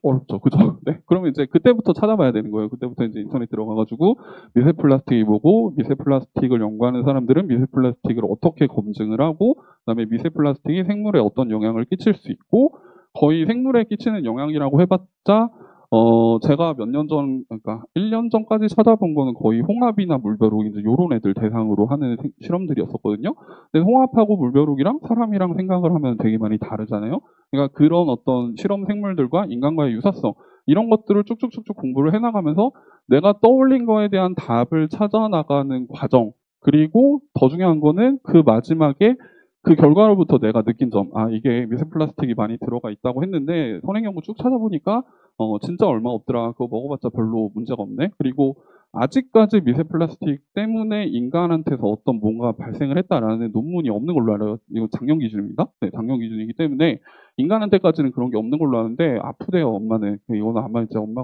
어렵죠. 그죠? 네. 그러면 이제 그때부터 찾아봐야 되는 거예요. 그때부터 이제 인터넷 들어가가지고 미세 플라스틱이 뭐고, 미세 플라스틱을 연구하는 사람들은 미세 플라스틱을 어떻게 검증을 하고, 그다음에 미세 플라스틱이 생물에 어떤 영향을 끼칠 수 있고, 거의 생물에 끼치는 영향이라고 해봤자, 제가 몇 년 전, 그러니까 1년 전까지 찾아본 거는 거의 홍합이나 물벼룩, 이제 요런 애들 대상으로 하는 실험들이었었거든요. 근데 홍합하고 물벼룩이랑 사람이랑 생각을 하면 되게 많이 다르잖아요. 그러니까 그런 어떤 실험 생물들과 인간과의 유사성 이런 것들을 쭉쭉쭉쭉 공부를 해나가면서 내가 떠올린 거에 대한 답을 찾아 나가는 과정 그리고 더 중요한 거는 그 마지막에 그 결과로부터 내가 느낀 점, 이게 미세 플라스틱이 많이 들어가 있다고 했는데 선행 연구 쭉 찾아보니까 진짜 얼마 없더라. 그거 먹어봤자 별로 문제가 없네. 그리고 아직까지 미세 플라스틱 때문에 인간한테서 어떤 뭔가 발생을 했다라는 논문이 없는 걸로 알아요. 이거 작년 기준입니다. 네, 작년 기준이기 때문에 인간한테까지는 그런 게 없는 걸로 아는데 아프대요, 엄마는. 이거는 아마 이제 엄마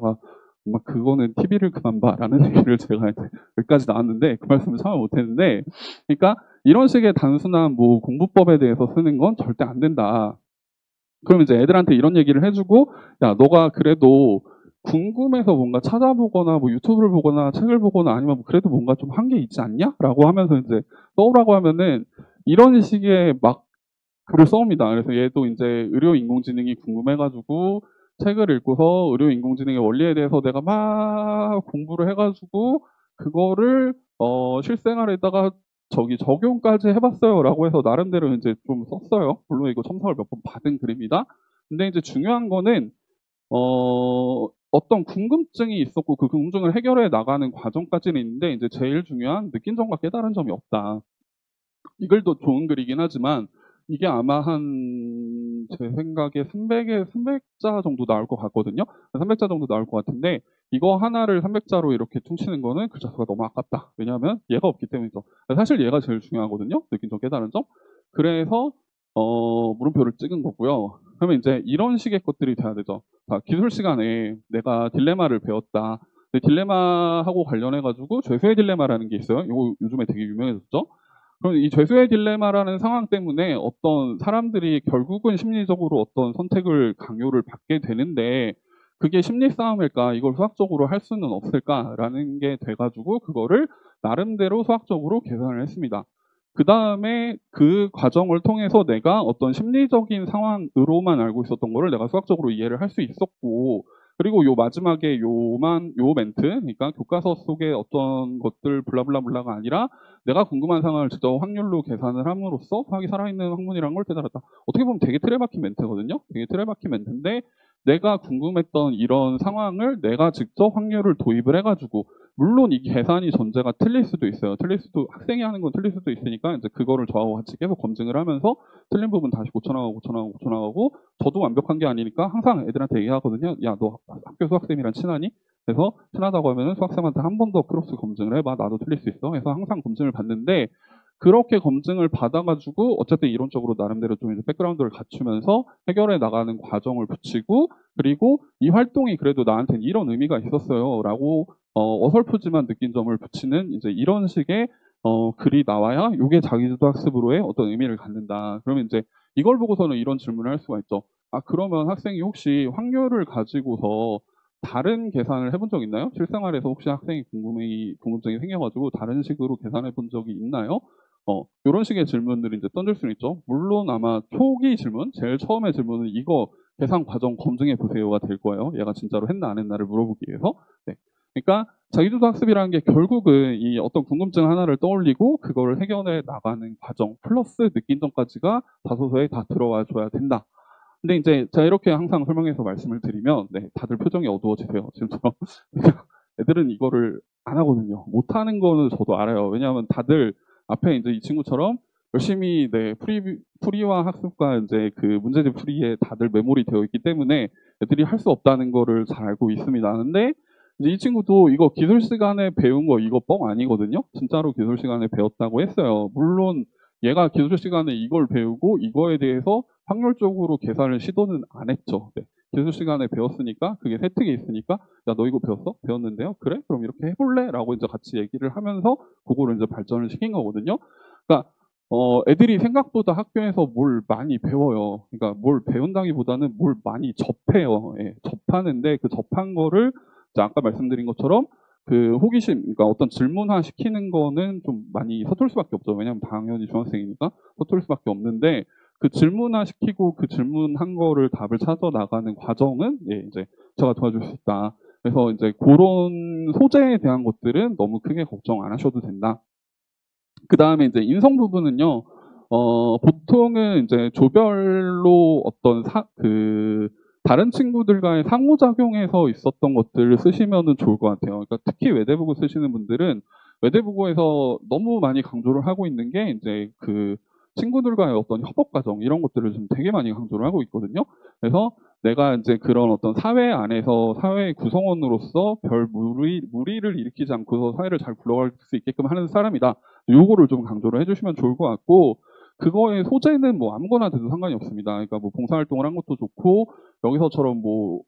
그거는 TV를 그만 봐라는 얘기를 제가 이제 여기까지 나왔는데 그 말씀을 참아 못했는데 그러니까 이런 식의 단순한 뭐 공부법에 대해서 쓰는 건 절대 안 된다. 그럼 이제 애들한테 이런 얘기를 해주고 야 너가 그래도 궁금해서 뭔가 찾아보거나 뭐 유튜브를 보거나 책을 보거나 아니면 뭐 그래도 뭔가 좀 한 게 있지 않냐? 라고 하면서 이제 써오라고 하면은 이런 식의 막 글을 써옵니다. 그래서 얘도 이제 의료인공지능이 궁금해가지고 책을 읽고서 의료인공지능의 원리에 대해서 내가 막 공부를 해가지고 그거를 실생활에다가 저기 적용까지 해봤어요라고 해서 나름대로 이제 좀 썼어요. 물론 이거 첨삭을 몇 번 받은 글입니다. 근데 이제 중요한 거는 어떤 궁금증이 있었고 그 궁금증을 해결해 나가는 과정까지는 있는데 이제 제일 중요한 느낀 점과 깨달은 점이 없다. 이 글도 좋은 글이긴 하지만 이게 아마 제 생각에 300자 정도 나올 것 같거든요. 300자 정도 나올 것 같은데 이거 하나를 300자로 이렇게 퉁치는 거는 그 자수가 너무 아깝다. 왜냐하면 얘가 없기 때문이죠. 사실 얘가 제일 중요하거든요. 느낀 점, 깨달은 점. 그래서 물음표를 찍은 거고요. 그러면 이제 이런 식의 것들이 돼야 되죠. 자, 기술 시간에 내가 딜레마를 배웠다. 근데 딜레마하고 관련해가지고 죄수의 딜레마라는 게 있어요. 이거 요즘에 되게 유명해졌죠. 그럼 이 죄수의 딜레마라는 상황 때문에 어떤 사람들이 결국은 심리적으로 어떤 선택을 강요를 받게 되는데 그게 심리 싸움일까? 이걸 수학적으로 할 수는 없을까라는 게 돼가지고 그거를 나름대로 수학적으로 계산을 했습니다. 그 다음에 그 과정을 통해서 내가 어떤 심리적인 상황으로만 알고 있었던 거를 내가 수학적으로 이해를 할 수 있었고, 그리고 요 마지막에 요 멘트, 그러니까 교과서 속의 어떤 것들 블라블라블라가 아니라 내가 궁금한 상황을 직접 확률로 계산을 함으로써 수학이 살아있는 학문이라는 걸 깨달았다. 어떻게 보면 되게 틀에 박힌 멘트거든요. 되게 틀에 박힌 멘트인데 내가 궁금했던 이런 상황을 내가 직접 확률을 도입을 해가지고, 물론 이 계산이 전제가 틀릴 수도 있어요. 학생이 하는 건 틀릴 수도 있으니까 이제 그거를 저하고 같이 계속 검증을 하면서 틀린 부분 다시 고쳐나가고 저도 완벽한 게 아니니까 항상 애들한테 얘기하거든요. 야, 너 학교 수학쌤이랑 친하니? 그래서 친하다고 하면은 수학쌤한테 한 번 더 크로스 검증을 해봐. 나도 틀릴 수 있어. 그래서 항상 검증을 받는데, 그렇게 검증을 받아가지고 어쨌든 이론적으로 나름대로 좀 이제 백그라운드를 갖추면서 해결해 나가는 과정을 붙이고, 그리고 이 활동이 그래도 나한테는 이런 의미가 있었어요라고 어설프지만 느낀 점을 붙이는 이제 이런 식의 글이 나와야 이게 자기주도 학습으로의 어떤 의미를 갖는다. 그러면 이제 이걸 보고서는 이런 질문을 할 수가 있죠. 아, 그러면 학생이 혹시 확률을 가지고서 다른 계산을 해본 적 있나요? 실생활에서 혹시 학생이 궁금증이 생겨가지고 다른 식으로 계산해 본 적이 있나요? 이런 식의 질문들을 이제 던질 수는 있죠. 물론 아마 초기 질문, 제일 처음에 질문은 이거 계산 과정 검증해 보세요가 될 거예요. 얘가 진짜로 했나 안 했나를 물어보기 위해서. 네. 그러니까 자기주도 학습이라는 게 결국은 이 어떤 궁금증 하나를 떠올리고 그거를 해결해 나가는 과정 플러스 느낀 점까지가 자소서에 다 들어와 줘야 된다. 근데 이제 제가 이렇게 항상 설명해서 말씀을 드리면 네, 다들 표정이 어두워지세요. 지금처럼. 애들은 이거를 안 하거든요. 못 하는 거는 저도 알아요. 왜냐하면 다들 앞에 이제 이 친구처럼 열심히 네, 풀이와 학습과 이제 그 문제집 풀이에 다들 메모리 되어 있기 때문에 애들이 할 수 없다는 거를 잘 알고 있습니다. 근데 이제 이 친구도 이거 기술 시간에 배운 거 이거 뻥 아니거든요. 진짜로 기술 시간에 배웠다고 했어요. 물론 얘가 기술 시간에 이걸 배우고 이거에 대해서 확률적으로 계산을 시도는 안 했죠. 네. 기술 시간에 배웠으니까 그게 혜택이 있으니까 야, 너 이거 배웠어? 배웠는데요? 그래? 그럼 이렇게 해볼래? 라고 이제 같이 얘기를 하면서 그거를 이제 발전을 시킨 거거든요. 그러니까 애들이 생각보다 학교에서 뭘 많이 배워요. 그러니까 뭘 배운다기보다는 뭘 많이 접해요. 예, 접하는데 그 접한 거를 이제 아까 말씀드린 것처럼 그 호기심, 그러니까 어떤 질문화 시키는 거는 좀 많이 서툴 수밖에 없죠. 왜냐하면 당연히 중학생이니까 서툴 수밖에 없는데 그 질문화 시키고 그 질문한 거를 답을 찾아 나가는 과정은 예, 이제 제가 도와줄 수 있다. 그래서 이제 그런 소재에 대한 것들은 너무 크게 걱정 안 하셔도 된다. 그 다음에 이제 인성 부분은요, 보통은 이제 조별로 어떤 다른 친구들과의 상호작용에서 있었던 것들을 쓰시면은 좋을 것 같아요. 그러니까 특히 외대부고 쓰시는 분들은 외대부고에서 너무 많이 강조를 하고 있는 게 이제 그 친구들과의 어떤 협업 과정 이런 것들을 좀 되게 많이 강조를 하고 있거든요. 그래서 내가 이제 그런 어떤 사회 안에서 사회의 구성원으로서 별 무리를 일으키지 않고서 사회를 잘 굴러갈 수 있게끔 하는 사람이다. 요거를 좀 강조를 해주시면 좋을 것 같고, 그거의 소재는 뭐 아무거나 돼도 상관이 없습니다. 그러니까 뭐 봉사활동을 한 것도 좋고, 여기서처럼 뭐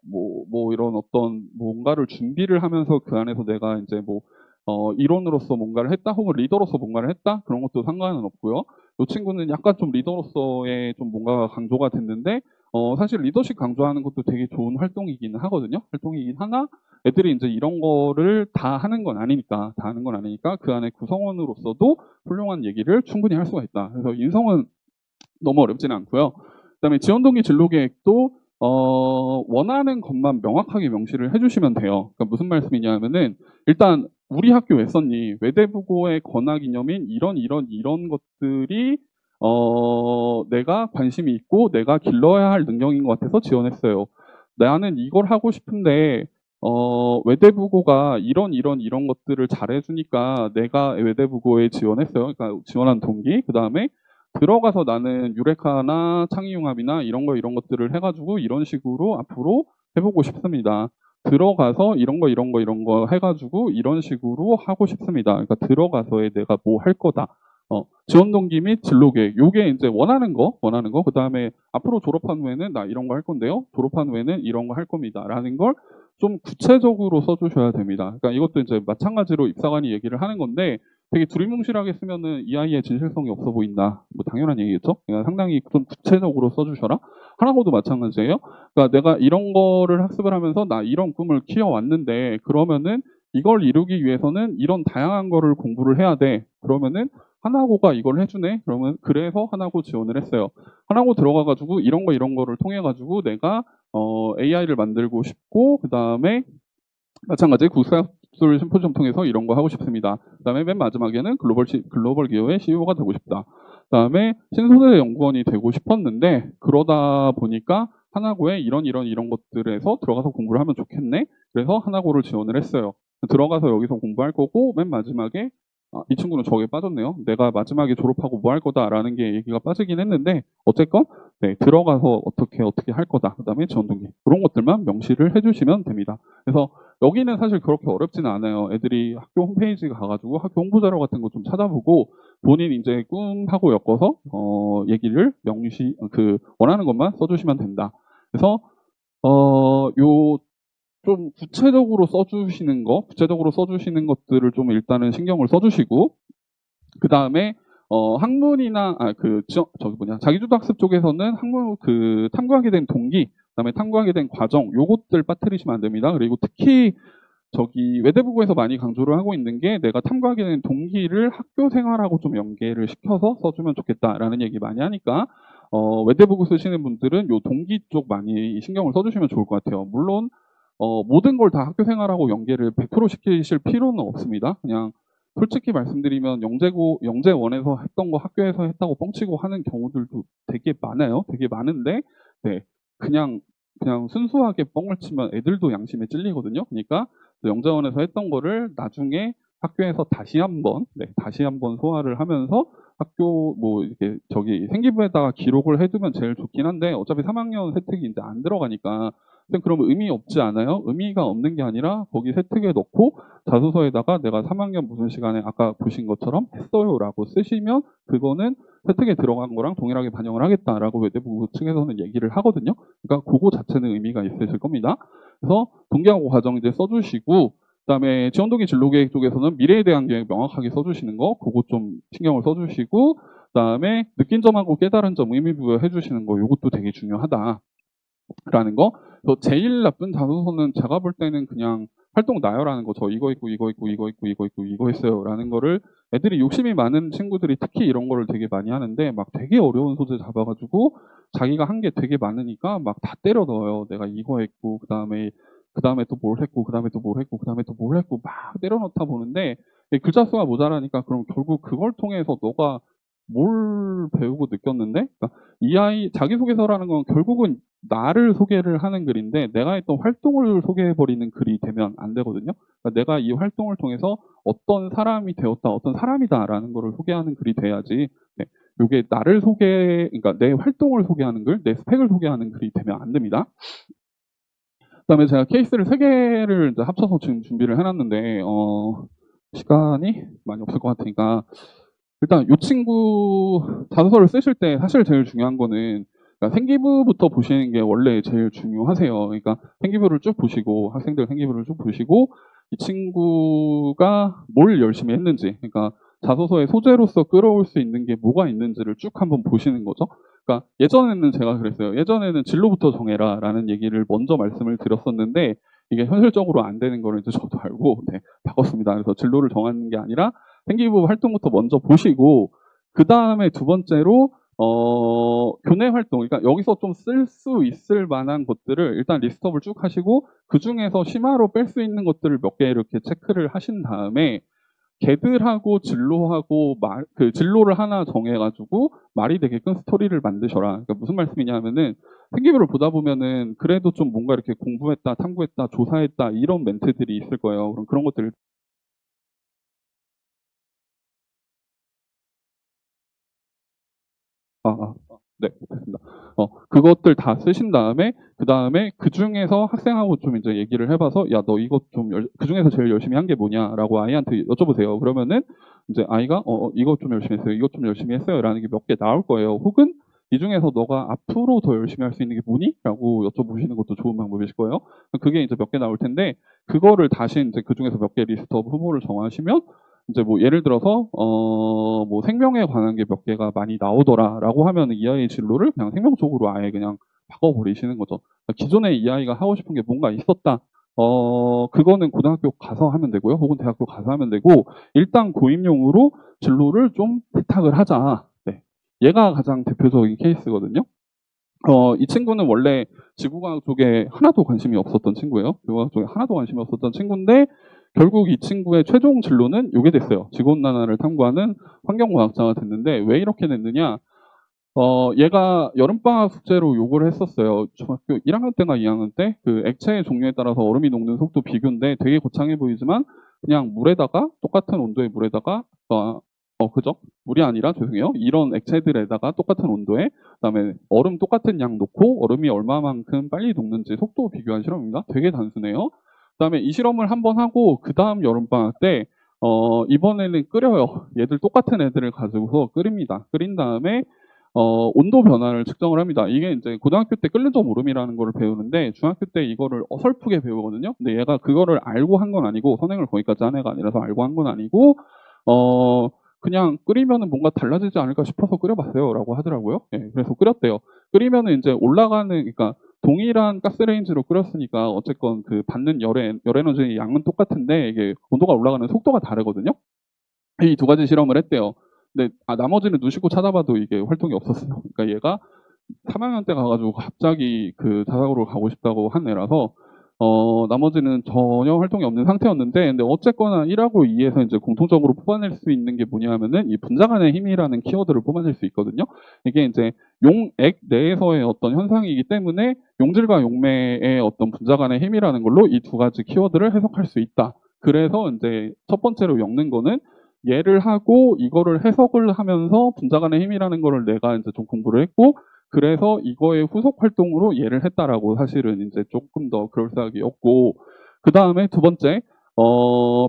이런 어떤 뭔가를 준비를 하면서 그 안에서 내가 이제 이론으로서 뭔가를 했다, 혹은 리더로서 뭔가를 했다? 그런 것도 상관은 없고요. 이 친구는 약간 좀 리더로서의 좀 뭔가가 강조가 됐는데, 사실 리더십 강조하는 것도 되게 좋은 활동이긴 하거든요. 활동이긴 하나, 애들이 이제 이런 거를 다 하는 건 아니니까 그 안에 구성원으로서도 훌륭한 얘기를 충분히 할 수가 있다. 그래서 인성은 너무 어렵지는 않고요. 그다음에 지원동기 진로계획도 원하는 것만 명확하게 명시를 해주시면 돼요. 그러니까 무슨 말씀이냐면은 일단 우리 학교 왜 썼니? 외대부고의 권하기념인 이런 것들이 내가 관심이 있고 내가 길러야 할 능력인 것 같아서 지원했어요. 나는 이걸 하고 싶은데 외대부고가 이런 것들을 잘해주니까 내가 외대부고에 지원했어요. 그러니까 지원한 동기, 그 다음에 들어가서 나는 유레카나 창의융합이나 이런 것들을 해가지고 이런 식으로 앞으로 해보고 싶습니다. 들어가서 이런 거 해가지고 이런 식으로 하고 싶습니다. 그러니까 들어가서에 내가 뭐 할 거다. 지원 동기 및 진로 계획. 요게 이제 원하는 거. 그 다음에 앞으로 졸업한 후에는 나 이런 거 할 건데요. 졸업한 후에는 이런 거 할 겁니다. 라는 걸 좀 구체적으로 써주셔야 됩니다. 그러니까 이것도 이제 마찬가지로 입사관이 얘기를 하는 건데 되게 두리뭉실하게 쓰면은 이 아이의 진실성이 없어 보인다. 뭐 당연한 얘기겠죠? 그러니까 상당히 좀 구체적으로 써주셔라. 하나고도 마찬가지예요. 그러니까 내가 이런 거를 학습을 하면서 나 이런 꿈을 키워왔는데 그러면은 이걸 이루기 위해서는 이런 다양한 거를 공부를 해야 돼. 그러면은 하나고가 이걸 해주네. 그러면 그래서 하나고 지원을 했어요. 하나고 들어가가지고 이런 거를 통해가지고 내가 AI를 만들고 싶고 그 다음에 마찬가지 국사술 심포지엄 통해서 이런 거 하고 싶습니다. 그 다음에 맨 마지막에는 글로벌 기업의 CEO가 되고 싶다. 그 다음에 신소재 연구원이 되고 싶었는데 그러다 보니까 하나고에 이런 것들에서 들어가서 공부를 하면 좋겠네. 그래서 하나고를 지원을 했어요. 들어가서 여기서 공부할 거고 맨 마지막에 이 친구는 저게 빠졌네요. 내가 마지막에 졸업하고 뭐 할 거다라는 게 얘기가 빠지긴 했는데 어쨌건 네, 들어가서 어떻게 할 거다. 그 다음에 지원 동기 그런 것들만 명시를 해주시면 됩니다. 그래서 여기는 사실 그렇게 어렵지는 않아요. 애들이 학교 홈페이지 가가지고 학교 홍보 자료 같은 거 좀 찾아보고 본인 이제 꿈하고 엮어서 얘기를 원하는 것만 써주시면 된다. 그래서 요 좀 구체적으로 써주시는 것들을 좀 일단은 신경을 써주시고 그 다음에 학문이나 자기주도 학습 쪽에서는 학문 탐구하게 된 동기, 그다음에 탐구하게 된 과정 요것들 빠뜨리시면 안 됩니다. 그리고 특히 외대부고에서 많이 강조를 하고 있는 게 내가 탐구하게 된 동기를 학교 생활하고 좀 연계를 시켜서 써주면 좋겠다라는 얘기 많이 하니까 외대부고 쓰시는 분들은 요 동기 쪽 많이 신경을 써주시면 좋을 것 같아요. 물론 모든 걸 다 학교 생활하고 연계를 100% 시키실 필요는 없습니다. 그냥 솔직히 말씀드리면 영재원에서 했던 거 학교에서 했다고 뻥치고 하는 경우들도 되게 많아요. 되게 많은데 네, 그냥 순수하게 뻥을 치면 애들도 양심에 찔리거든요. 그러니까 영재원에서 했던 거를 나중에 학교에서 다시 한번 소화를 하면서 학교 이렇게 생기부에다가 기록을 해두면 제일 좋긴 한데 어차피 3학년 세특이 이제 안 들어가니까 그러면 의미 없지 않아요? 의미가 없는 게 아니라 거기 세특에 넣고 자소서에다가 내가 3학년 무슨 시간에 아까 보신 것처럼 했어요라고 쓰시면 그거는 세특에 들어간 거랑 동일하게 반영을 하겠다라고 외대부고 측에서는 얘기를 하거든요. 그러니까 그거 자체는 의미가 있으실 겁니다. 그래서 동기하고 과정 이제 써주시고 그다음에 지원동기 진로계획 쪽에서는 미래에 대한 계획 명확하게 써주시는 거 그거 좀 신경을 써주시고 그다음에 느낀 점하고 깨달은 점 의미부여 해주시는 거 이것도 되게 중요하다라는 거. 제일 나쁜 자소서는 제가 볼 때는 그냥 활동 나열하는 거 저 이거 있고 이거 했어요라는 거를 애들이 욕심이 많은 친구들이 특히 이런 거를 되게 많이 하는데 막 되게 어려운 소재 잡아가지고 자기가 한 게 되게 많으니까 막 다 때려 넣어요. 내가 이거 했고 그 다음에 또 뭘 했고 그 다음에 또 뭘 했고 그 다음에 또 뭘 했고 막 때려 넣다 보는데 글자 수가 모자라니까 그럼 결국 그걸 통해서 너가 뭘 배우고 느꼈는데 그러니까 이 아이 자기소개서라는 건 결국은 나를 소개를 하는 글인데 내가 했던 활동을 소개해버리는 글이 되면 안 되거든요. 그러니까 내가 이 활동을 통해서 어떤 사람이 되었다, 어떤 사람이다라는 거를 소개하는 글이 돼야지 네, 이게 그러니까 내 활동을 소개하는 글, 내 스펙을 소개하는 글이 되면 안 됩니다. 그다음에 제가 케이스를 3개를 합쳐서 지금 준비를 해놨는데 시간이 많이 없을 것 같으니까 일단 이 친구 자소서를 쓰실 때 사실 제일 중요한 거는 그러니까 생기부부터 보시는 게 원래 제일 중요하세요. 그러니까 생기부를 쭉 보시고 학생들 생기부를 쭉 보시고 이 친구가 뭘 열심히 했는지 그러니까 자소서의 소재로서 끌어올 수 있는 게 뭐가 있는지를 쭉 한번 보시는 거죠. 그러니까 예전에는 제가 그랬어요. 예전에는 진로부터 정해라 라는 얘기를 먼저 말씀을 드렸었는데 이게 현실적으로 안 되는 거를 이제 저도 알고 바꿨습니다. 그래서 진로를 정하는 게 아니라 생기부 활동부터 먼저 보시고 그 다음에 두 번째로 교내 활동 그러니까 여기서 좀 쓸 수 있을 만한 것들을 일단 리스트업을 쭉 하시고 그 중에서 심화로 뺄 수 있는 것들을 몇 개 이렇게 체크를 하신 다음에 걔들하고 진로하고 진로를 하나 정해가지고 말이 되게끔 스토리를 만드셔라. 그러니까 무슨 말씀이냐면은 생기부를 보다 보면은 그래도 좀 뭔가 이렇게 공부했다, 탐구했다, 조사했다 이런 멘트들이 있을 거예요. 그럼 그런 것들을 네, 됐습니다. 그것들 다 쓰신 다음에, 그 다음에 그 중에서 학생하고 좀 이제 얘기를 해봐서, 야, 너 이거 좀, 그 중에서 제일 열심히 한 게 뭐냐라고 아이한테 여쭤보세요. 그러면은 이제 아이가, 이거 좀 열심히 했어요. 이것 좀 열심히 했어요. 라는 게 몇 개 나올 거예요. 혹은 이 중에서 너가 앞으로 더 열심히 할 수 있는 게 뭐니? 라고 여쭤보시는 것도 좋은 방법이실 거예요. 그게 이제 몇 개 나올 텐데, 그거를 다시 이제 그 중에서 몇 개 리스트업 후보를 정하시면, 이제 뭐 예를 들어서 뭐 생명에 관한 게 몇 개가 많이 나오더라라고 하면 이 아이의 진로를 그냥 생명 쪽으로 아예 그냥 바꿔버리시는 거죠. 기존에 이 아이가 하고 싶은 게 뭔가 있었다. 그거는 고등학교 가서 하면 되고요. 혹은 대학교 가서 하면 되고 일단 고임용으로 진로를 좀 세탁을 하자. 네. 얘가 가장 대표적인 케이스거든요. 이 친구는 원래 지구과학 쪽에 하나도 관심이 없었던 친구예요. 지구과학 쪽에 하나도 관심이 없었던 친구인데 결국 이 친구의 최종 진로는 이게 됐어요. 지구온난화를 탐구하는 환경과학자가 됐는데 왜 이렇게 됐느냐? 얘가 여름방학 숙제로 요구를 했었어요. 중학교 1학년 때나 2학년 때 그 액체의 종류에 따라서 얼음이 녹는 속도 비교인데 되게 거창해 보이지만 그냥 물에다가 똑같은 온도의 물에다가 그죠? 물이 아니라 죄송해요. 이런 액체들에다가 똑같은 온도에 그다음에 얼음 똑같은 양 넣고 얼음이 얼마만큼 빨리 녹는지 속도 비교한 실험입니다. 되게 단순해요. 그다음에 이 실험을 한번 하고 그 다음 여름방학 때 이번에는 끓여요. 얘들 똑같은 애들을 가지고서 끓입니다. 끓인 다음에 온도 변화를 측정을 합니다. 이게 이제 고등학교 때 끓는 점 오름이라는 거를 배우는데 중학교 때 이거를 어설프게 배우거든요. 근데 얘가 그거를 알고 한 건 아니고 선행을 거기까지 한 애가 아니라서 알고 한 건 아니고 그냥 끓이면은 뭔가 달라지지 않을까 싶어서 끓여봤어요라고 하더라고요. 예, 그래서 끓였대요. 끓이면은 이제 올라가는 그러니까 동일한 가스레인지로 끓였으니까 어쨌건 그 받는 열 에너지의 양은 똑같은데 이게 온도가 올라가는 속도가 다르거든요. 이 두 가지 실험을 했대요. 근데 나머지는 눈 씻고 찾아봐도 이게 활동이 없었어요. 그러니까 얘가 3학년 때 가가지고 갑자기 그 자사고를 가고 싶다고 한 애라서 나머지는 전혀 활동이 없는 상태였는데 근데 어쨌거나 1하고 2에서 이제 공통적으로 뽑아낼 수 있는 게 뭐냐 하면은 이 분자 간의 힘이라는 키워드를 뽑아낼 수 있거든요. 이게 이제 용액 내에서의 어떤 현상이기 때문에 용질과 용매의 어떤 분자 간의 힘이라는 걸로 이 두 가지 키워드를 해석할 수 있다. 그래서 이제 첫 번째로 엮는 거는 얘를 하고 이거를 해석을 하면서 분자 간의 힘이라는 거를 내가 이제 좀 공부를 했고 그래서 이거의 후속 활동으로 얘를 했다라고 사실은 이제 조금 더 그럴싸하게 였고 그 다음에 두 번째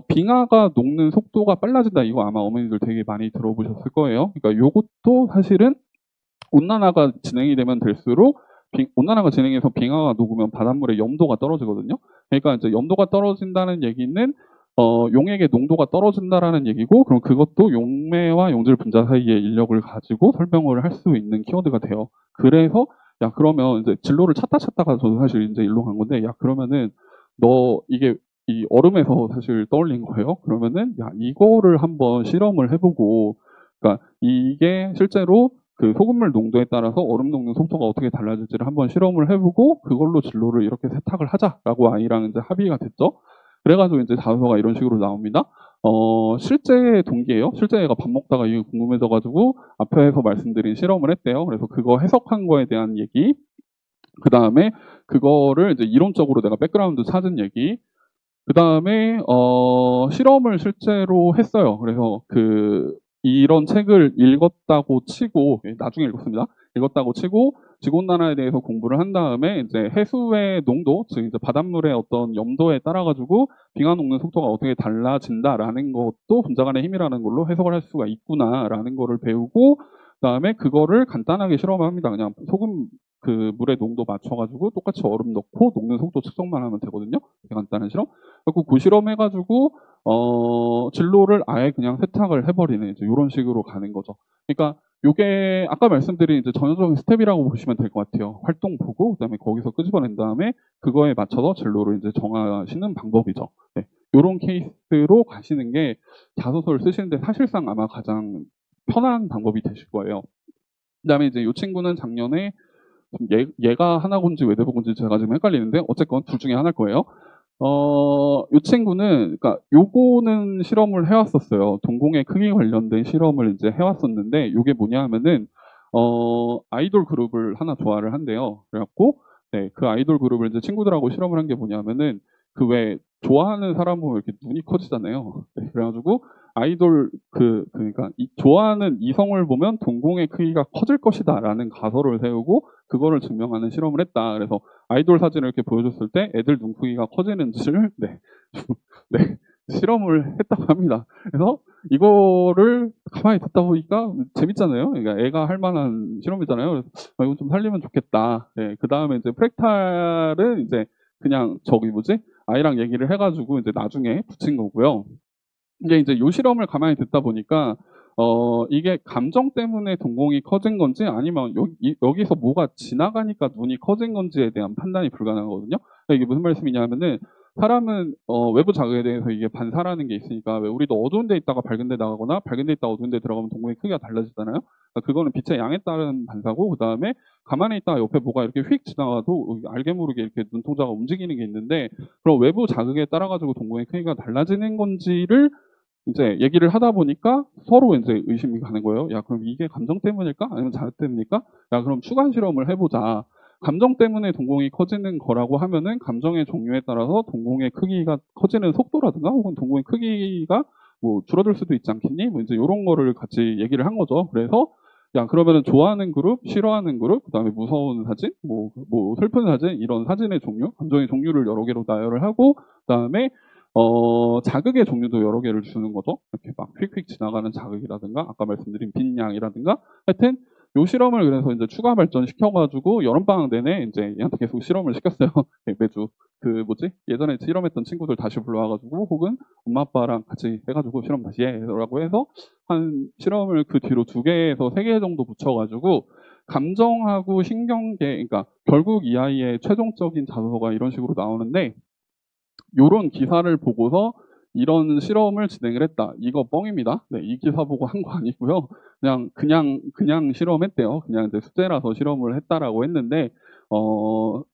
빙하가 녹는 속도가 빨라진다. 이거 아마 어머니들 되게 많이 들어보셨을 거예요. 그러니까 요것도 사실은 온난화가 진행이 되면 될수록 온난화가 진행해서 빙하가 녹으면 바닷물의 염도가 떨어지거든요. 그러니까 이제 염도가 떨어진다는 얘기는 용액의 농도가 떨어진다라는 얘기고 그럼 그것도 용매와 용질 분자 사이의 인력을 가지고 설명을 할 수 있는 키워드가 돼요. 그래서 야 그러면 이제 진로를 찾다가 저도 사실 이제 일로 간 건데 야 그러면은 너 이게 이 얼음에서 사실 떠올린 거예요. 그러면은 야 이거를 한번 실험을 해보고 그러니까 이게 실제로 그 소금물 농도에 따라서 얼음 녹는 속도가 어떻게 달라질지를 한번 실험을 해보고 그걸로 진로를 이렇게 세탁을 하자라고 아이랑 이제 합의가 됐죠. 그래가지고 이제 자소서가 이런 식으로 나옵니다. 실제 동기예요. 실제 애가 밥 먹다가 이게 궁금해져가지고 앞에서 말씀드린 실험을 했대요. 그래서 그거 해석한 거에 대한 얘기, 그 다음에 그거를 이제 이론적으로 내가 백그라운드 찾은 얘기, 그 다음에 실험을 실제로 했어요. 그래서 이런 책을 읽었다고 치고 나중에 읽었습니다. 읽었다고 치고 지구온난화에 대해서 공부를 한 다음에 이제 해수의 농도, 즉 이제 바닷물의 어떤 염도에 따라 가지고 빙하 녹는 속도가 어떻게 달라진다라는 것도 분자 간의 힘이라는 걸로 해석을 할 수가 있구나라는 거를 배우고 그다음에 그거를 간단하게 실험합니다. 그냥 소금 그 물의 농도 맞춰가지고 똑같이 얼음 넣고 녹는 속도 측정만 하면 되거든요. 되게 간단한 실험. 그리고 그 실험 해가지고 진로를 아예 그냥 세탁을 해버리는 이제 이런 식으로 가는 거죠. 그러니까 요게 아까 말씀드린 이제 전형적인 스텝이라고 보시면 될 것 같아요. 활동 보고 그다음에 거기서 끄집어낸 다음에 그거에 맞춰서 진로를 이제 정하시는 방법이죠. 네. 이런 케이스로 가시는 게 자소서를 쓰시는데 사실상 아마 가장 편한 방법이 되실 거예요. 그다음에 이제 이 친구는 작년에 얘가 하나군지 외대부군지 제가 지금 헷갈리는데 어쨌건 둘 중에 하나일 거예요. 이 친구는 그러니까 요거는 실험을 해왔었어요. 동공의 크기 관련된 실험을 이제 해왔었는데 요게 뭐냐 하면은 아이돌 그룹을 하나 좋아를 한대요. 그래갖고 네, 그 아이돌 그룹을 이제 친구들하고 실험을 한 게 뭐냐면은 그 왜 좋아하는 사람 보면 이렇게 눈이 커지잖아요. 네, 그래가지고 아이돌 그러니까 좋아하는 이성을 보면 동공의 크기가 커질 것이다라는 가설을 세우고 그거를 증명하는 실험을 했다. 그래서 아이돌 사진을 이렇게 보여줬을 때 애들 눈 크기가 커지는지를 네, 네, 실험을 했다고 합니다. 그래서 이거를 가만히 듣다 보니까 재밌잖아요. 그러니까 애가 할 만한 실험이잖아요. 그래서 이거 좀 살리면 좋겠다. 네, 그 다음에 이제 프랙탈은 이제 그냥 저기 뭐지? 아이랑 얘기를 해가지고 이제 나중에 붙인 거고요. 근데 이제 요 실험을 가만히 듣다 보니까 이게 감정 때문에 동공이 커진 건지 아니면 여기서 뭐가 지나가니까 눈이 커진 건지에 대한 판단이 불가능하거든요. 그러니까 이게 무슨 말씀이냐면은 사람은 외부 자극에 대해서 이게 반사라는 게 있으니까 왜 우리도 어두운 데 있다가 밝은 데 나가거나 밝은 데 있다가 어두운 데 들어가면 동공의 크기가 달라지잖아요. 그러니까 그거는 빛의 양에 따른 반사고 그다음에 가만히 있다가 옆에 뭐가 이렇게 휙 지나가도 알게 모르게 이렇게 눈동자가 움직이는 게 있는데 그럼 외부 자극에 따라 가지고 동공의 크기가 달라지는 건지를 이제 얘기를 하다 보니까 서로 이제 의심이 가는 거예요. 야, 그럼 이게 감정 때문일까? 아니면 자극 때문일까? 야, 그럼 추가 실험을 해보자. 감정 때문에 동공이 커지는 거라고 하면은 감정의 종류에 따라서 동공의 크기가 커지는 속도라든가 혹은 동공의 크기가 뭐 줄어들 수도 있지 않겠니? 뭐 이제 이런 거를 같이 얘기를 한 거죠. 그래서 야, 그러면은 좋아하는 그룹, 싫어하는 그룹, 그다음에 무서운 사진, 뭐 슬픈 사진 이런 사진의 종류, 감정의 종류를 여러 개로 나열을 하고 그다음에 자극의 종류도 여러 개를 주는 거죠. 이렇게 막 휙휙 지나가는 자극이라든가, 아까 말씀드린 빛양이라든가, 하여튼, 요 실험을 그래서 이제 추가 발전시켜가지고, 여름방학 내내 이제 얘한테 계속 실험을 시켰어요. 매주. 예전에 실험했던 친구들 다시 불러와가지고, 혹은 엄마 아빠랑 같이 해가지고 실험 다시 해. 라고 해서, 한 실험을 그 뒤로 2개에서 3개 정도 붙여가지고, 감정하고 신경계, 그러니까 결국 이 아이의 최종적인 자소서가 이런 식으로 나오는데, 요런 기사를 보고서 이런 실험을 진행을 했다. 이거 뻥입니다. 네, 이 기사 보고 한 거 아니고요. 그냥 실험했대요. 그냥 이제 숙제라서 실험을 했다라고 했는데,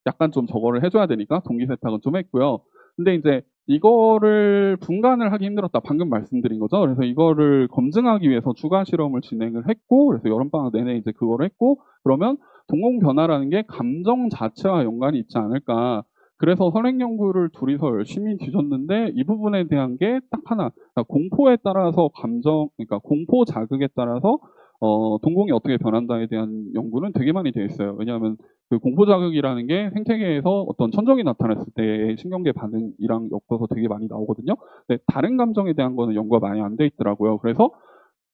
약간 좀 저거를 해줘야 되니까 동기 세탁은 좀 했고요. 근데 이제 이거를 분간을 하기 힘들었다. 방금 말씀드린 거죠. 그래서 이거를 검증하기 위해서 추가 실험을 진행을 했고, 그래서 여름방학 내내 이제 그거를 했고, 그러면 동공 변화라는 게 감정 자체와 연관이 있지 않을까. 그래서 선행 연구를 둘이서 열심히 뒤졌는데 이 부분에 대한 게 딱 하나. 그러니까 공포에 따라서 그러니까 공포 자극에 따라서 동공이 어떻게 변한다에 대한 연구는 되게 많이 되어 있어요. 왜냐하면 그 공포 자극이라는 게 생태계에서 어떤 천적이 나타났을 때의 신경계 반응이랑 엮어서 되게 많이 나오거든요. 근데 다른 감정에 대한 거는 연구가 많이 안 돼 있더라고요. 그래서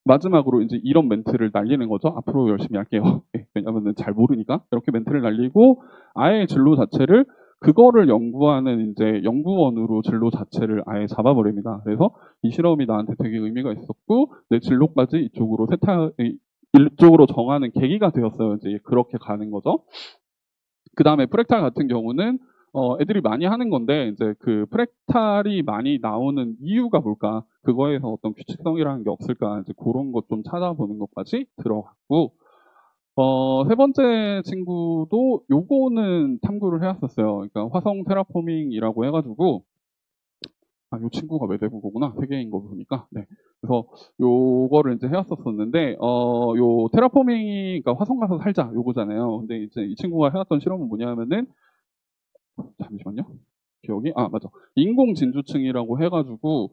마지막으로 이제 이런 멘트를 날리는 거죠. 앞으로 열심히 할게요. 왜냐하면 잘 모르니까 이렇게 멘트를 날리고 아예 진로 자체를 그거를 연구하는 이제 연구원으로 진로 자체를 아예 잡아버립니다. 그래서 이 실험이 나한테 되게 의미가 있었고 내 진로까지 이쪽으로 정하는 계기가 되었어요. 이제 그렇게 가는 거죠. 그 다음에 프랙탈 같은 경우는 애들이 많이 하는 건데 이제 그 프랙탈이 많이 나오는 이유가 뭘까? 그거에서 어떤 규칙성이라는 게 없을까? 이제 그런 것 좀 찾아보는 것까지 들어갔고. 세 번째 친구도 요거는 탐구를 해왔었어요. 그러니까 화성 테라포밍이라고 해가지고, 요 친구가 외대부고구나. 세계인 거 보니까. 네. 그래서 요거를 이제 해왔었었는데, 요 테라포밍이, 그러니까 화성 가서 살자. 요거잖아요. 근데 이제 이 친구가 해왔던 실험은 뭐냐면은, 잠시만요. 기억이, 맞아. 인공 진주층이라고 해가지고,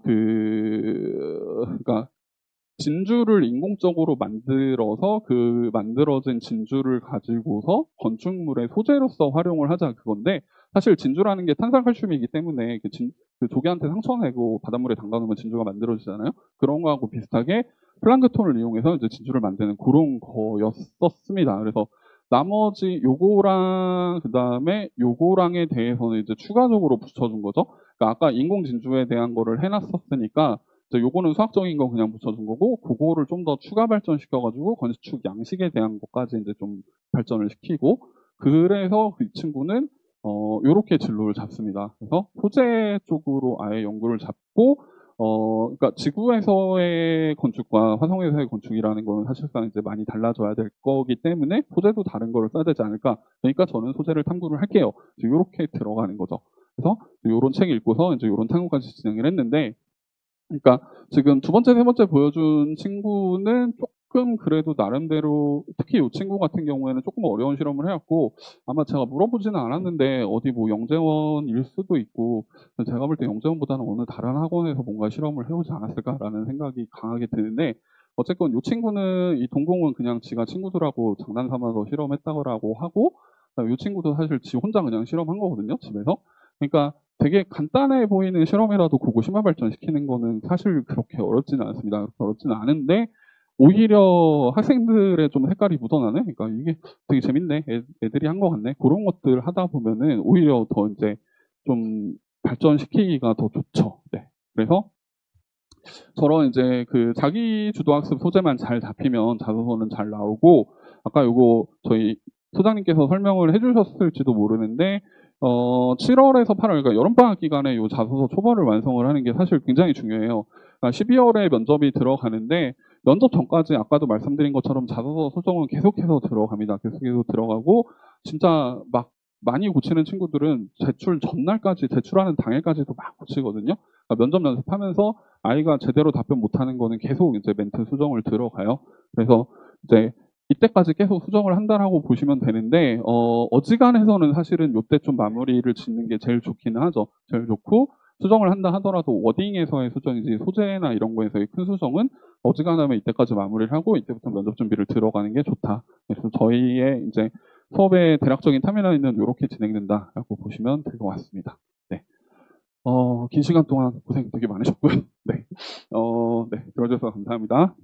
그러니까 진주를 인공적으로 만들어서 그 만들어진 진주를 가지고서 건축물의 소재로서 활용을 하자 그건데 사실 진주라는 게 탄산칼슘이기 때문에 그 조개한테 상처 내고 바닷물에 담가놓으면 진주가 만들어지잖아요. 그런 거하고 비슷하게 플랑크톤을 이용해서 이제 진주를 만드는 그런 거였었습니다. 그래서 나머지 요거랑 그다음에 요거랑에 대해서는 이제 추가적으로 붙여준 거죠. 그러니까 아까 인공 진주에 대한 거를 해놨었으니까 요거는 수학적인 거 그냥 붙여준 거고, 그거를 좀 더 추가 발전시켜가지고, 건축 양식에 대한 것까지 이제 좀 발전을 시키고, 그래서 이 친구는, 요렇게 진로를 잡습니다. 그래서 소재 쪽으로 아예 연구를 잡고, 그러니까 지구에서의 건축과 화성에서의 건축이라는 거는 사실상 이제 많이 달라져야 될 거기 때문에 소재도 다른 거를 써야 되지 않을까. 그러니까 저는 소재를 탐구를 할게요. 요렇게 들어가는 거죠. 그래서 요런 책 읽고서 이제 요런 탐구까지 진행을 했는데, 그러니까 지금 두 번째, 세 번째 보여준 친구는 조금 그래도 나름대로 특히 이 친구 같은 경우에는 조금 어려운 실험을 해왔고 아마 제가 물어보지는 않았는데 어디 뭐 영재원일 수도 있고 제가 볼 때 영재원보다는 어느 다른 학원에서 뭔가 실험을 해오지 않았을까라는 생각이 강하게 드는데 어쨌건 이 친구는 이 동공은 그냥 지가 친구들하고 장난 삼아서 실험했다고 하고 이 친구도 사실 지 혼자 그냥 실험한 거거든요, 집에서. 그러니까 되게 간단해 보이는 실험이라도 고고 심화 발전시키는 거는 사실 그렇게 어렵지는 않습니다. 그렇게 어렵지는 않은데 오히려 학생들의 좀 색깔이 묻어나네. 그러니까 이게 되게 재밌네. 애들이 한 것 같네. 그런 것들 하다 보면은 오히려 더 이제 좀 발전시키기가 더 좋죠. 네. 그래서 저런 이제 그 자기 주도 학습 소재만 잘 잡히면 자소서는 잘 나오고 아까 요거 저희 소장님께서 설명을 해주셨을지도 모르는데 7월에서 8월 그러니까 여름방학 기간에 요 자소서 초벌을 완성을 하는 게 사실 굉장히 중요해요. 그러니까 12월에 면접이 들어가는데 면접 전까지 아까도 말씀드린 것처럼 자소서 소정은 계속해서 들어갑니다. 계속해서 들어가고 진짜 막 많이 고치는 친구들은 제출 전날까지 제출하는 당일까지도 막 고치거든요. 그러니까 면접 연습하면서 아이가 제대로 답변 못하는 거는 계속 이제 멘트 수정을 들어가요. 그래서 이제 이때까지 계속 수정을 한다라고 보시면 되는데 어지간해서는 사실은 이때 좀 마무리를 짓는 게 제일 좋기는 하죠. 제일 좋고 수정을 한다 하더라도 워딩에서의 수정이지 소재나 이런 거에서의 큰 수정은 어지간하면 이때까지 마무리를 하고 이때부터 면접 준비를 들어가는 게 좋다. 그래서 저희의 이제 수업의 대략적인 타임라인은 이렇게 진행된다라고 보시면 될 것 같습니다. 네. 긴 시간 동안 고생 되게 많으셨고요. 네. 네. 들어주셔서 감사합니다.